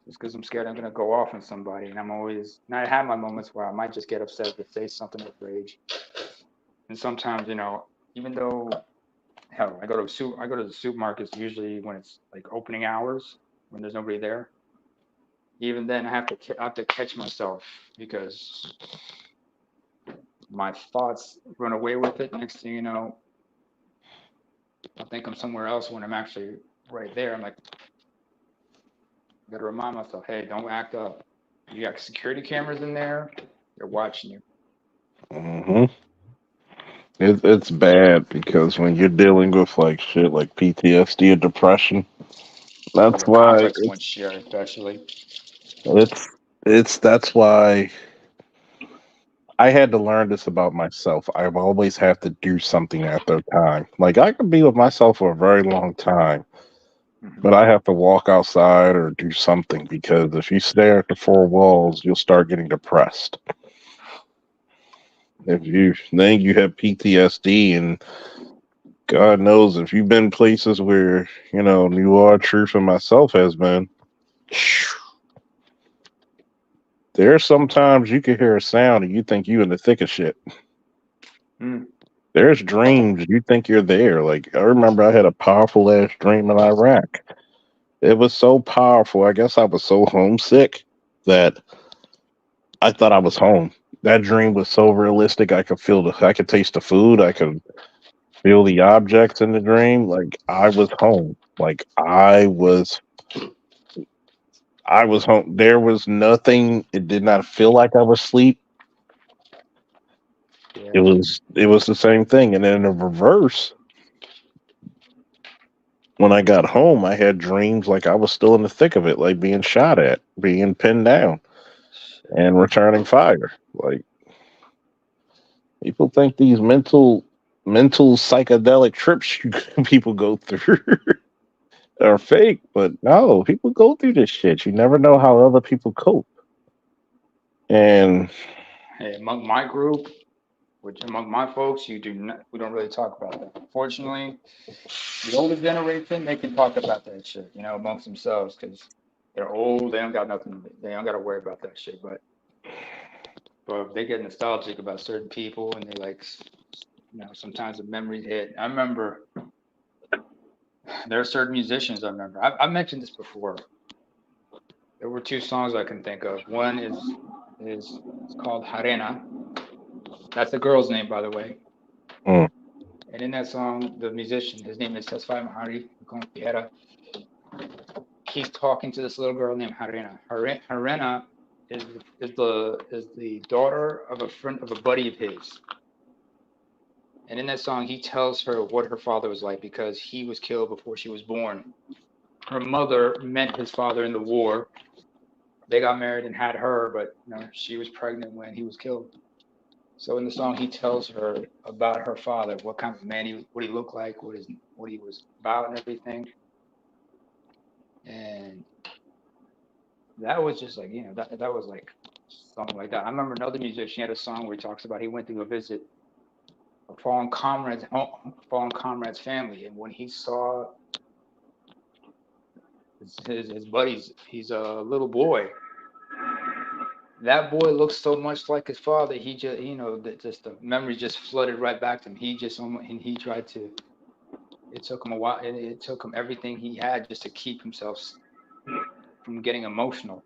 just because I'm scared I'm gonna go off on somebody, and and I have my moments where I might just get upset to say something with rage. And sometimes, even though hell, I go to the supermarkets usually when it's like opening hours when there's nobody there. Even then, I have to catch myself because my thoughts run away with it. Next thing you know, I think I'm somewhere else when I'm actually right there. I'm like, got to remind myself, hey, don't act up. You got security cameras in there. They're watching you. Mm-hmm. It's bad because when you're dealing with like shit like PTSD or depression, Or that's the why complex one share, especially. that's why I had to learn this about myself. I've always had to do something at the time. Like I could be with myself for a very long time, but I have to walk outside or do something because if you stare at the four walls, you'll start getting depressed. If you think you have PTSD and God knows if you've been places where, New R Truth and myself has been, there's sometimes you can hear a sound and you think you in the thick of shit. There's dreams you think you're there. Like I remember I had a powerful ass dream in Iraq. It was so powerful. I guess I was so homesick that I thought I was home. That dream was so realistic. I could taste the food. I could feel the objects in the dream. Like I was home. Like I was home. There was nothing. It did not feel like I was asleep. Yeah. It was the same thing. And then in the reverse, when I got home, I had dreams like I was still in the thick of it, like being shot at, being pinned down, and returning fire. Like people think these mental psychedelic trips people go through are fake, but no, people go through this shit. You never know how other people cope. And hey, among my group, which among my folks, we don't really talk about that. Unfortunately, the older generation, they can talk about that shit, amongst themselves because they're old. They don't got nothing. They don't got to worry about that shit. But if they get nostalgic about certain people and they like, sometimes the memories hit. I remember there are certain musicians I remember. I mentioned this before. There were two songs I can think of. One is it's called Harena. That's the girl's name, by the way. Mm. And in that song, the musician, his name is Tesfaye Mahari, he's talking to this little girl named Harena. Harena is the daughter of a friend of a buddy of his. And in that song, he tells her what her father was like because he was killed before she was born. Her mother met his father in the war. They got married and had her, but she was pregnant when he was killed. So in the song, he tells her about her father, what kind of man what he looked like, what he was about, and everything. And that was just like that was like something like that. I remember another musician had a song where he talks about he went to go visit a fallen comrade's family, and when he saw his buddies, he's a little boy. That boy looks so much like his father. He just, just the memory just flooded right back to him. And he tried to. It took him a while. It took him everything he had just to keep himself from getting emotional.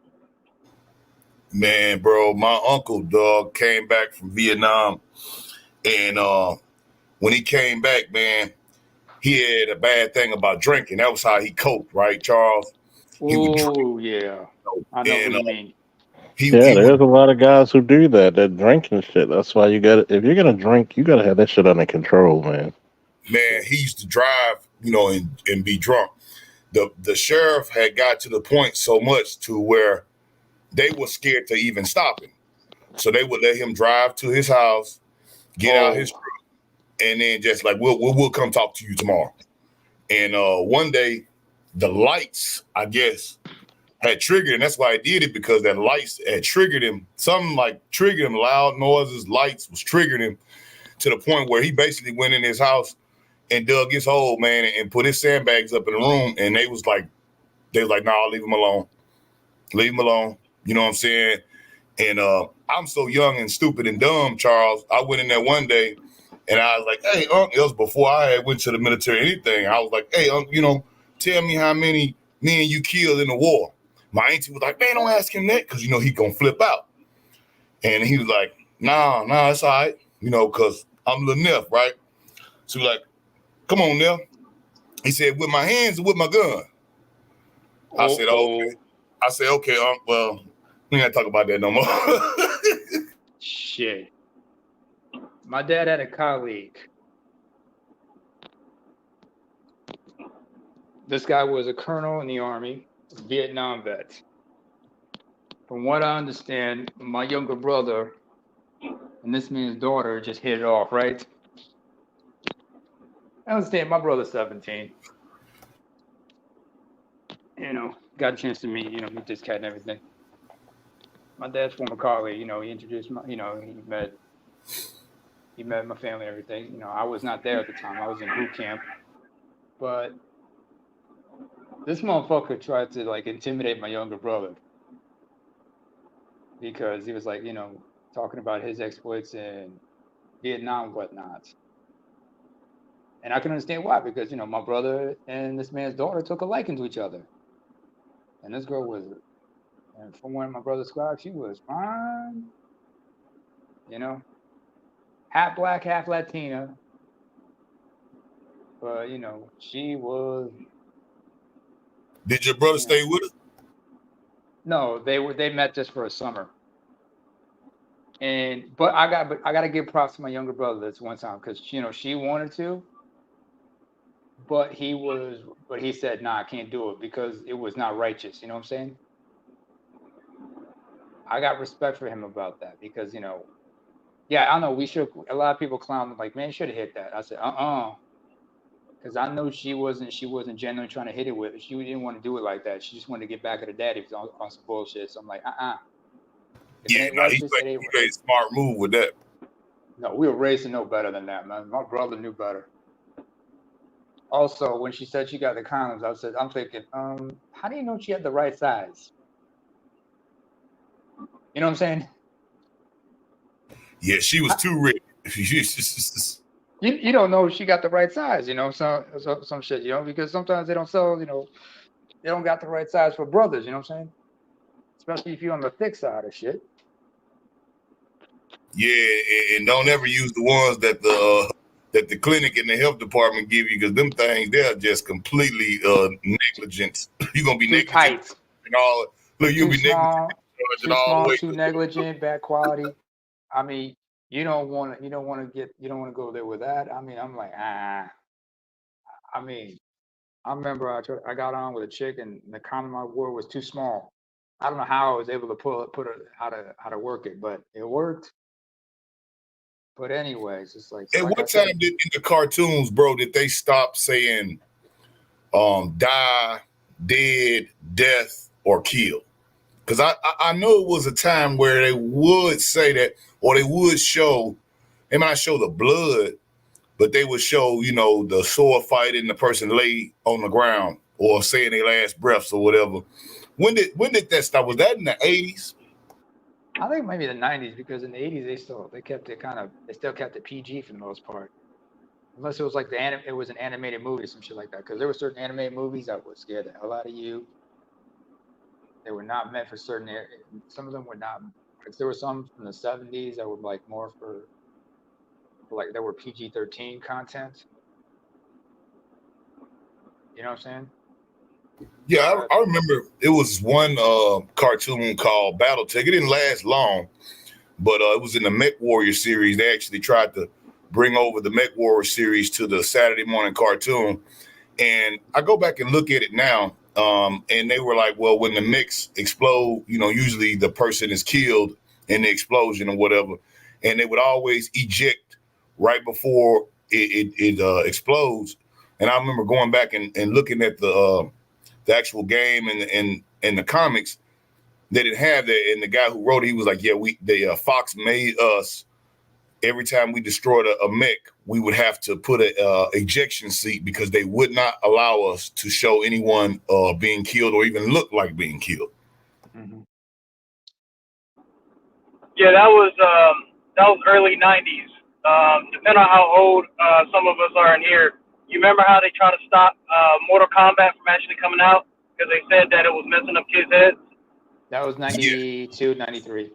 Man, bro, my uncle, dog, came back from Vietnam, and when he came back, man, he had a bad thing about drinking. That was how he coped, right, Charles? He would drink. Oh yeah, I know what you mean. Yeah, there's a lot of guys who do that. That drinking shit. That's why you got to, if you're gonna drink, you gotta have that shit under control, man. Man, he used to drive, and be drunk. The sheriff had got to the point so much to where they were scared to even stop him. So they would let him drive to his house, get out his truck, and then just like we'll come talk to you tomorrow. And one day, the lights, I guess, had triggered, and that's why I did it, because that lights had triggered him. Something like triggered him, loud noises, lights was triggering him to the point where he basically went in his house and dug his hole, man, and put his sandbags up in the room. And they was like, nah, leave him alone. Leave him alone. You know what I'm saying? And I'm so young and stupid and dumb, Charles. I went in there one day and I was like, hey, it was before I had went to the military or anything. I was like, hey, tell me how many men you killed in the war. My auntie was like, man, don't ask him that, because, he gonna flip out. And he was like, nah, it's all right, because I'm Lil Neff, right? So like, come on, Neff. He said, with my hands or with my gun? I said, okay. I said, okay, well, we ain't gotta talk about that no more. Shit. My dad had a colleague. This guy was a colonel in the Army, Vietnam vet. From what I understand, my younger brother and this man's daughter just hit it off, right? I understand my brother's 17. Got a chance to meet this cat and everything. My dad's former colleague, he introduced my, he met my family and everything. I was not there at the time. I was in boot camp. But this motherfucker tried to like intimidate my younger brother because he was like, talking about his exploits in Vietnam and whatnot. And I can understand why, because, my brother and this man's daughter took a liking to each other. And this girl was, and from what my brother described, she was fine, half black, half Latina. But, she was. Did your brother stay with her? No, they met just for a summer. But I got to give props to my younger brother this one time, because, she wanted to. But he said, nah, I can't do it because it was not righteous. You know what I'm saying? I got respect for him about that because, yeah, I know a lot of people clown like, man, you should have hit that. I said, because I know she wasn't genuinely trying to hit it with it. She didn't want to do it like that. She just wanted to get back at her daddy on some bullshit. So I'm like, Yeah, he made a smart move with that. No, we were raised to know better than that, man. My brother knew better. Also, when she said she got the condoms, I'm thinking, how do you know she had the right size? You know what I'm saying? Yeah, she was too rich. You don't know if she got the right size, some shit, because sometimes they don't sell, they don't got the right size for brothers, you know what I'm saying? Especially if you're on the thick side of shit. Yeah, and don't ever use the ones that the clinic and the health department give you, because them things, they're just completely negligent. You're gonna be Too negligent tight. and all. Look, you'll Too be negligent small, and all the way. too negligent, bad quality. I mean, you don't want to go there with that. I mean, I'm like, I mean, I remember I got on with a chick and the condom I wore was too small. I don't know how I was able to put it how to work it, but it worked. But anyways, it's like, At like I what said, time did in the cartoons, bro, did they stop saying die, dead, death, or kill? Because I know it was a time where they would say that, or they would show, they might not show the blood, but they would show, the sword fight and the person lay on the ground or saying their last breaths or whatever. When did that stop? Was that in the 80s? I think maybe the 90s, because in the 80s they still kept it PG for the most part. Unless it was like it was an animated movie or some shit like that. Because there were certain animated movies that would scare the hell out of you. They were not meant for certain areas. Some of them were not. Like, there were some from the 70s that were like more for like, there were PG-13 content. You know what I'm saying? Yeah, I remember it was one cartoon called Battletech. It didn't last long, but it was in the Mech Warrior series. They actually tried to bring over the Mech Warrior series to the Saturday morning cartoon. And I go back and look at it now, and they were like, well, when the mechs explode, usually the person is killed in the explosion or whatever. And they would always eject right before it explodes. And I remember going back and looking at the actual game and the comics. They didn't have that. And the guy who wrote it, he was like, yeah, Fox made us, every time we destroyed a mech, we would have to put a ejection seat, because they would not allow us to show anyone being killed or even look like being killed. Mm-hmm. Yeah, that was early '90s. Depending on how old some of us are in here, you remember how they try to stop Mortal Kombat from actually coming out because they said that it was messing up kids' heads? That was 92, 93.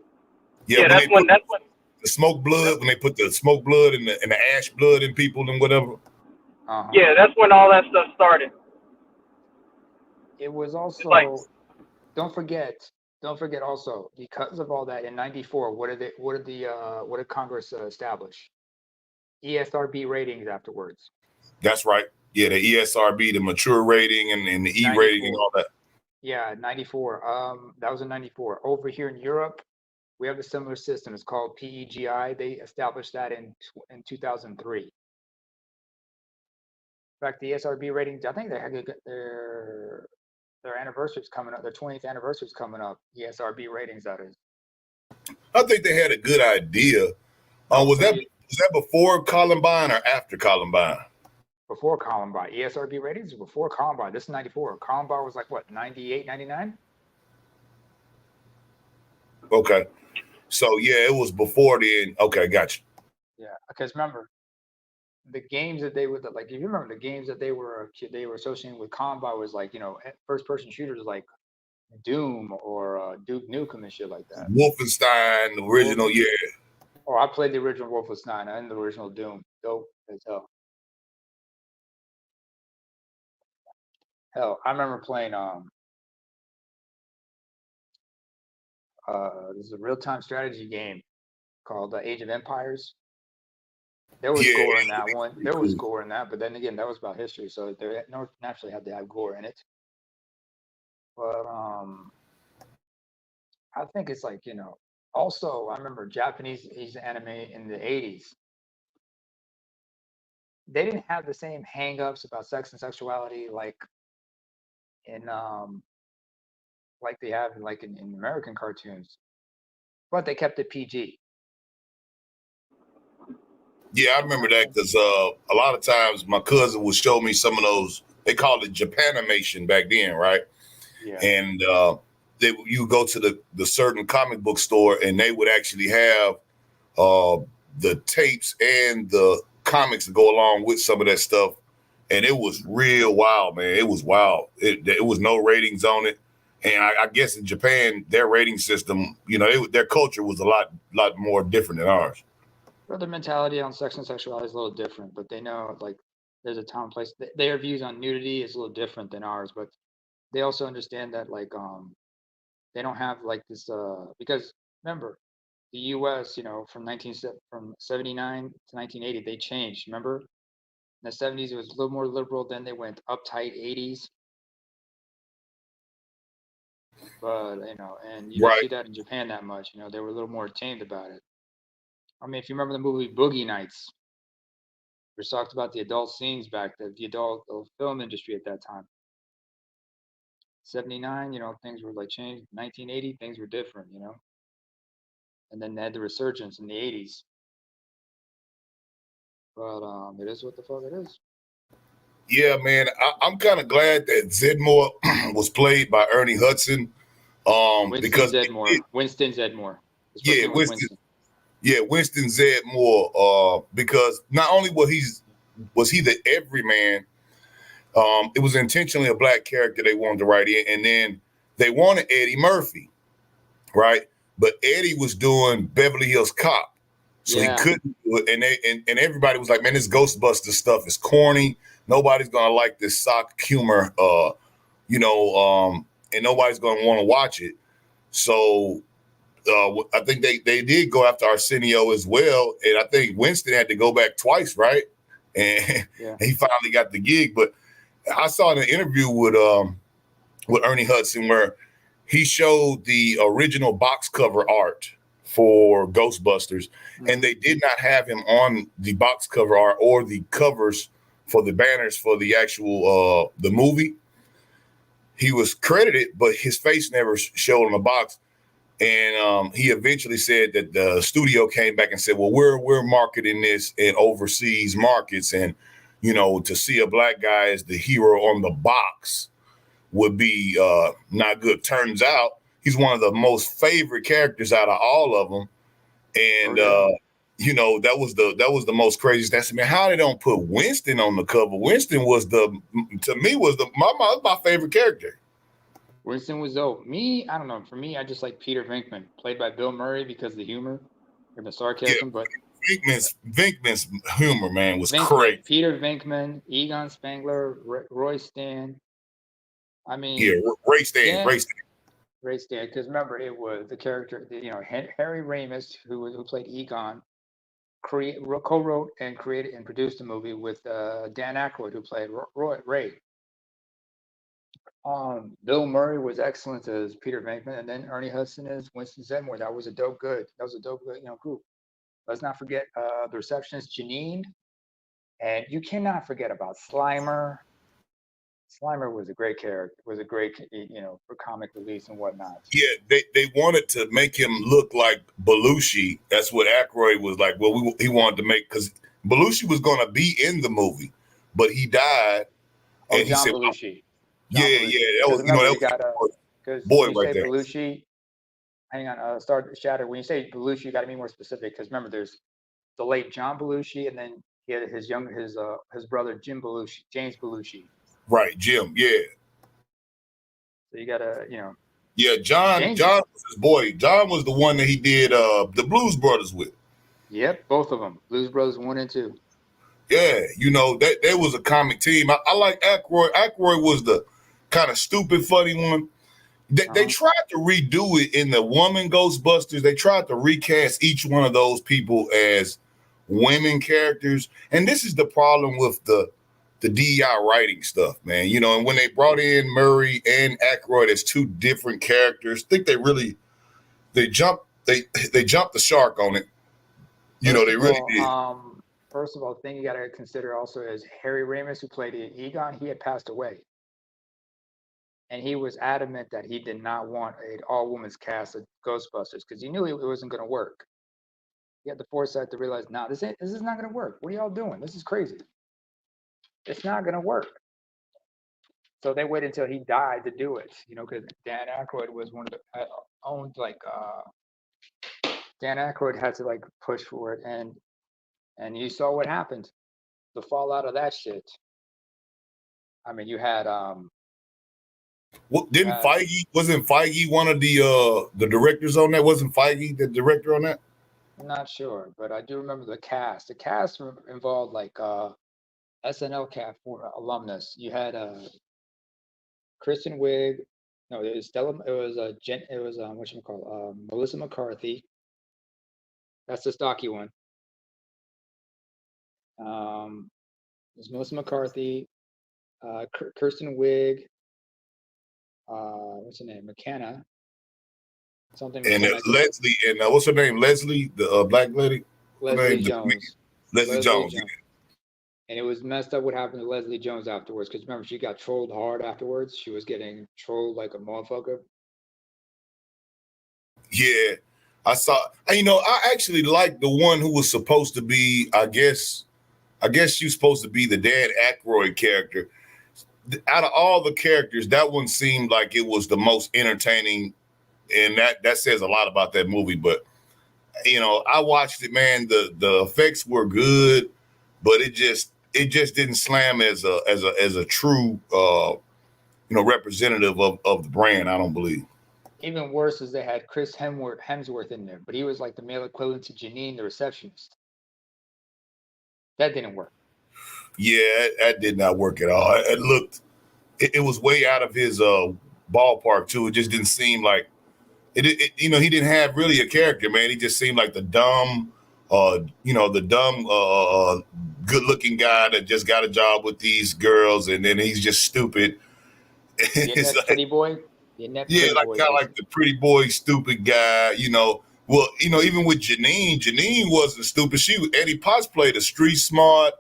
Yeah, that's when the smoke blood, when they put the smoke blood and the ash blood in people and whatever. Uh-huh. Yeah, that's when all that stuff started. It was also, don't forget also, because of all that, in '94, what did Congress establish? ESRB ratings afterwards. That's right. Yeah, the ESRB, the mature rating and the E rating and all that. Yeah, 94. That was in 94. Over here in Europe, we have a similar system. It's called PEGI. They established that in 2003. In fact, the ESRB ratings, I think they had their anniversary's coming up. Their 20th anniversary's coming up. ESRB ratings, that is. I think they had a good idea. Was that before Columbine or after Columbine? Before Columbine. ESRB ratings before Columbine. This is 94. Columbine was like what, 98, 99? Okay. So yeah, it was before then. Okay, gotcha. Yeah, because remember, the games that they would, like, if you remember the games that they were associating with Columbine was like, first person shooters like Doom or Duke Nukem and shit like that. Wolfenstein, the original, yeah. Oh, I played the original Wolfenstein and the original Doom. Dope as hell. Hell, I remember playing this is a real-time strategy game called Age of Empires. There was gore in that one. There was gore in that, but then again, that was about history, so they naturally had to have gore in it. But I think it's like, also, I remember Japanese anime in the 80s. They didn't have the same hang-ups about sex and sexuality like they have in American cartoons, but they kept it PG. Yeah, I remember that because a lot of times my cousin would show me some of those. They called it Japanimation back then, right? Yeah. And you go to the certain comic book store and they would actually have the tapes and the comics to go along with some of that stuff, and it was real wild, man. It was wild. It was no ratings on it, and I guess in Japan their rating system, their culture was a lot more different than ours. Well, their mentality on sex and sexuality is a little different, but they know like there's a time and place. Their views on nudity is a little different than ours, but they also understand that like they don't have like this because remember the U.S. From 79 to 1980 they changed. Remember in the 70s it was a little more liberal, then they went uptight 80s. But and you don't Right. see that in Japan that much. They were a little more tamed about it. I mean, if you remember the movie Boogie Nights, we talked about the adult scenes back then, the adult film industry at that time. 79, things were like changed. 1980, things were different, and then they had the resurgence in the 80s. But it is what the fuck it is. Yeah, man, I'm kind of glad that Zedmore was played by Ernie Hudson. Because Winston Zedmore. His first yeah, name was Winston. Yeah, Winston Zedmore. Because not only was he the everyman, it was intentionally a black character they wanted to write in, and then they wanted Eddie Murphy, right? But Eddie was doing Beverly Hills Cop, so he couldn't do it, and everybody was like, "Man, this Ghostbusters stuff is corny. Nobody's gonna like this sock humor, and nobody's gonna want to watch it." So I think they did go after Arsenio as well, and I think Winston had to go back twice, right? And he finally got the gig. But I saw an interview with Ernie Hudson where he showed the original box cover art for Ghostbusters, and they did not have him on the box cover art or the covers for the banners for the actual the movie. He was credited, but his face never showed on the box. And he eventually said that the studio came back and said, "Well, we're marketing this in overseas markets, and to see a black guy as the hero on the box would be not good." Turns out he's one of the most favorite characters out of all of them, and that was the most craziest. That's how they don't put Winston on the cover. Winston was my favorite character. Winston was dope. I don't know. For me, I just like Peter Venkman, played by Bill Murray, because of the humor and the sarcasm. But Venkman's humor, man, was crazy. Peter Venkman, Egon Spengler, Roy Stan. I mean, Ray Stan. Ray Stan, because remember, it was the character, Harry Ramis, who played Egon, co-wrote and created and produced the movie with Dan Aykroyd, who played Ray. Bill Murray was excellent as Peter Venkman, and then Ernie Hudson as Winston Zedmore. That was a dope good group. Let's not forget the receptionist Janine, and you cannot forget about Slimer. Slimer was a great character, was a great, for comic release and whatnot. Yeah, they wanted to make him look like Belushi. That's what Aykroyd was like. Well, he wanted to make, because Belushi was going to be in the movie, but he died. And he said, Belushi. That was, because boy when you right say there. Belushi, hang on, Shatter. When you say Belushi, you got to be more specific, because remember, there's the late John Belushi, and then he had his brother James Belushi. Right, Jim. Yeah. So you gotta, Yeah, John was his boy. John was the one that he did the Blues Brothers with. Yep, both of them, Blues Brothers 1 and 2. Yeah, that was a comic team. I like Aykroyd. Aykroyd was the kind of stupid, funny one. They tried to redo it in the Woman Ghostbusters. They tried to recast each one of those people as women characters. And this is the problem with the DEI writing stuff, man. And when they brought in Murray and Aykroyd as two different characters, I think they jumped the shark on it. They really did. First of all, the thing you got to consider also is Harry Ramis, who played Egon. He had passed away, and he was adamant that he did not want an all-women's cast of Ghostbusters because he knew it wasn't going to work. He had the foresight to realize, this is not going to work. What are y'all doing? This is crazy. It's not going to work. So they waited until he died to do it, because Dan Aykroyd was one of the Dan Aykroyd had to push for it, and you saw what happened. the fallout of that shit. I mean, you had What didn't wasn't Feige one of the directors on that? Wasn't Feige the director on that? I'm not sure, but I do remember the cast. The cast involved like SNL cast for alumnus. You had Kristen Wiig. No, it was Stella. It was what Melissa McCarthy. That's the stocky one. There's Melissa McCarthy, Kirsten Wiig. What's her name? McKenna. Something. And McKenna. Leslie, and what's her name? Leslie, the black lady. Leslie Jones. Leslie Jones. Yeah. And it was messed up what happened to Leslie Jones afterwards. Because remember, she got trolled hard afterwards. She was getting trolled like a motherfucker. Yeah, I saw. You know, I actually liked the one who was supposed to be. I guess she was supposed to be the Dan Aykroyd character. Out of all the characters, that one seemed like it was the most entertaining, and that says a lot about that movie. But you know, I watched it, man. The effects were good, but it just didn't slam as a true representative of the brand. I don't believe. Even worse is they had Chris Hemsworth in there, but he was like the male equivalent to Janine, the receptionist. That didn't work. Yeah, that did not work at all. It was way out of his ballpark too. It just didn't seem like it. You know, he didn't have really a character, man. He just seemed like the dumb, good-looking guy that just got a job with these girls, and then he's just stupid. It's like, pretty boy. Like the pretty boy, stupid guy. You know, well, you know, even with Janine wasn't stupid. Eddie Potts played a street smart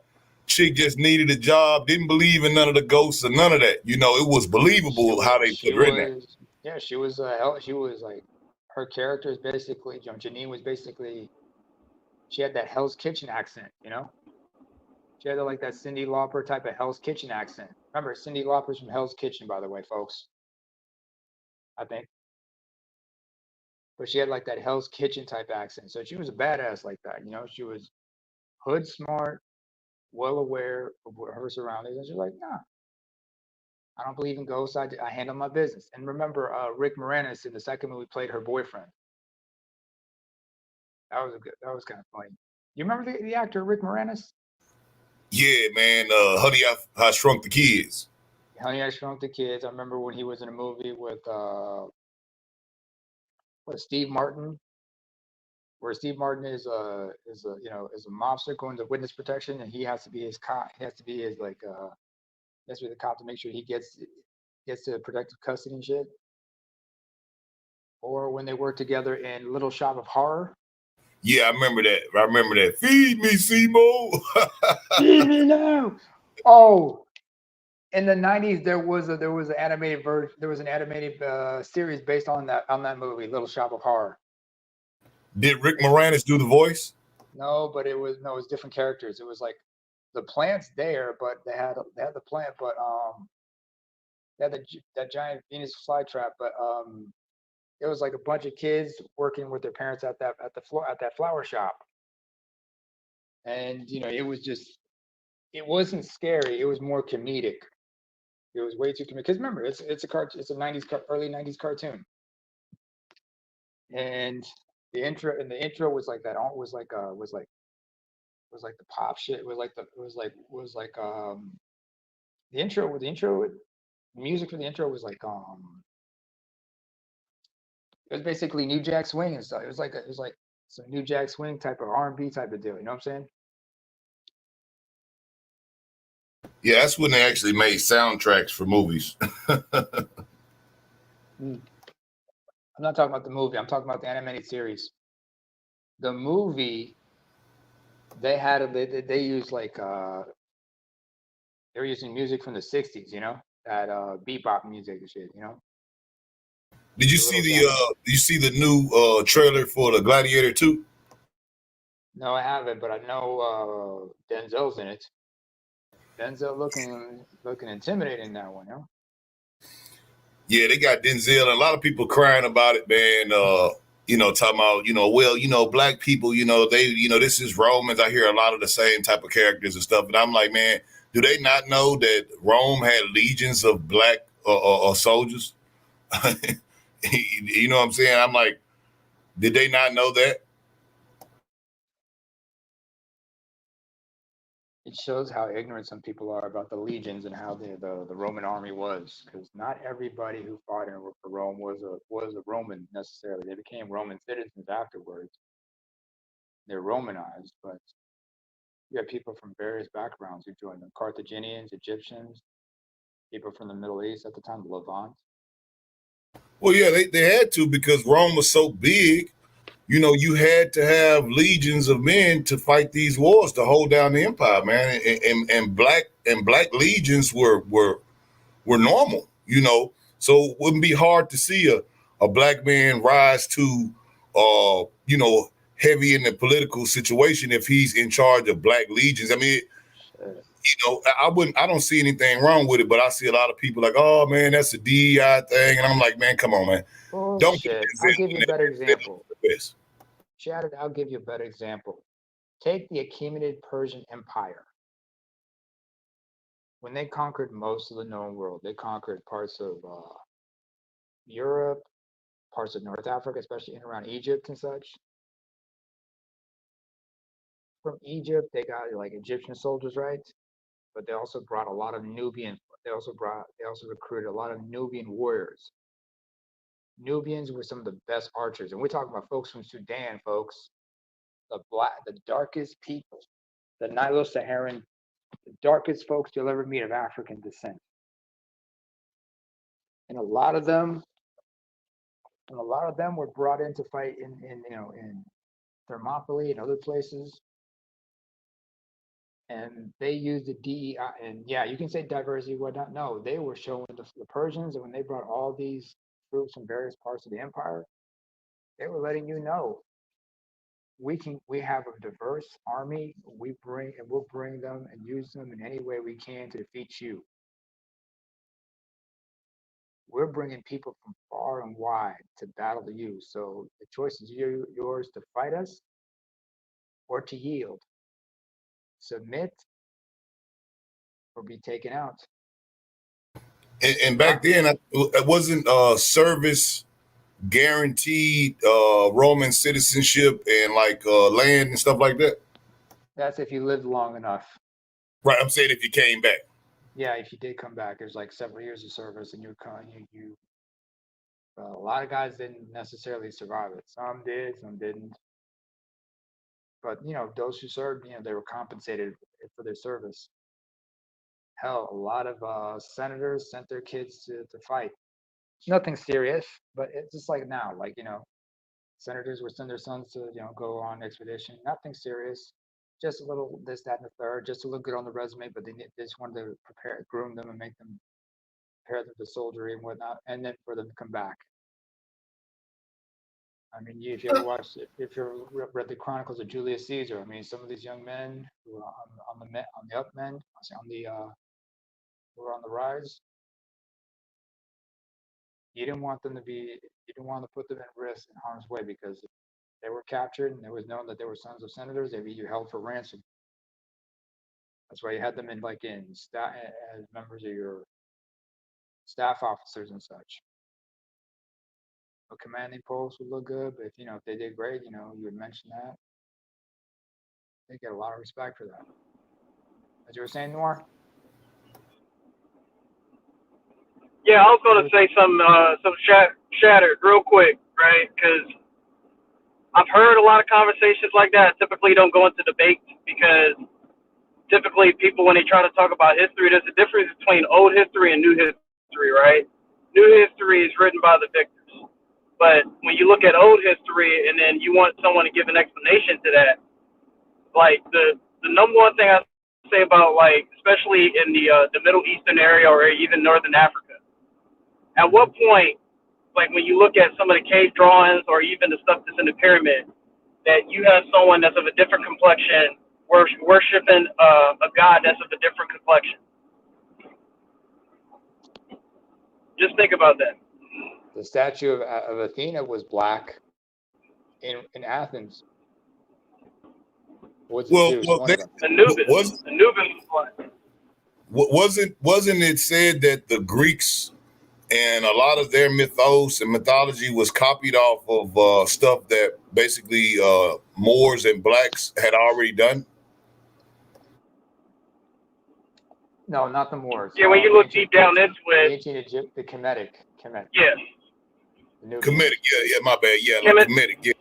chick, just needed a job, didn't believe in none of the ghosts or none of that. You know, it was believable how they put her in there. Yeah, she was like, her character is basically, Janine was basically, she had that Hell's Kitchen accent, you know? She had like that Cyndi Lauper type of Hell's Kitchen accent. Remember, Cyndi Lauper's from Hell's Kitchen, by the way, folks. I think. But she had like that Hell's Kitchen type accent. So she was a badass like that, you know? She was hood smart, well aware of her surroundings. And she's like, nah, I don't believe in ghosts. I handle my business. And remember, Rick Moranis in the second movie played her boyfriend. That was kind of funny. You remember the actor Rick Moranis? Yeah, man. Honey, I Shrunk the Kids. Honey, I Shrunk the Kids. I remember when he was in a movie with Steve Martin, where Steve Martin is a mobster going to witness protection, and he has to be his cop. He has to be his has to be the cop to make sure he gets to protective custody and shit. Or when they work together in Little Shop of Horror. Yeah, I remember that. Feed me, Seymour. Feed me now. Oh, in the 90s, there was an animated version. There was an animated series based on that movie, Little Shop of Horror. Did Rick Moranis do the voice? No, but it was different characters. It was like the plant's there, but they had the plant, but they had that giant Venus flytrap, but it was like a bunch of kids working with their parents at that flower shop. And you know, it wasn't scary, it was more comedic. It was way too comedic. Because remember, it's a 90s early 90s cartoon. And the intro was like that, was like the pop shit. The intro music for the intro was like it was basically New Jack Swing and stuff. It was like some New Jack Swing type of R&B type of deal. You know what I'm saying? Yeah, that's when they actually made soundtracks for movies. I'm not talking about the movie. I'm talking about the animated series. The movie, they used like they were using music from the 60s. You know, that bebop music and shit. You know. Did you see the new trailer for the Gladiator 2? No, I haven't, but I know Denzel's in it. Denzel looking intimidating in that one, you know? Yeah, they got Denzel, and a lot of people crying about it, man. talking about, well, black people, they, this is Romans. I hear a lot of the same type of characters and stuff. And I'm like, man, do they not know that Rome had legions of black soldiers? You know what I'm saying? I'm like, did they not know that? It shows how ignorant some people are about the legions and how the Roman army was, because not everybody who fought in Rome was a Roman necessarily. They became Roman citizens afterwards. They're Romanized, but you had people from various backgrounds who joined them: Carthaginians, Egyptians, people from the Middle East at the time, the Levant. Well, yeah, they had to, because Rome was so big. You had to have legions of men to fight these wars to hold down the empire, man. And black legions were normal, So it wouldn't be hard to see a black man rise to heavy in the political situation if he's in charge of black legions. I mean, I don't see anything wrong with it, but I see a lot of people like, oh man, that's a DEI thing. And I'm like, man, come on, man. Bullshit. I'll give you a better example. Shattered, I'll give you a better example. Take the Achaemenid Persian Empire. When they conquered most of the known world, they conquered parts of Europe, parts of North Africa, especially in around Egypt and such. From Egypt, they got like Egyptian soldiers, right? But they also brought a lot of Nubian. They also recruited a lot of Nubian warriors. Nubians were some of the best archers, and we're talking about folks from Sudan, folks. The darkest people, the Nilo-Saharan, the darkest folks you'll ever meet of African descent. And a lot of them were brought in to fight in Thermopylae and other places. And they used the DEI, and yeah, you can say diversity, whatnot. No, they were showing the Persians, and when they brought all these troops from various parts of the empire, they were letting you know, we have a diverse army. We'll bring them and use them in any way we can to defeat you. We're bringing people from far and wide to battle you. So the choice is yours to fight us or to yield, submit, or be taken out. And back then, it wasn't service guaranteed Roman citizenship and like land and stuff like that. That's if you lived long enough. Right. I'm saying if you came back. Yeah, if you did come back, there's like several years of service, and a lot of guys didn't necessarily survive it. Some did, some didn't. But those who served, they were compensated for their service. Hell, a lot of senators sent their kids to fight. Nothing serious, but it's just like now, senators would send their sons to go on expedition. Nothing serious, just a little this, that, and the third, just to look good on the resume. But they just wanted to groom them and make them prepare them to soldiery and whatnot, and then for them to come back. I mean, if you read the Chronicles of Julius Caesar, I mean, some of these young men who were on the upmend, who were on the rise, you didn't want to put them at risk in harm's way, because if they were captured and it was known that they were sons of senators, they'd be held for ransom. That's why you had them as members of your staff officers and such. A commanding post would look good, but if they did great, you would mention that. They get a lot of respect for that. As you were saying, Noir? Yeah, I was going to say some shattered real quick, right? Because I've heard a lot of conversations like that. Typically don't go into debates, because typically people, when they try to talk about history, there's a difference between old history and new history, right? New history is written by the victors. But when you look at old history and then you want someone to give an explanation to that, like the number one thing I say about, like, especially in the Middle Eastern area or even Northern Africa, at what point, like when you look at some of the cave drawings or even the stuff that's in the pyramid, that you have someone that's of a different complexion worshiping a god that's of a different complexion. Just think about that. The statue of Athena was black. in Athens. What's Well, Zeus? well, One of them. was Anubis was what? wasn't it said that the Greeks and a lot of their mythos and mythology was copied off of stuff that basically Moors and blacks had already done? No, not the Moors. Yeah, when you look deep down into The it, ancient Egypt, the Kemetic. yeah, The Nubians. Kemetic, yeah, my bad, yeah, like Kemetic, yeah.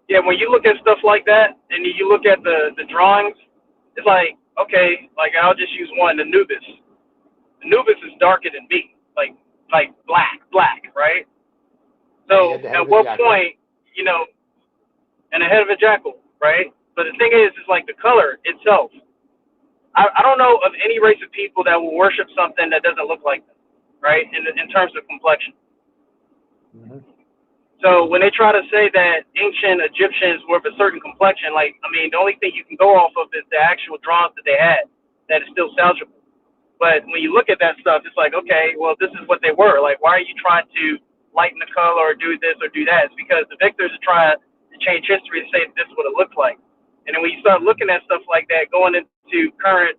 yeah, when you look at stuff like that, and you look at the drawings, it's like, okay, like I'll just use one, Anubis. Anubis is darker than me, like black, right? He So had the head at of a what jackal. point, and the head of a jackal, right? But the thing is like the color itself. I don't know of any race of people that will worship something that doesn't look like them, right? In terms of complexion. Mm-hmm. So when they try to say that ancient Egyptians were of a certain complexion, the only thing you can go off of is the actual drawings that they had that is still salvageable. But when you look at that stuff, it's like, okay, well, this is what they were. Like, why are you trying to lighten the color or do this or do that? It's because the victors are trying to change history to say this is what it looks like. And then when you start looking at stuff like that, going into current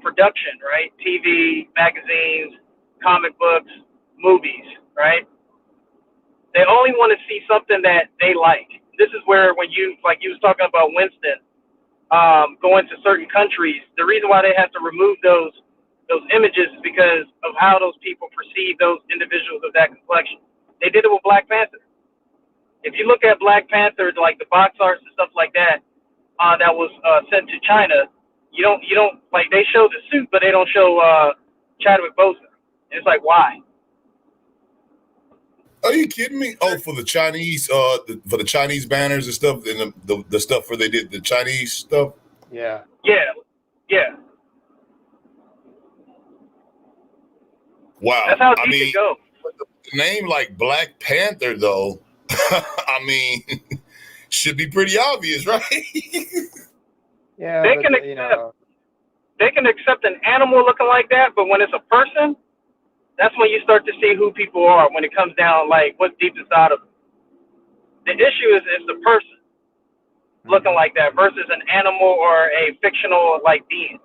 production, right? TV, magazines, comic books, movies, right? They only want to see something that they like. This is where when you was talking about Winston going to certain countries, the reason why they have to remove those images is because of how those people perceive those individuals of that complexion. They did it with Black Panther. If you look at Black Panther, like the box arts and stuff like that, that was sent to China, you don't like they show the suit, but they don't show Chadwick Boseman. And it's like, why? Are you kidding me? Oh, for the Chinese, for the Chinese banners and stuff, and the stuff where they did the Chinese stuff. Yeah. Yeah. Wow. That's how deep it goes. The name like Black Panther, though, I mean, should be pretty obvious, right? Yeah, They but can they can accept an animal looking like that, but when it's a person, that's when you start to see who people are. When it comes down, like what's deep inside of them. The issue is the person looking like that versus an animal or a fictional like being.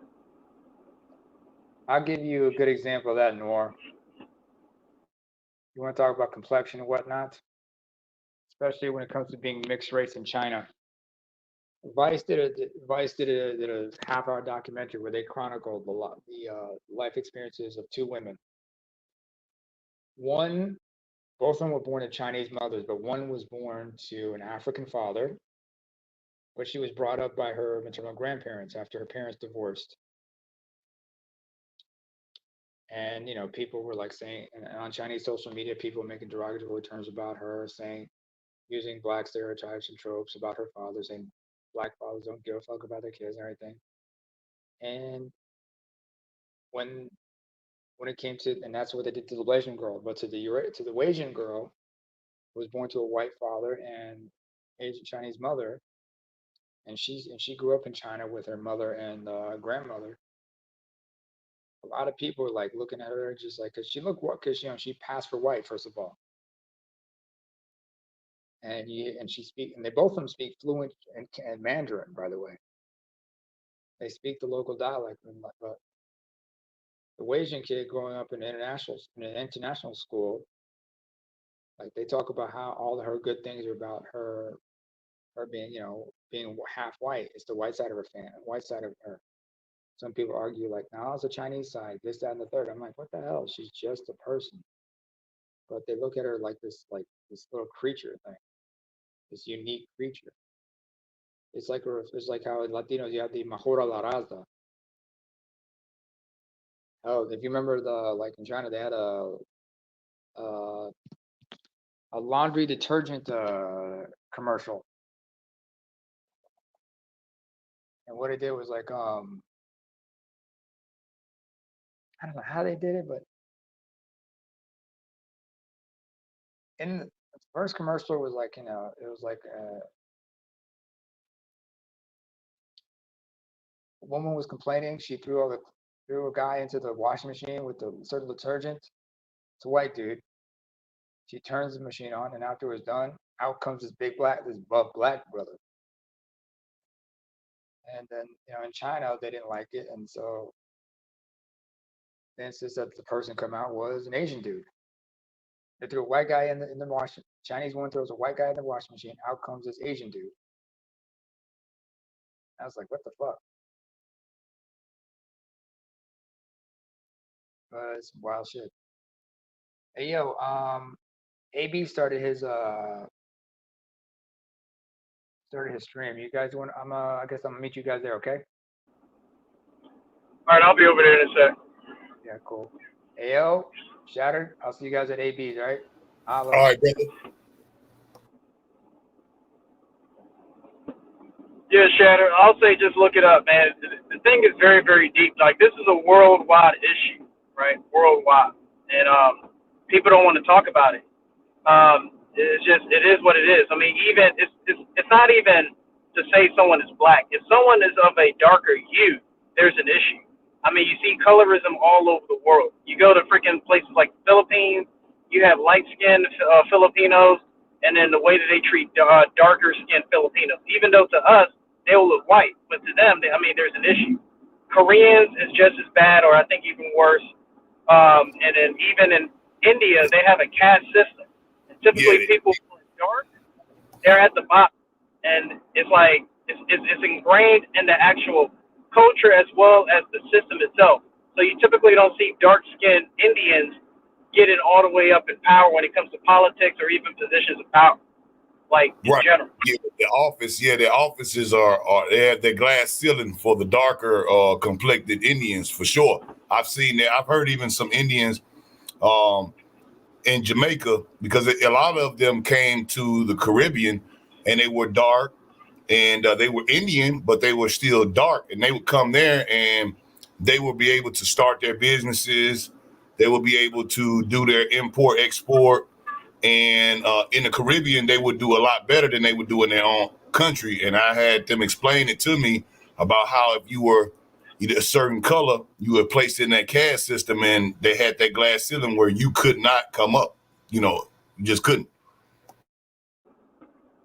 I'll give you a good example of that, Noir. You want to talk about complexion and whatnot, especially when it comes to being mixed race in China. Vice did a half-hour documentary where they chronicled the life experiences of two women. Both of them were born to Chinese mothers, but one was born to an African father, but she was brought up by her maternal grandparents after her parents divorced. And people were like saying, and on Chinese social media, people were making derogatory terms about her, using black stereotypes and tropes about her father, saying black fathers don't give a fuck about their kids and everything. And when it came to, and that's what they did to the Malaysian girl, but to the Asian girl, who was born to a white father and Asian Chinese mother, and she grew up in China with her mother and grandmother. A lot of people were like looking at her just like, cause she looked what, cause she passed for white first of all, and they both of them speak fluent and Mandarin, by the way. They speak the local dialect, but the Asian kid growing up in an international school, like they talk about how all of her good things are about her being, being half white. It's the white side of her. Some people argue like, no, it's the Chinese side, this, that, and the third. I'm like, what the hell? She's just a person. But they look at her like this little creature thing, this unique creature. It's like how in Latinos you have the Mejora la Raza. Oh, if you remember like in China they had a laundry detergent commercial, and what it did was like I don't know how they did it, but in the first commercial was like it was like a woman was complaining. She threw a guy into the washing machine with the certain detergent. It's a white dude. She turns the machine on, and after it's done, out comes this black brother. And then, in China, they didn't like it, and so the instance that the person come out was an Asian dude. They threw a white guy in the washing. Chinese woman throws a white guy in the washing machine. Out comes this Asian dude. I was like, what the fuck? But it's wild shit. Hey yo, AB started his stream. You guys want? I guess I'm gonna meet you guys there. Okay. All right, I'll be over there in a sec. Yeah, cool. Hey yo, Shattered. I'll see you guys at AB's. All right. All right, brother. Yeah, Shatter. I'll say just look it up, man. The thing is very, very deep. Like, this is a worldwide issue, right? Worldwide. And people don't want to talk about it. It is what it is. I mean, even it's not even to say someone is black. If someone is of a darker hue, there's an issue. I mean, you see colorism all over the world. You go to freaking places like the Philippines, you have light-skinned Filipinos, and then the way that they treat darker-skinned Filipinos. Even though to us, they'll look white, but to them, there's an issue. Koreans is just as bad, or I think even worse. And then even in India, they have a caste system. And typically, people who are dark, they're at the bottom, and it's like it's ingrained in the actual culture as well as the system itself. So you typically don't see dark-skinned Indians getting all the way up in power when it comes to politics or even positions of power, like in general. Yeah, the offices are they have their glass ceiling for the darker complected Indians for sure. I've seen that. I've heard even some Indians in Jamaica, because a lot of them came to the Caribbean and they were dark and they were Indian, but they were still dark, and they would come there and they would be able to start their businesses. They would be able to do their import export. And in the Caribbean, they would do a lot better than they would do in their own country. And I had them explain it to me about how if you were either a certain color, you were placed in that caste system, and they had that glass ceiling where you could not come up. You just couldn't.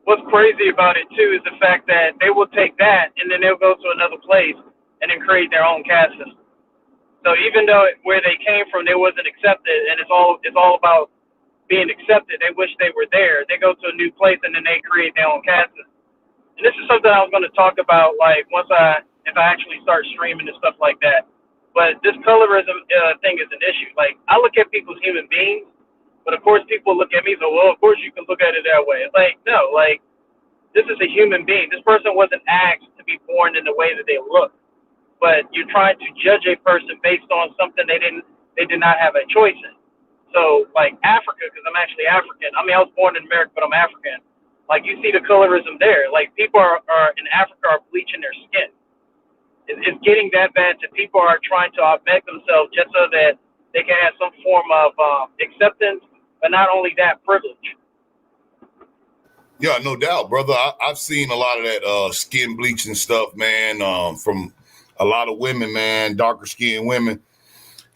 What's crazy about it, too, is the fact that they will take that and then they'll go to another place and then create their own caste system. So even though where they came from, they wasn't accepted, and it's all about being accepted. They wish they were there. They go to a new place and then they create their own caste system. And this is something I was going to talk about, like, if I actually start streaming and stuff like that. But this colorism thing is an issue. Like, I look at people as human beings, but of course people look at me and say, well, of course you can look at it that way. It's like, no, like, this is a human being. This person wasn't asked to be born in the way that they look. But you're trying to judge a person based on something they did not have a choice in. So, like Africa, because I'm actually African. I mean, I was born in America, but I'm African. Like, you see the colorism there. Like, people are in Africa are bleaching their skin. It's getting that bad that people are trying to augment themselves just so that they can have some form of acceptance, but not only that, privilege. Yeah, no doubt, brother. I've seen a lot of that skin bleaching stuff, man, from a lot of women, man, darker skinned women.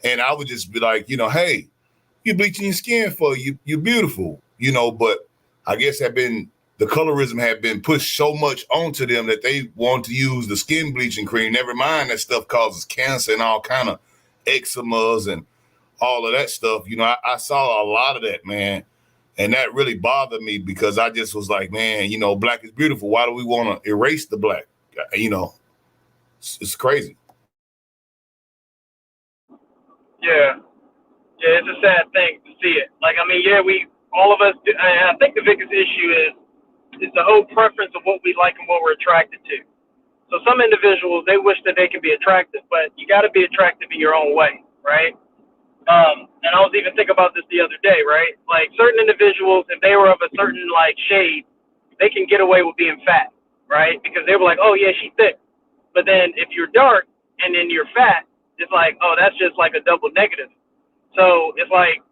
And I would just be like, hey, you're bleaching your skin for you're beautiful, but I guess the colorism had been pushed so much onto them that they want to use the skin bleaching cream. Never mind that stuff causes cancer and all kind of eczemas and all of that stuff. I saw a lot of that, man. And that really bothered me, because I just was like, man, black is beautiful. Why do we want to erase the black? It's crazy. Yeah. Yeah, it's a sad thing to see it. Like, I mean, yeah, all of us, I think the biggest issue is the whole preference of what we like and what we're attracted to. So some individuals, they wish that they could be attractive, but you got to be attractive in your own way, right? And I was even thinking about this the other day, right? Like, certain individuals, if they were of a certain, like, shade, they can get away with being fat, right? Because they were like, oh, yeah, she's thick. But then if you're dark and then you're fat, it's like, oh, that's just like a double negative. So it's like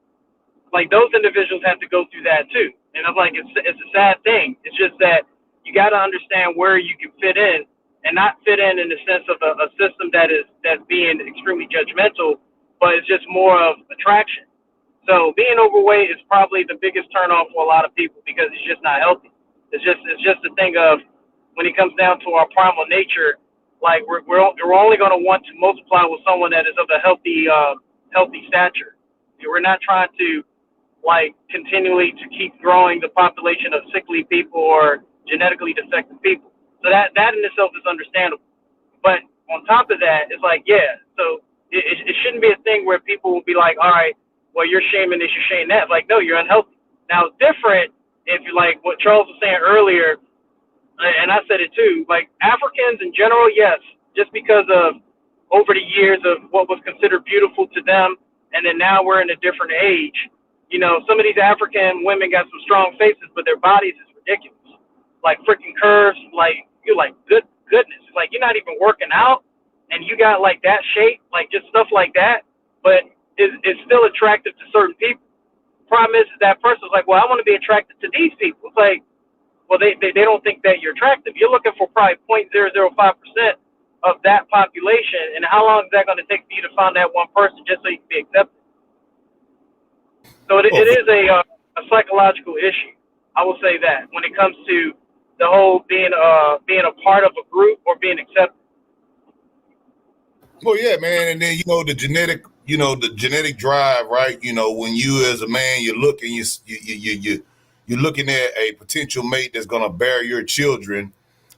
those individuals have to go through that too. And I'm like, it's a sad thing. It's just that you got to understand where you can fit in, and not fit in the sense of a system that's being extremely judgmental, but it's just more of attraction. So being overweight is probably the biggest turnoff for a lot of people because it's just not healthy. It's just a thing of when it comes down to our primal nature, like we're only going to want to multiply with someone that is of a healthy stature. We're not trying to like continually to keep growing the population of sickly people or genetically defective people. So that in itself is understandable. But on top of that, it's like, yeah, so it shouldn't be a thing where people will be like, all right, well, you're shaming this, you're shaming that. Like, no, you're unhealthy. Now, it's different if you like what Charles was saying earlier, and I said it too, like Africans in general, yes, just because of over the years of what was considered beautiful to them, and then now we're in a different age. You know, some of these African women got some strong faces, but their bodies is ridiculous. Like freaking curves, like you're like goodness. Like you're not even working out and you got like that shape, like just stuff like that, but it's still attractive to certain people. Problem is that person's like, well, I want to be attracted to these people. It's like, well, they don't think that you're attractive. You're looking for probably 0.005% of that population, and how long is that going to take for you to find that one person just so you can be accepted? So it is a psychological issue. I will say that when it comes to the whole being a part of a group or being accepted. Well, yeah, man, and then the genetic drive, right? When you as a man, you're looking at a potential mate that's gonna bear your children.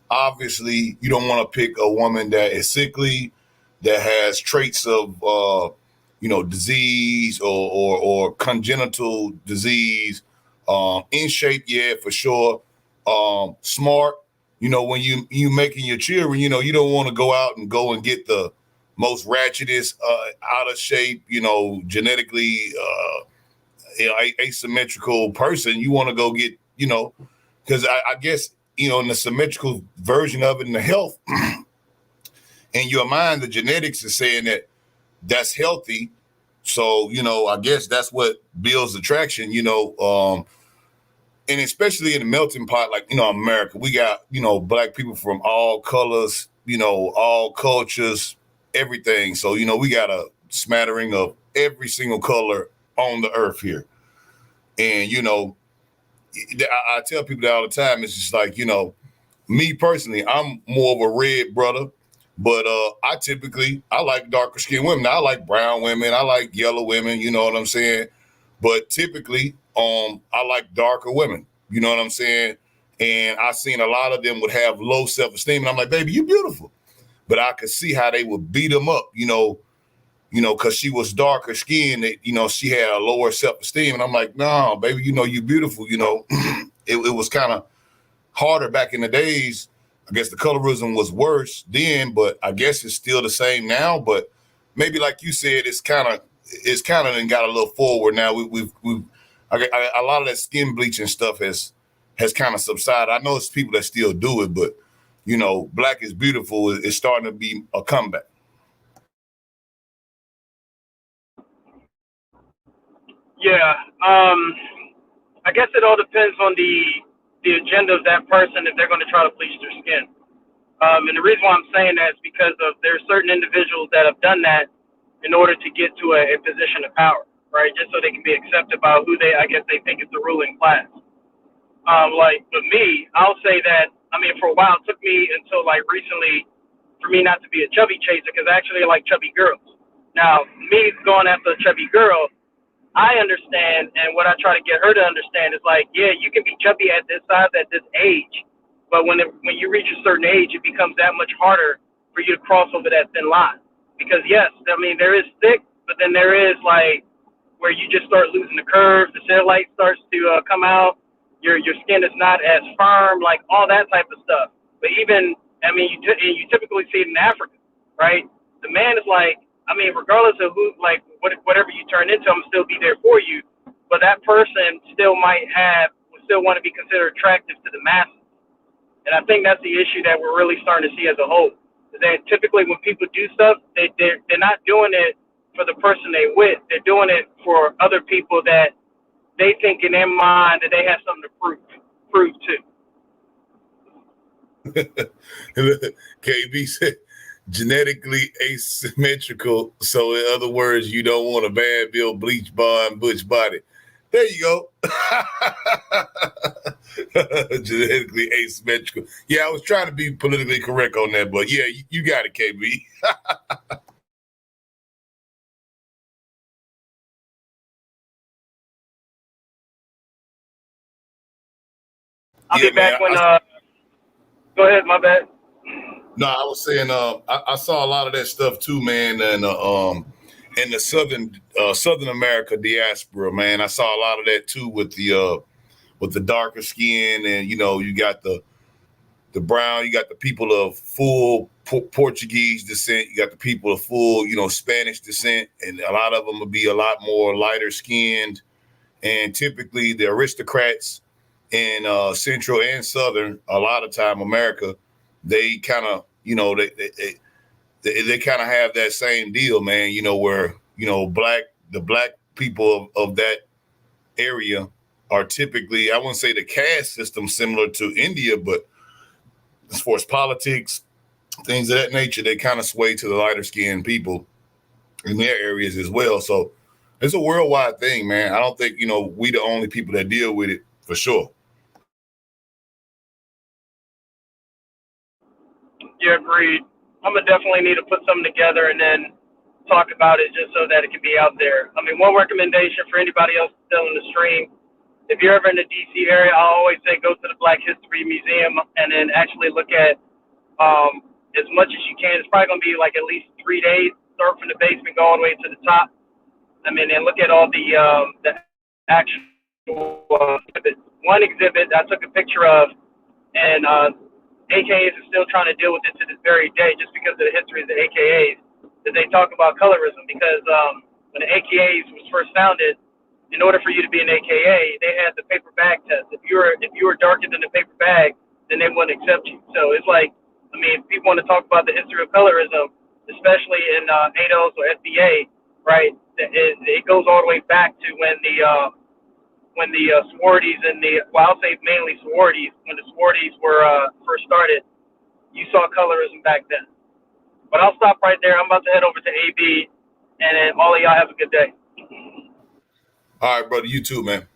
Obviously, you don't want to pick a woman that is sickly, that has traits of disease or congenital disease. In shape, yeah, for sure. Smart. When you making your children, you don't want to go and get the most ratchetest, out of shape, genetically, asymmetrical person. You want to go get, because I guess, in the symmetrical version of it in the health, in your mind, the genetics is saying that that's healthy. So, I guess that's what builds attraction, and especially in the melting pot, like, America, we got, black people from all colors, all cultures, everything. So, we got a smattering of every single color on the earth here. And, I tell people that all the time. It's just like, me personally, I'm more of a red brother, but I like darker skinned women. I like brown women. I like yellow women. You know what I'm saying? But typically, I like darker women. You know what I'm saying? And I've seen a lot of them would have low self-esteem. And I'm like, baby, you're beautiful. But I could see how they would beat them up, because she was darker skinned, she had a lower self-esteem. And I'm like, no, baby, you're beautiful. It was kind of harder back in the days. I guess the colorism was worse then, but I guess it's still the same now. But maybe like you said, it's kind of got a little forward now. A lot of that skin bleaching stuff has kind of subsided. I know it's people that still do it, but Black is Beautiful is starting to be a comeback. Yeah, I guess it all depends on the agenda of that person if they're going to try to bleach their skin. And the reason why I'm saying that is because there are certain individuals that have done that in order to get to a position of power, right? Just so they can be accepted by who they think is the ruling class. But me, I'll say that, for a while, it took me until like recently for me not to be a chubby chaser because actually I like chubby girls. Now, me going after a chubby girl, I understand, and what I try to get her to understand is like, yeah, you can be chubby at this size at this age, but when you reach a certain age, it becomes that much harder for you to cross over that thin line. Because yes, there is thick, but then there is like where you just start losing the curve, the cellulite starts to come out, your skin is not as firm, like all that type of stuff. But even, you typically see it in Africa, right? The man is like, regardless of who, like, whatever you turn into, I'm still be there for you. But that person would still want to be considered attractive to the masses. And I think that's the issue that we're really starting to see as a whole. Is that typically when people do stuff, they're not doing it for the person they with. They're doing it for other people that they think in their mind that they have something to prove to. KB genetically asymmetrical. So in other words, you don't want a bad build, bleach blonde, butch body. There you go. Genetically asymmetrical. Yeah, I was trying to be politically correct on that, but yeah, you got it, KB. I'll Yeah, be back man. when. Go ahead, my bad. No, I was saying I saw a lot of that stuff too, man, and in the Southern America diaspora, man. I saw a lot of that too with the darker skin, and you got the brown, you got the people of full Portuguese descent, you got the people of full Spanish descent, and a lot of them will be a lot more lighter skinned, and typically the aristocrats in Central and Southern, a lot of time America, they kind of they kind of have that same deal, man. Where the black people of that area are typically, I wouldn't say the caste system similar to India, but as far as politics, things of that nature, they kind of sway to the lighter skinned people in their areas as well. So it's a worldwide thing, man. I don't think we the only people that deal with it for sure. Yeah, agreed. I'm gonna definitely need to put something together and then talk about it just so that it can be out there. I mean, one recommendation for anybody else still in the stream: if you're ever in the DC area, I always say go to the Black History Museum and then actually look at as much as you can. It's probably gonna be like at least 3 days. Start from the basement, go all the way to the top. I mean, and look at all the actual exhibits. One exhibit I took a picture of, and AKAs are still trying to deal with it to this very day, just because of the history of the AKAs. That they talk about colorism, because when the AKAs was first founded, in order for you to be an AKA, they had the paper bag test. If you were darker than the paper bag, then they wouldn't accept you. So it's like, I mean, if people want to talk about the history of colorism, especially in ADOS or FBA, right? It goes all the way back to when the sororities and I'll say mainly sororities, when the sororities were first started, you saw colorism back then. But I'll stop right there. I'm about to head over to AB, and then all of y'all have a good day. All right, brother. You too, man.